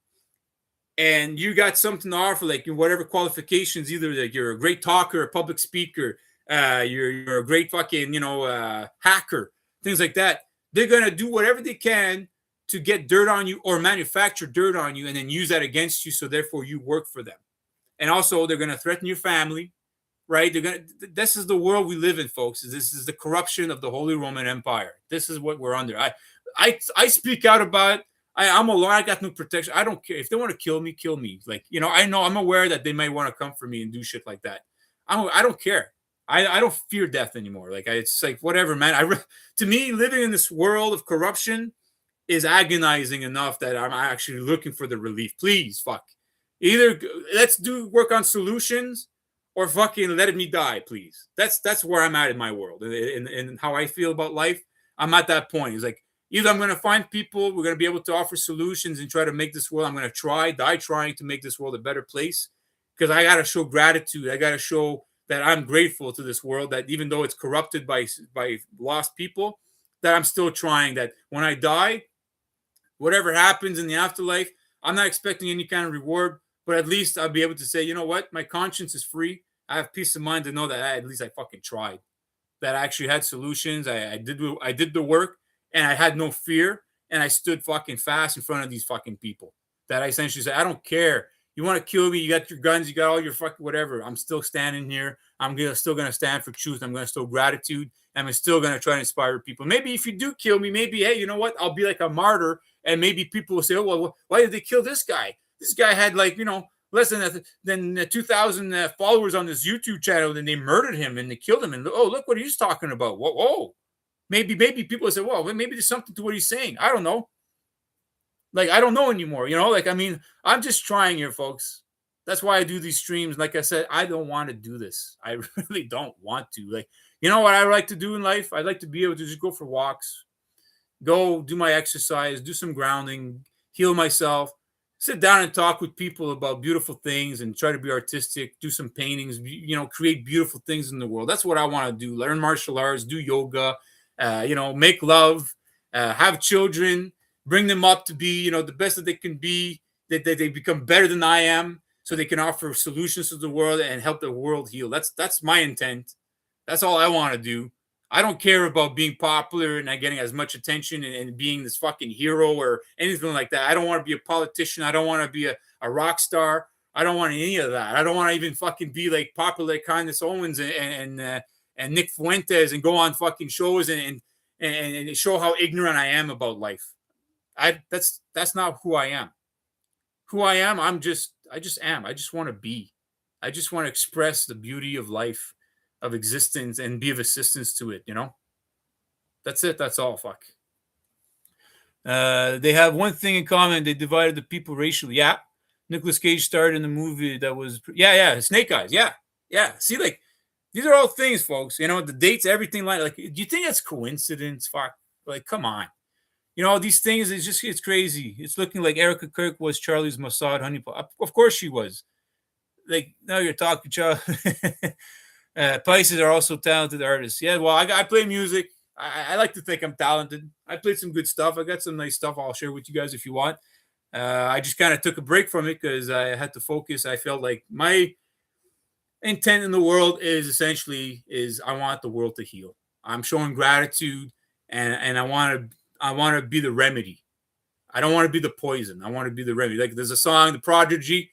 and you got something to offer, like whatever qualifications, either like you're a great talker, a public speaker, you're a great fucking, hacker, things like that. They're gonna do whatever they can to get dirt on you or manufacture dirt on you and then use that against you. So therefore you work for them. And also they're gonna threaten your family, right? This is the world we live in, folks. This is the corruption of the Holy Roman Empire. This is what we're under. I speak out about it. I'm alone. I got no protection. I don't care. If they want to kill me, kill me. Like, I'm aware that they might want to come for me and do shit like that. I don't care. I don't fear death anymore. Like, it's like, whatever, man. To me, living in this world of corruption is agonizing enough that I'm actually looking for the relief. Please, fuck. Either let's work on solutions or fucking let me die, please. That's where I'm at in my world and how I feel about life. I'm at that point. It's like, either I'm going to find people, we're going to be able to offer solutions and try to make this world. I'm going to die trying to make this world a better place, because I got to show gratitude. I got to show that I'm grateful to this world, that even though it's corrupted by lost people, that I'm still trying, that when I die, whatever happens in the afterlife, I'm not expecting any kind of reward, but at least I'll be able to say, you know what? My conscience is free. I have peace of mind to know that at least I fucking tried, that I actually had solutions. I did the work, and I had no fear, and I stood fucking fast in front of these fucking people. That I essentially said, I don't care. You want to kill me? You got your guns. You got all your fucking whatever. I'm still standing here. I'm still gonna stand for truth. I'm gonna still gratitude. And I'm still gonna try to inspire people. Maybe if you do kill me, maybe, hey, you know what? I'll be like a martyr, and maybe people will say, oh well, why did they kill this guy? This guy had, like, less than 2,000 followers on this YouTube channel, and they murdered him and they killed him. And look what he's talking about. Whoa. Maybe people say, well, maybe there's something to what he's saying. I don't know. Like, I don't know anymore. Like, I mean, I'm just trying here, folks. That's why I do these streams. Like I said, I don't want to do this. I really don't want to. Like, you know what I like to do in life? I'd like to be able to just go for walks, go do my exercise, do some grounding, heal myself, sit down and talk with people about beautiful things and try to be artistic, do some paintings, create beautiful things in the world. That's what I want to do. Learn martial arts, do yoga, make love, have children, bring them up to be, the best that they can be, that they become better than I am, so they can offer solutions to the world and help the world heal. That's my intent. That's all I want to do. I don't care about being popular and not getting as much attention and being this fucking hero or anything like that. I don't want to be a politician. I don't want to be a rock star. I don't want any of that. I don't want to even fucking be like popular like Candace Owens and Nick Fuentes and go on fucking shows and show how ignorant I am about life. That's not who I am. Who I am, I just am. I just want to be. I just want to express the beauty of life, of existence, and be of assistance to it. That's it. That's all. Fuck. They have one thing in common. They divided the people racially. Yeah. Nicolas Cage starred in the movie that was, Snake Eyes. Yeah. See, like, these are all things, folks. The dates, everything like, do you think that's coincidence? Fuck. Like, come on. These things, it's crazy. It's looking like Erica Kirk was Charlie's Mossad honeypot. Of course she was. Like, now you're talking, Charlie. Pisces are also talented artists. Yeah, well, I play music. I like to think I'm talented. I played some good stuff. I got some nice stuff I'll share with you guys if you want. I just kind of took a break from it because I had to focus. I felt like my intent in the world is I want the world to heal. I'm showing gratitude, and I want to be the remedy. I don't want to be the poison. I want to be the remedy. Like, there's a song, The Prodigy.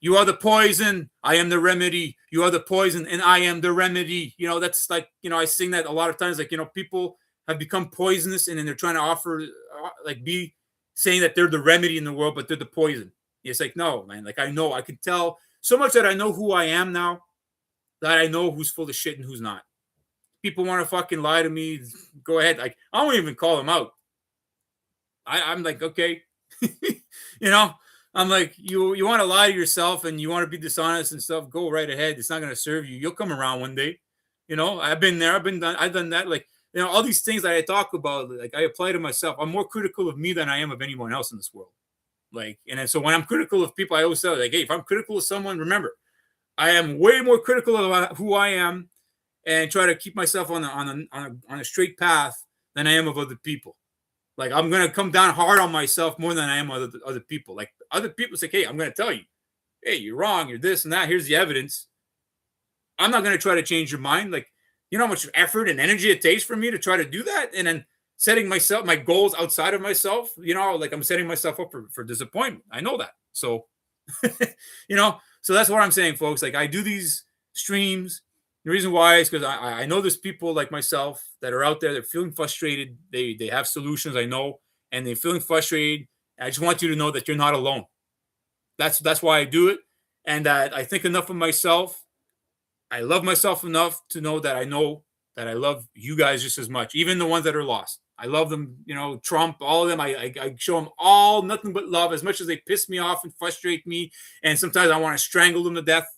You are the poison, I am the remedy. You are the poison, and I am the remedy. That's like, I sing that a lot of times. Like, people have become poisonous, and then they're trying to offer, be saying that they're the remedy in the world, but they're the poison. It's like, no, man. Like, I know, I can tell so much that I know who I am now, that I know who's full of shit and who's not. People want to fucking lie to me, go ahead. Like, I won't even call them out. I'm like, okay. I'm like, you want to lie to yourself and you want to be dishonest and stuff, go right ahead. It's not going to serve you. You'll come around one day. I've been there. I've done that. Like, all these things that I talk about, like, I apply to myself. I'm more critical of me than I am of anyone else in this world. Like, and so when I'm critical of people, I always say, like, hey, if I'm critical of someone, remember, I am way more critical of who I am and try to keep myself on a straight path than I am of other people. Like, I'm going to come down hard on myself more than I am on other people. Like, other people say, hey, I'm going to tell you, hey, you're wrong. You're this and that. Here's the evidence. I'm not going to try to change your mind. Like, you know how much effort and energy it takes for me to try to do that? And then setting my goals outside of myself, like I'm setting myself up for disappointment. I know that. So, so that's what I'm saying, folks. Like, I do these streams. The reason why is because I know there's people like myself that are out there. They're feeling frustrated. They have solutions, I know, and they're feeling frustrated. I just want you to know that you're not alone. That's why I do it, and that I think enough of myself. I love myself enough to know that I love you guys just as much, even the ones that are lost. I love them, Trump, all of them. I show them all nothing but love, as much as they piss me off and frustrate me, and sometimes I want to strangle them to death.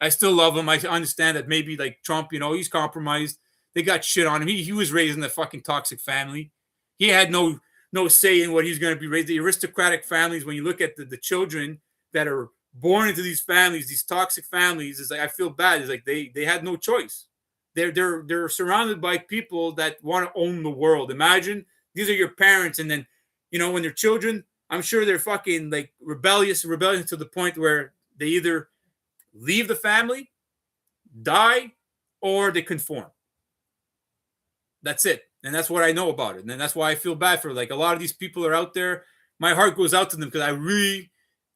I still love him. I understand that maybe like Trump, he's compromised. They got shit on him. He was raised in a fucking toxic family. He had no say in what he's going to be raised. The aristocratic families, when you look at the children that are born into these families, these toxic families, it's like I feel bad. It's like they had no choice. They're surrounded by people that want to own the world. Imagine these are your parents, and then when they're children, I'm sure they're fucking like rebellious to the point where they either leave the family, die, or they conform. That's it. And that's what I know about it. And that's why I feel bad for like a lot of these people are out there. My heart goes out to them because I really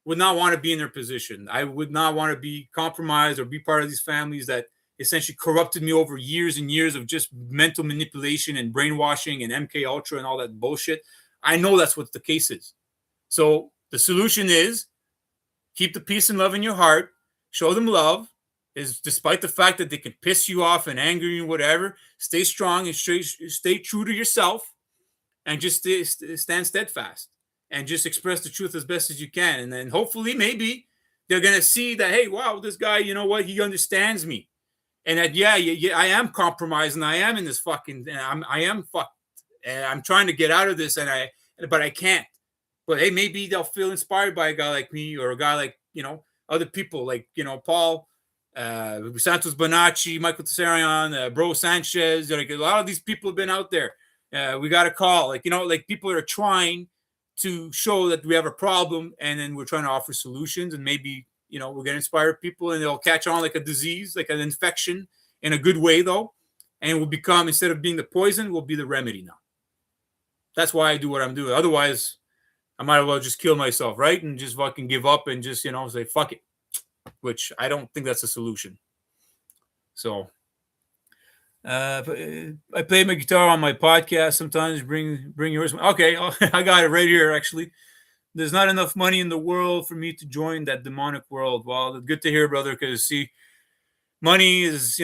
would not want to be in their position. I would not want to be compromised or be part of these families that essentially corrupted me over years and years of just mental manipulation and brainwashing and MK Ultra and all that bullshit. I know that's what the case is. So the solution is keep the peace and love in your heart. Show them love. Is despite the fact that they can piss you off and anger you, whatever, stay strong and stay true to yourself, and just stand steadfast and just express the truth as best as you can. And then hopefully, maybe they're gonna see that, hey, wow, this guy, you know what, he understands me, and that yeah, I am compromised and I am in this fucking, I am fucked, and I'm trying to get out of this, but I can't. But hey, maybe they'll feel inspired by a guy like me or a guy like other people like Paul. Santos Bonacci, Michael Tessarion, Bro Sanchez. Like a lot of these people have been out there. We got a call, like people are trying to show that we have a problem, and then we're trying to offer solutions, and maybe we're going to inspire people, and they'll catch on like a disease, like an infection, in a good way though, and we'll become, instead of being the poison, we'll be the remedy now. That's why I do what I'm doing. Otherwise, I might as well just kill myself, right, and just fucking give up and just say fuck it. Which I don't think that's a solution. So I play my guitar on my podcast sometimes. Bring yours. Okay, I got it right here. Actually, there's not enough money in the world for me to join that demonic world. Well, good to hear, brother. Because see, money is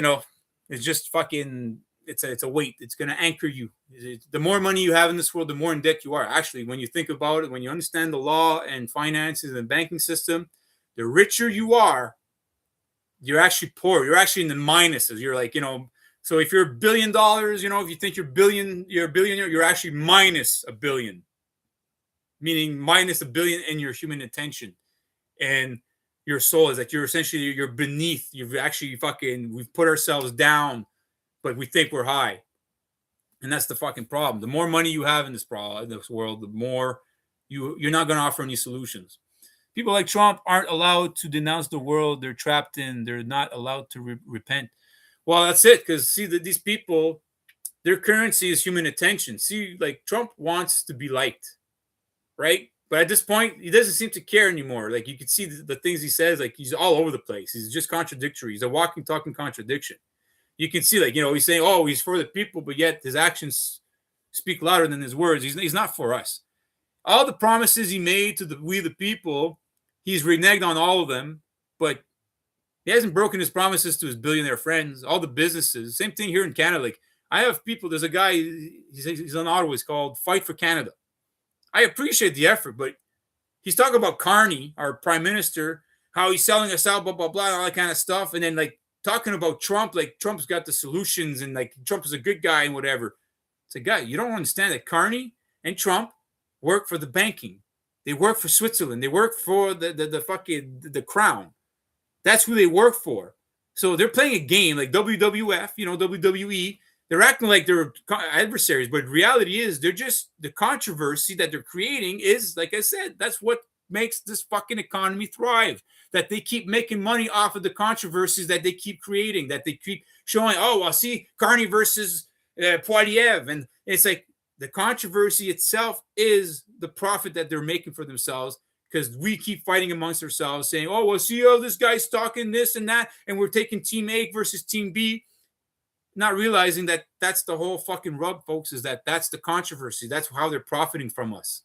it's just fucking. It's a weight. It's gonna anchor you. The more money you have in this world, the more in debt you are. Actually, when you think about it, when you understand the law and finances and banking system, the richer you are, you're actually poor. You're actually in the minuses. You're like, so if you're $1 billion, if you think you're a billionaire, you're actually minus $1 billion, meaning minus $1 billion in your human attention. And your soul is like, you're beneath. You've actually we've put ourselves down, but we think we're high. And that's the fucking problem. The more money you have in this world, the more you're not going to offer any solutions. People like Trump aren't allowed to denounce the world they're trapped in. They're not allowed to repent. Well, that's it. Because see, these people, their currency is human attention. See, like Trump wants to be liked, right? But at this point, he doesn't seem to care anymore. Like you can see the things he says. Like he's all over the place. He's just contradictory. He's a walking, talking contradiction. You can see, like he's saying, "Oh, he's for the people," but yet his actions speak louder than his words. He's not for us. All the promises he made to we the people, he's reneged on all of them, but he hasn't broken his promises to his billionaire friends, all the businesses. Same thing here in Canada. Like I have people, there's a guy, he's on Ottawa, it's called Fight for Canada. I appreciate the effort, but he's talking about Carney, our prime minister, how he's selling us out, blah, blah, blah, all that kind of stuff. And then like talking about Trump, like Trump's got the solutions and like Trump is a good guy and whatever. It's a guy, you don't understand that Carney and Trump work for the banking. They work for Switzerland. They work for the crown. That's who they work for. So they're playing a game like WWF, WWE. They're acting like they're adversaries, but reality is they're just, the controversy that they're creating is, like I said, that's what makes this fucking economy thrive. That they keep making money off of the controversies that they keep creating, that they keep showing, oh, well, see, Carney versus Poiliev. And it's like the controversy itself is the profit that they're making for themselves, because we keep fighting amongst ourselves saying, oh, well, see, oh, this guy's talking this and that, and we're taking team A versus team B, not realizing that that's the whole fucking rub, folks, is that that's the controversy. That's how they're profiting from us.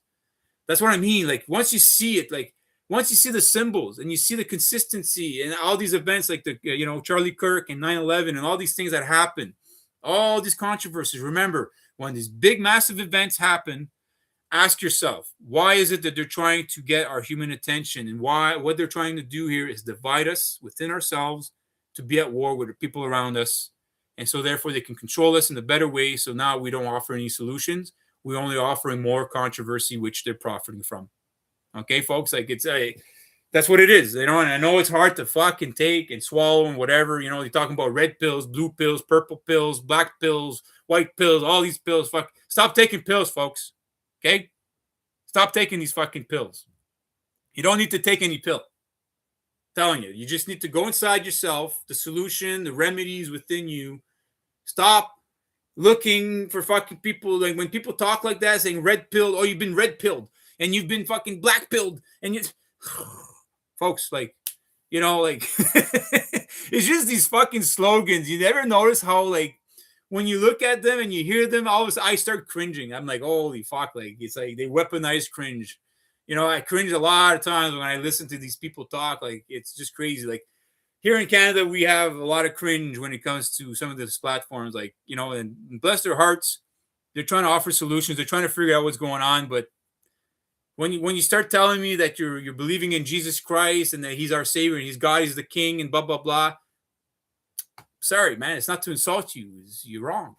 That's what I mean. Like, once you see it, like, once you see the symbols and you see the consistency and all these events like the, Charlie Kirk and 9/11 and all these things that happen, all these controversies, remember, when these big, massive events happen, ask yourself, why is it that they're trying to get our human attention? And what they're trying to do here is divide us within ourselves to be at war with the people around us. And so therefore they can control us in a better way. So now we don't offer any solutions. We're only offering more controversy, which they're profiting from. Okay, folks, like that's what it is. And I know it's hard to fucking take and swallow and whatever. You're talking about red pills, blue pills, purple pills, black pills, white pills, all these pills. Fuck, stop taking pills, folks. Okay? Stop taking these fucking pills. You don't need to take any pill. I'm telling you, you just need to go inside yourself, the solution, the remedies within you. Stop looking for fucking people. Like, when people talk like that, saying red pill, oh, you've been red pilled and you've been fucking black pilled, and you folks, like, it's just these fucking slogans. You never notice how, like, when you look at them and you hear them, all of a sudden I start cringing. I'm like, holy fuck, like, it's like they weaponize cringe. I cringe a lot of times when I listen to these people talk. Like, it's just crazy. Like, here in Canada, we have a lot of cringe when it comes to some of these platforms. Like, and bless their hearts, they're trying to offer solutions. They're trying to figure out what's going on. But when you start telling me that you're believing in Jesus Christ and that he's our savior and he's God, he's the king and blah, blah, blah. Sorry, man, it's not to insult you. You're wrong,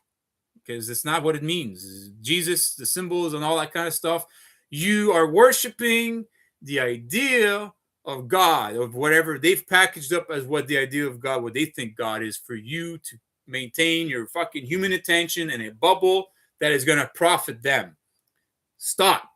because it's not what it means. Jesus, the symbols and all that kind of stuff. You are worshiping the idea of God, of whatever they've packaged up as what the idea of God, what they think God is, for you to maintain your fucking human attention in a bubble that is going to profit them. Stop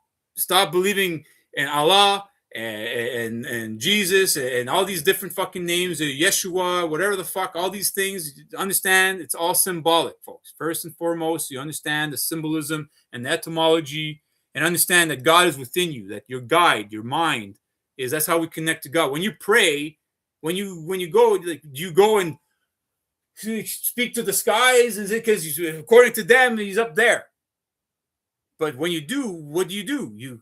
believing in Allah and Jesus and all these different fucking names, Yeshua, whatever the fuck, all these things. Understand, it's all symbolic, folks. First and foremost, you understand the symbolism and the etymology, and understand that God is within you, that your guide, your mind, that's how we connect to God. When you pray, when you go, like, you go and speak to the skies, is it because according to them he's up there? But when you do, what do? You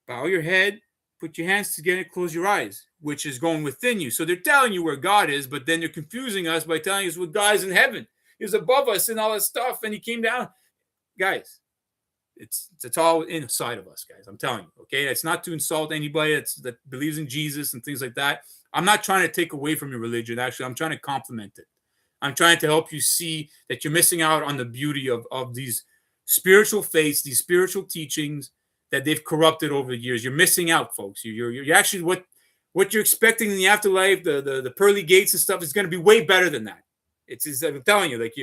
bow your head, put your hands together, close your eyes, which is going within you. So they're telling you where God is, but then they're confusing us by telling us what God is in heaven. He's above us and all that stuff, and he came down. Guys, it's all inside of us, guys. I'm telling you, okay? It's not to insult anybody that believes in Jesus and things like that. I'm not trying to take away from your religion. Actually, I'm trying to complement it. I'm trying to help you see that you're missing out on the beauty of these spiritual faiths, these spiritual teachings that they've corrupted over the years. You're missing out, folks. You're actually what you're expecting in the afterlife, the pearly gates and stuff, is going to be way better than that. It's I'm telling you, like,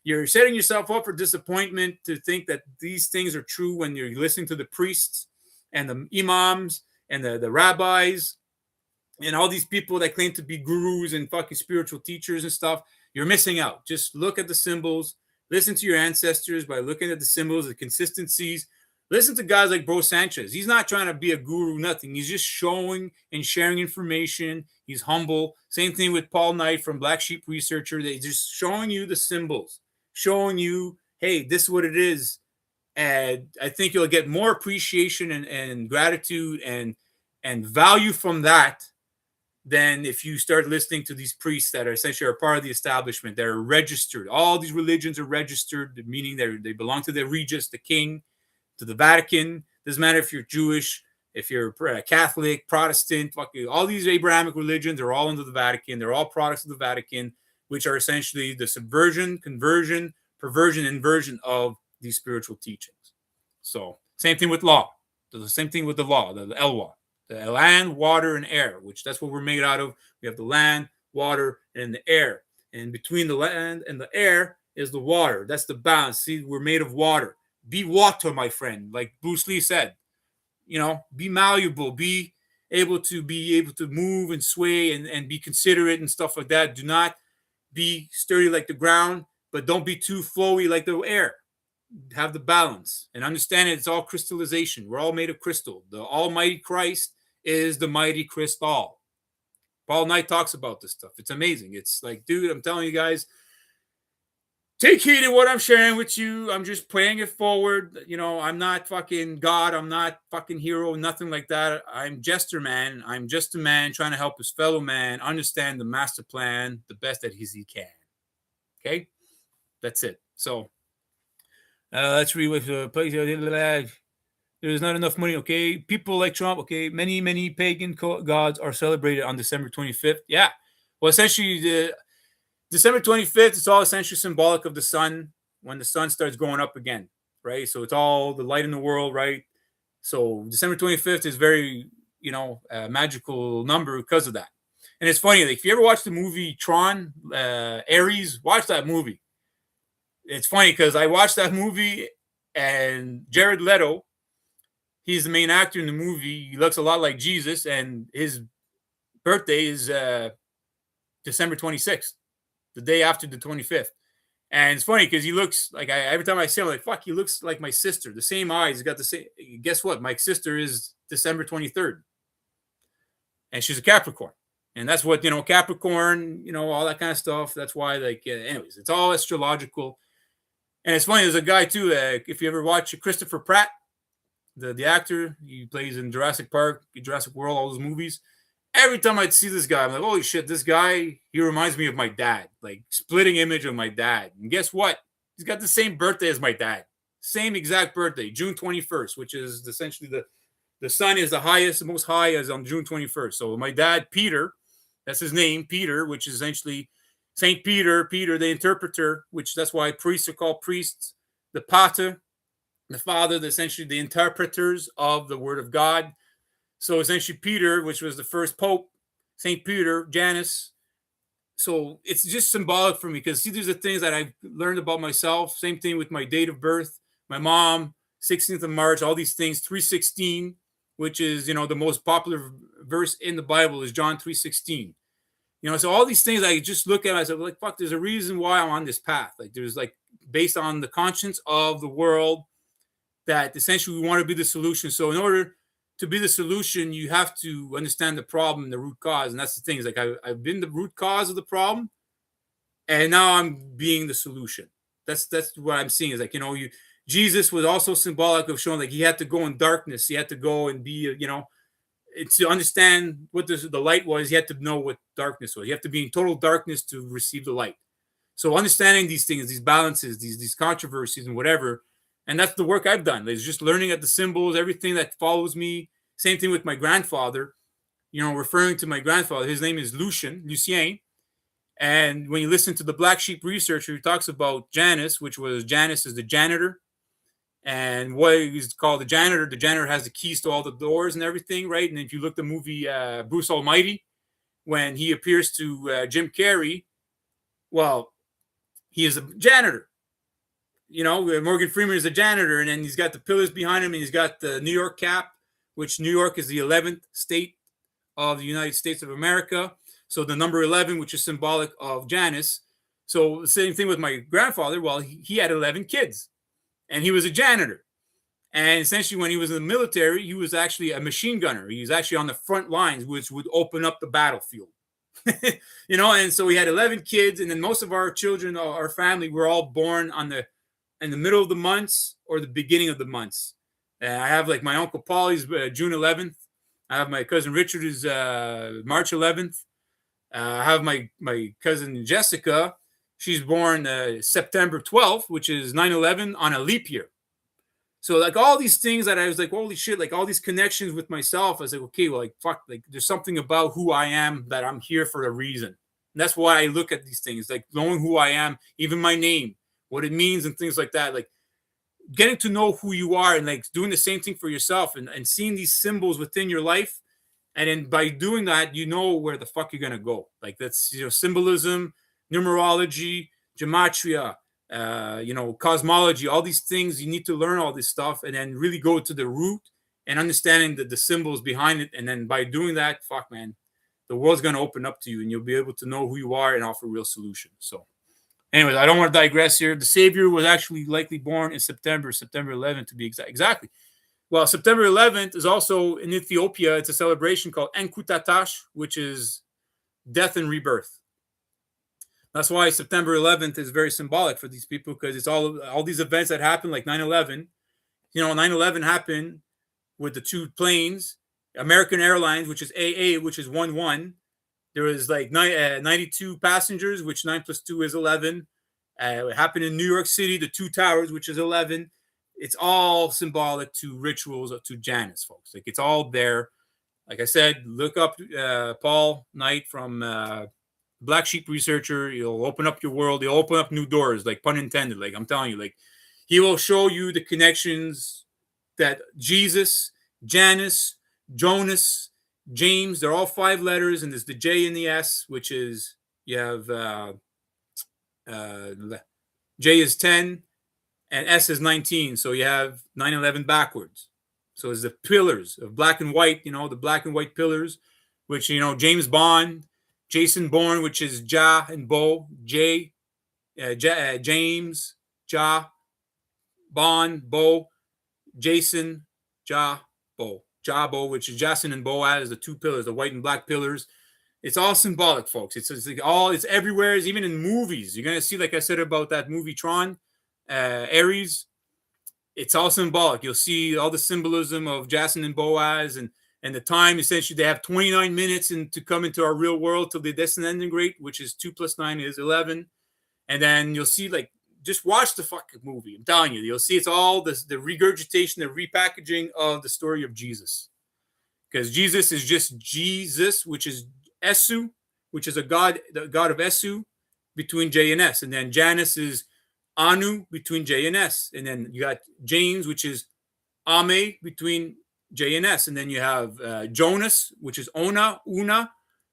you're setting yourself up for disappointment to think that these things are true when you're listening to the priests and the imams and the rabbis and all these people that claim to be gurus and fucking spiritual teachers and stuff. You're missing out. Just look at the symbols. Listen to your ancestors by looking at the symbols, the consistencies. Listen to guys like Bro Sanchez. He's not trying to be a guru, nothing. He's just showing and sharing information. He's humble. Same thing with Paul Knight from Black Sheep Researcher. They're just showing you the symbols, showing you, hey, this is what it is. And I think you'll get more appreciation and gratitude and value from that than if you start listening to these priests that are essentially part of the establishment. They're registered. All these religions are registered, meaning they belong to the Regis, the king, to the Vatican. Doesn't matter if you're Jewish, if you're Catholic, Protestant, fucking all these Abrahamic religions are all under the Vatican. They're all products of the Vatican, which are essentially the subversion, conversion, perversion, inversion of these spiritual teachings. So same thing with law. The same thing with the law, the Elwa. The land, water, and air, which that's what we're made out of. We have the land, water, and the air. And between the land and the air is the water. That's the balance. See, we're made of water. Be water, my friend. Like Bruce Lee said, be malleable, be able to move and sway and be considerate and stuff like that. Do not be sturdy like the ground, but don't be too flowy like the air. Have the balance and understand it's all crystallization. We're all made of crystal. The Almighty Christ is the mighty crystal. Paul Knight talks about this stuff. It's amazing. It's like, dude, I'm telling you guys, take heed of what I'm sharing with you. I'm just playing it forward. I'm not fucking God. I'm not fucking hero, nothing like that. I'm jester man. I'm just a man trying to help his fellow man understand the master plan the best that he can. Okay? That's it. So, let's read what the place. There's not enough money. Okay, people like Trump. Okay, many pagan gods are celebrated on December 25th. Yeah, well, essentially, the December 25th. It's all essentially symbolic of the sun when the sun starts going up again, right? So it's all the light in the world, right? So December 25th is very, magical number because of that. And it's funny, like if you ever watch the movie Tron, Ares, watch that movie. It's funny because I watched that movie and Jared Leto, he's the main actor in the movie. He looks a lot like Jesus, and his birthday is December 26th, the day after the 25th. And it's funny because he looks like, every time I see him, I'm like, fuck, he looks like my sister. The same eyes. He's got the same. Guess what? My sister is December 23rd. And she's a Capricorn. And that's what, Capricorn, all that kind of stuff. That's why, anyways, it's all astrological. And it's funny, there's a guy too, if you ever watch Christopher Pratt, the actor, he plays in Jurassic Park, Jurassic World, all those movies. Every time I'd see this guy, I'm like, holy shit, this guy, he reminds me of my dad, like splitting image of my dad. And guess what? He's got the same birthday as my dad. Same exact birthday, June 21st, which is essentially the sun is the highest, the most high is on June 21st. So my dad, Peter, that's his name, Peter, which is essentially Saint Peter, the interpreter, which that's why priests are called priests, the pater, the father, essentially the interpreters of the word of God. So essentially Peter, which was the first pope, Saint Peter, Janus. So it's just symbolic for me because see, these are things that I've learned about myself. Same thing with my date of birth, my mom, 16th of March, all these things, 3:16, which is, the most popular verse in the Bible is John 3:16. So all these things I just look at, I said, like, fuck, there's a reason why I'm on this path. Like, there's based on the conscience of the world that essentially we want to be the solution. So in order to be the solution, you have to understand the problem and the root cause. And that's the thing is I've been the root cause of the problem. And now I'm being the solution. That's what I'm seeing is Jesus was also symbolic of showing he had to go in darkness. He had to go and be, to understand what the light was, you had to know what darkness was. You have to be in total darkness to receive the light. So understanding these things, these balances, these controversies and whatever, and that's the work I've done. It's just learning at the symbols, everything that follows me. Same thing with my grandfather, referring to my grandfather. His name is Lucien. And when you listen to the Black Sheep researcher, he talks about Janus, which was Janus is the janitor. And what he's called the janitor has the keys to all the doors and everything, right? And if you look at the movie Bruce Almighty, when he appears to Jim Carrey, well, he is a janitor. Morgan Freeman is a janitor, and then he's got the pillars behind him, and he's got the New York cap, which New York is the 11th state of the United States of America. So the number 11, which is symbolic of Janus. So the same thing with my grandfather. Well, he had 11 kids. And he was a janitor. And essentially, when he was in the military, he was actually a machine gunner. He was actually on the front lines, which would open up the battlefield. And so we had 11 kids. And then most of our children, our family, were all born in the middle of the months or the beginning of the months. I have my Uncle Paul, he's June 11th. I have my cousin Richard, who's March 11th. I have my cousin Jessica. She's born September 12th, which is 9/11 on a leap year. So all these things that I was like, holy shit, all these connections with myself. I was like, okay, well, fuck, there's something about who I am that I'm here for a reason. And that's why I look at these things, knowing who I am, even my name, what it means and things like that. Getting to know who you are and doing the same thing for yourself and seeing these symbols within your life. And then by doing that, where the fuck you're going to go. That's, symbolism, numerology, gematria, cosmology, all these things. You need to learn all this stuff and then really go to the root and understanding the symbols behind it. And then by doing that, fuck, man, the world's going to open up to you and you'll be able to know who you are and offer real solutions. So, anyways, I don't want to digress here. The Savior was actually likely born in September 11th to be exact. Exactly. Well, September 11th is also in Ethiopia. It's a celebration called Enkutatash, which is death and rebirth. That's why September 11th is very symbolic for these people, because it's all these events that happen, like 9/11. 9/11 happened with the two planes, American Airlines, which is AA, which is 1-1. There was like 92 passengers, which 9 plus 2 is 11. It happened in New York City, the two towers, which is 11. It's all symbolic to rituals, to Janus, folks. Like, it's all there. Like I said, look up Paul Knight from Black Sheep Researcher. He'll open up your world. He'll open up new doors, like, pun intended. Like, I'm telling you, like, he will show you the connections that Jesus, Janus, Jonas, James, they're all 5 letters, and there's the J and the S, which is, you have J is 10 and S is 19. So you have 9/11 backwards. So it's the pillars of black and white, the black and white pillars, which, James Bond, Jason Bourne, which is Ja and Bo, James, Ja, Bond, Bo, Jason, Ja, Bo, which is Jason and Boaz, the two pillars, the white and black pillars. It's all symbolic, folks. It's everywhere. It's even in movies. You're gonna see, like I said about that movie Tron, Ares. It's all symbolic. You'll see all the symbolism of Jason and Boaz, and the time. Essentially, they have 29 minutes to come into our real world till they disintegrate, which is 2 plus 9 is 11. And then you'll see, like, just watch the fucking movie. I'm telling you, you'll see it's all the regurgitation, the repackaging of the story of Jesus. Because Jesus is just Jesus, which is Esu, which is the god of Esu, between J and S. And then Janus is Anu, between J and S. And then you got James, which is Ame, between J and S. And then you have Jonas, which is Una,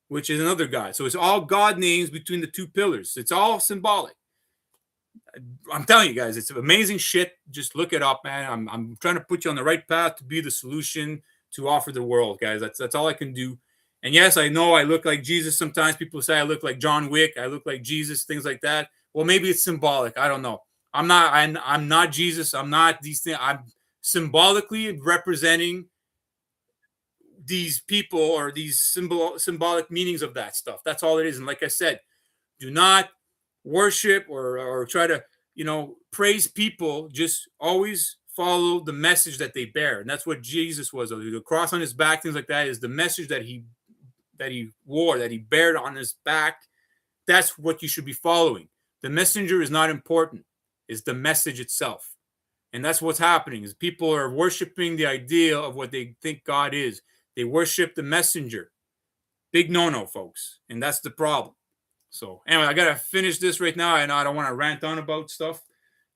which is another god. So it's all god names between the two pillars. It's all symbolic. I'm telling you guys, it's amazing shit. Just look it up, man. I'm trying to put you on the right path to be the solution to offer the world, guys. That's all I can do. And yes, I know I look like Jesus. Sometimes people say I look like John Wick. I look like Jesus, things like that. Well, maybe it's symbolic. I don't know. I'm not Jesus. I'm not these things. I'm symbolically representing these people, or these symbolic meanings of that stuff. That's all it is. And like I said, do not worship or try to, praise people. Just always follow the message that they bear. And that's what Jesus was. The cross on his back, things like that, is the message that he wore, that he bared on his back. That's what you should be following. The messenger is not important. It's the message itself. And that's what's happening, is people are worshiping the idea of what they think God is. They worship the messenger. Big no-no, folks. And that's the problem. So anyway, I got to finish this right now. I don't want to rant on about stuff.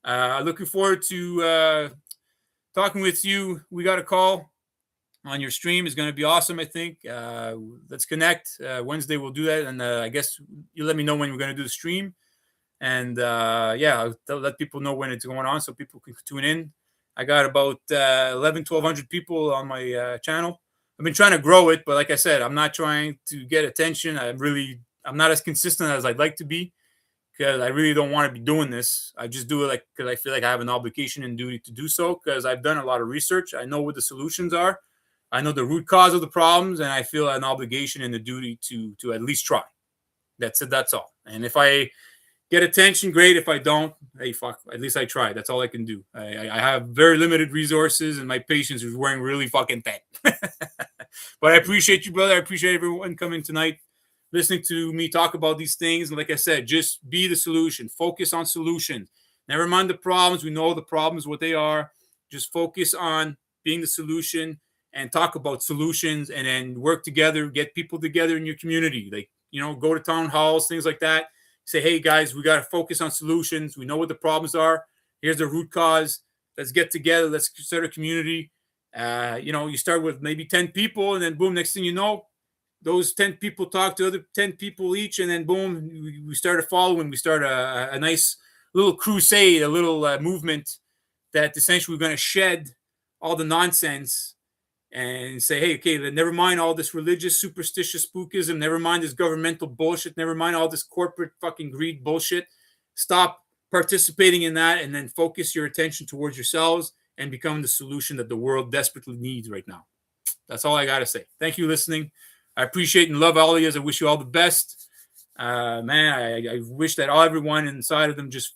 Looking forward to talking with you. We got a call on your stream. Is going to be awesome, I think. Let's connect. Wednesday we'll do that. And I guess you let me know when we're going to do the stream. And I'll let people know when it's going on so people can tune in. I got about 1,200 people on my channel. I've been trying to grow it, but like I said, I'm not trying to get attention. I'm not as consistent as I'd like to be, because I really don't want to be doing this. I just do it because I feel like I have an obligation and duty to do so, because I've done a lot of research. I know what the solutions are. I know the root cause of the problems, and I feel an obligation and a duty to at least try. That's it. That's all. And if I get attention, great. If I don't, hey, fuck, at least I tried. That's all I can do. I have very limited resources, and my patience is wearing really fucking thin. But I appreciate you, brother. I appreciate everyone coming tonight, listening to me talk about these things. And like I said, just be the solution. Focus on solutions. Never mind the problems. We know the problems, what they are. Just focus on being the solution and talk about solutions, and then work together, get people together in your community. Like, go to town halls, things like that. Say, hey, guys, we got to focus on solutions. We know what the problems are. Here's the root cause. Let's get together. Let's start a community. You start with maybe 10 people, and then boom, next thing you know, those 10 people talk to other 10 people each, and then boom, we start a following. We start a nice little crusade, a little movement that essentially we're going to shed all the nonsense and say, hey, okay, never mind all this religious, superstitious spookism, never mind this governmental bullshit, never mind all this corporate fucking greed bullshit. Stop participating in that and then focus your attention towards yourselves and become the solution that the world desperately needs right now. That's all I got to say. Thank you for listening. I appreciate and love all of you. I wish you all the best. Man, I wish that everyone inside of them just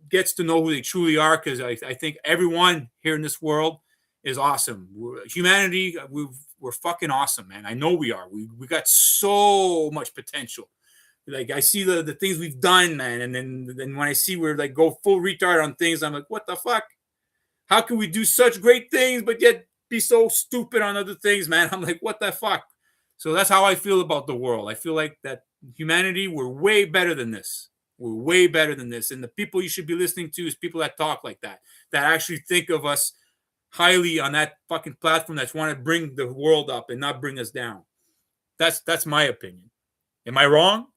gets to know who they truly are, because I think everyone here in this world is awesome. Humanity, we're fucking awesome, man. I know we are. We got so much potential. Like, I see the things we've done, man, and then when I see we're like go full retard on things, I'm like, what the fuck? How can we do such great things but yet be so stupid on other things, man? I'm like, what the fuck? So that's how I feel about the world. I feel like that humanity, we're way better than this. We're way better than this. And the people you should be listening to is people that talk like that actually think of us highly on that fucking platform, that's want to bring the world up and not bring us down. That's my opinion. Am I wrong?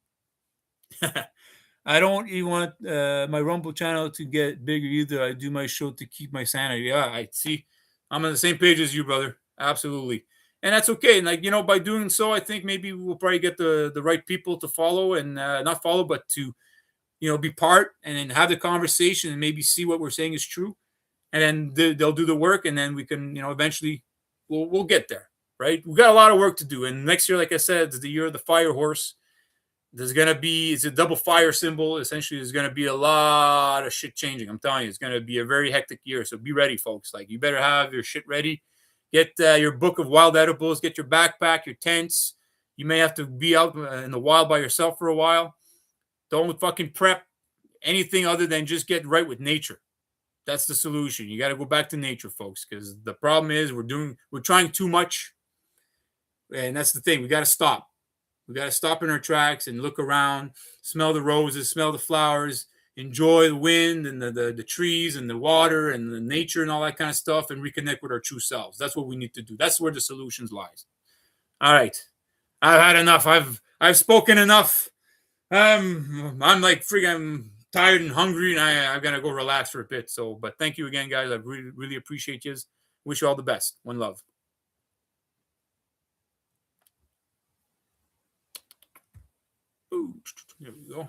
I don't even want my Rumble channel to get bigger either. I do my show to keep my sanity. Yeah, I see. I'm on the same page as you, brother. Absolutely. And that's okay. And like, by doing so, I think maybe we'll probably get the right people to follow, and not follow, but to, be part and then have the conversation and maybe see what we're saying is true. And then they'll do the work, and then we can, eventually we'll get there, right? We got a lot of work to do. And next year, like I said, is the year of the fire horse. There's going to be, it's a double fire symbol. Essentially, there's going to be a lot of shit changing. I'm telling you, it's going to be a very hectic year. So be ready, folks. Like, you better have your shit ready. Get your book of wild edibles. Get your backpack, your tents. You may have to be out in the wild by yourself for a while. Don't fucking prep anything other than just get right with nature. That's the solution. You got to go back to nature, folks, because the problem is we're trying too much. And that's the thing. We got to stop. We got to stop in our tracks and look around, smell the roses, smell the flowers, enjoy the wind and the trees and the water and the nature and all that kind of stuff, and reconnect with our true selves. That's what we need to do. That's where the solutions lies. All right. I've had enough. I've spoken enough. I'm like freaking tired and hungry, and I'm going to go relax for a bit. So, but thank you again, guys. I really, really appreciate you. Wish you all the best. One love. Ooh, there we go.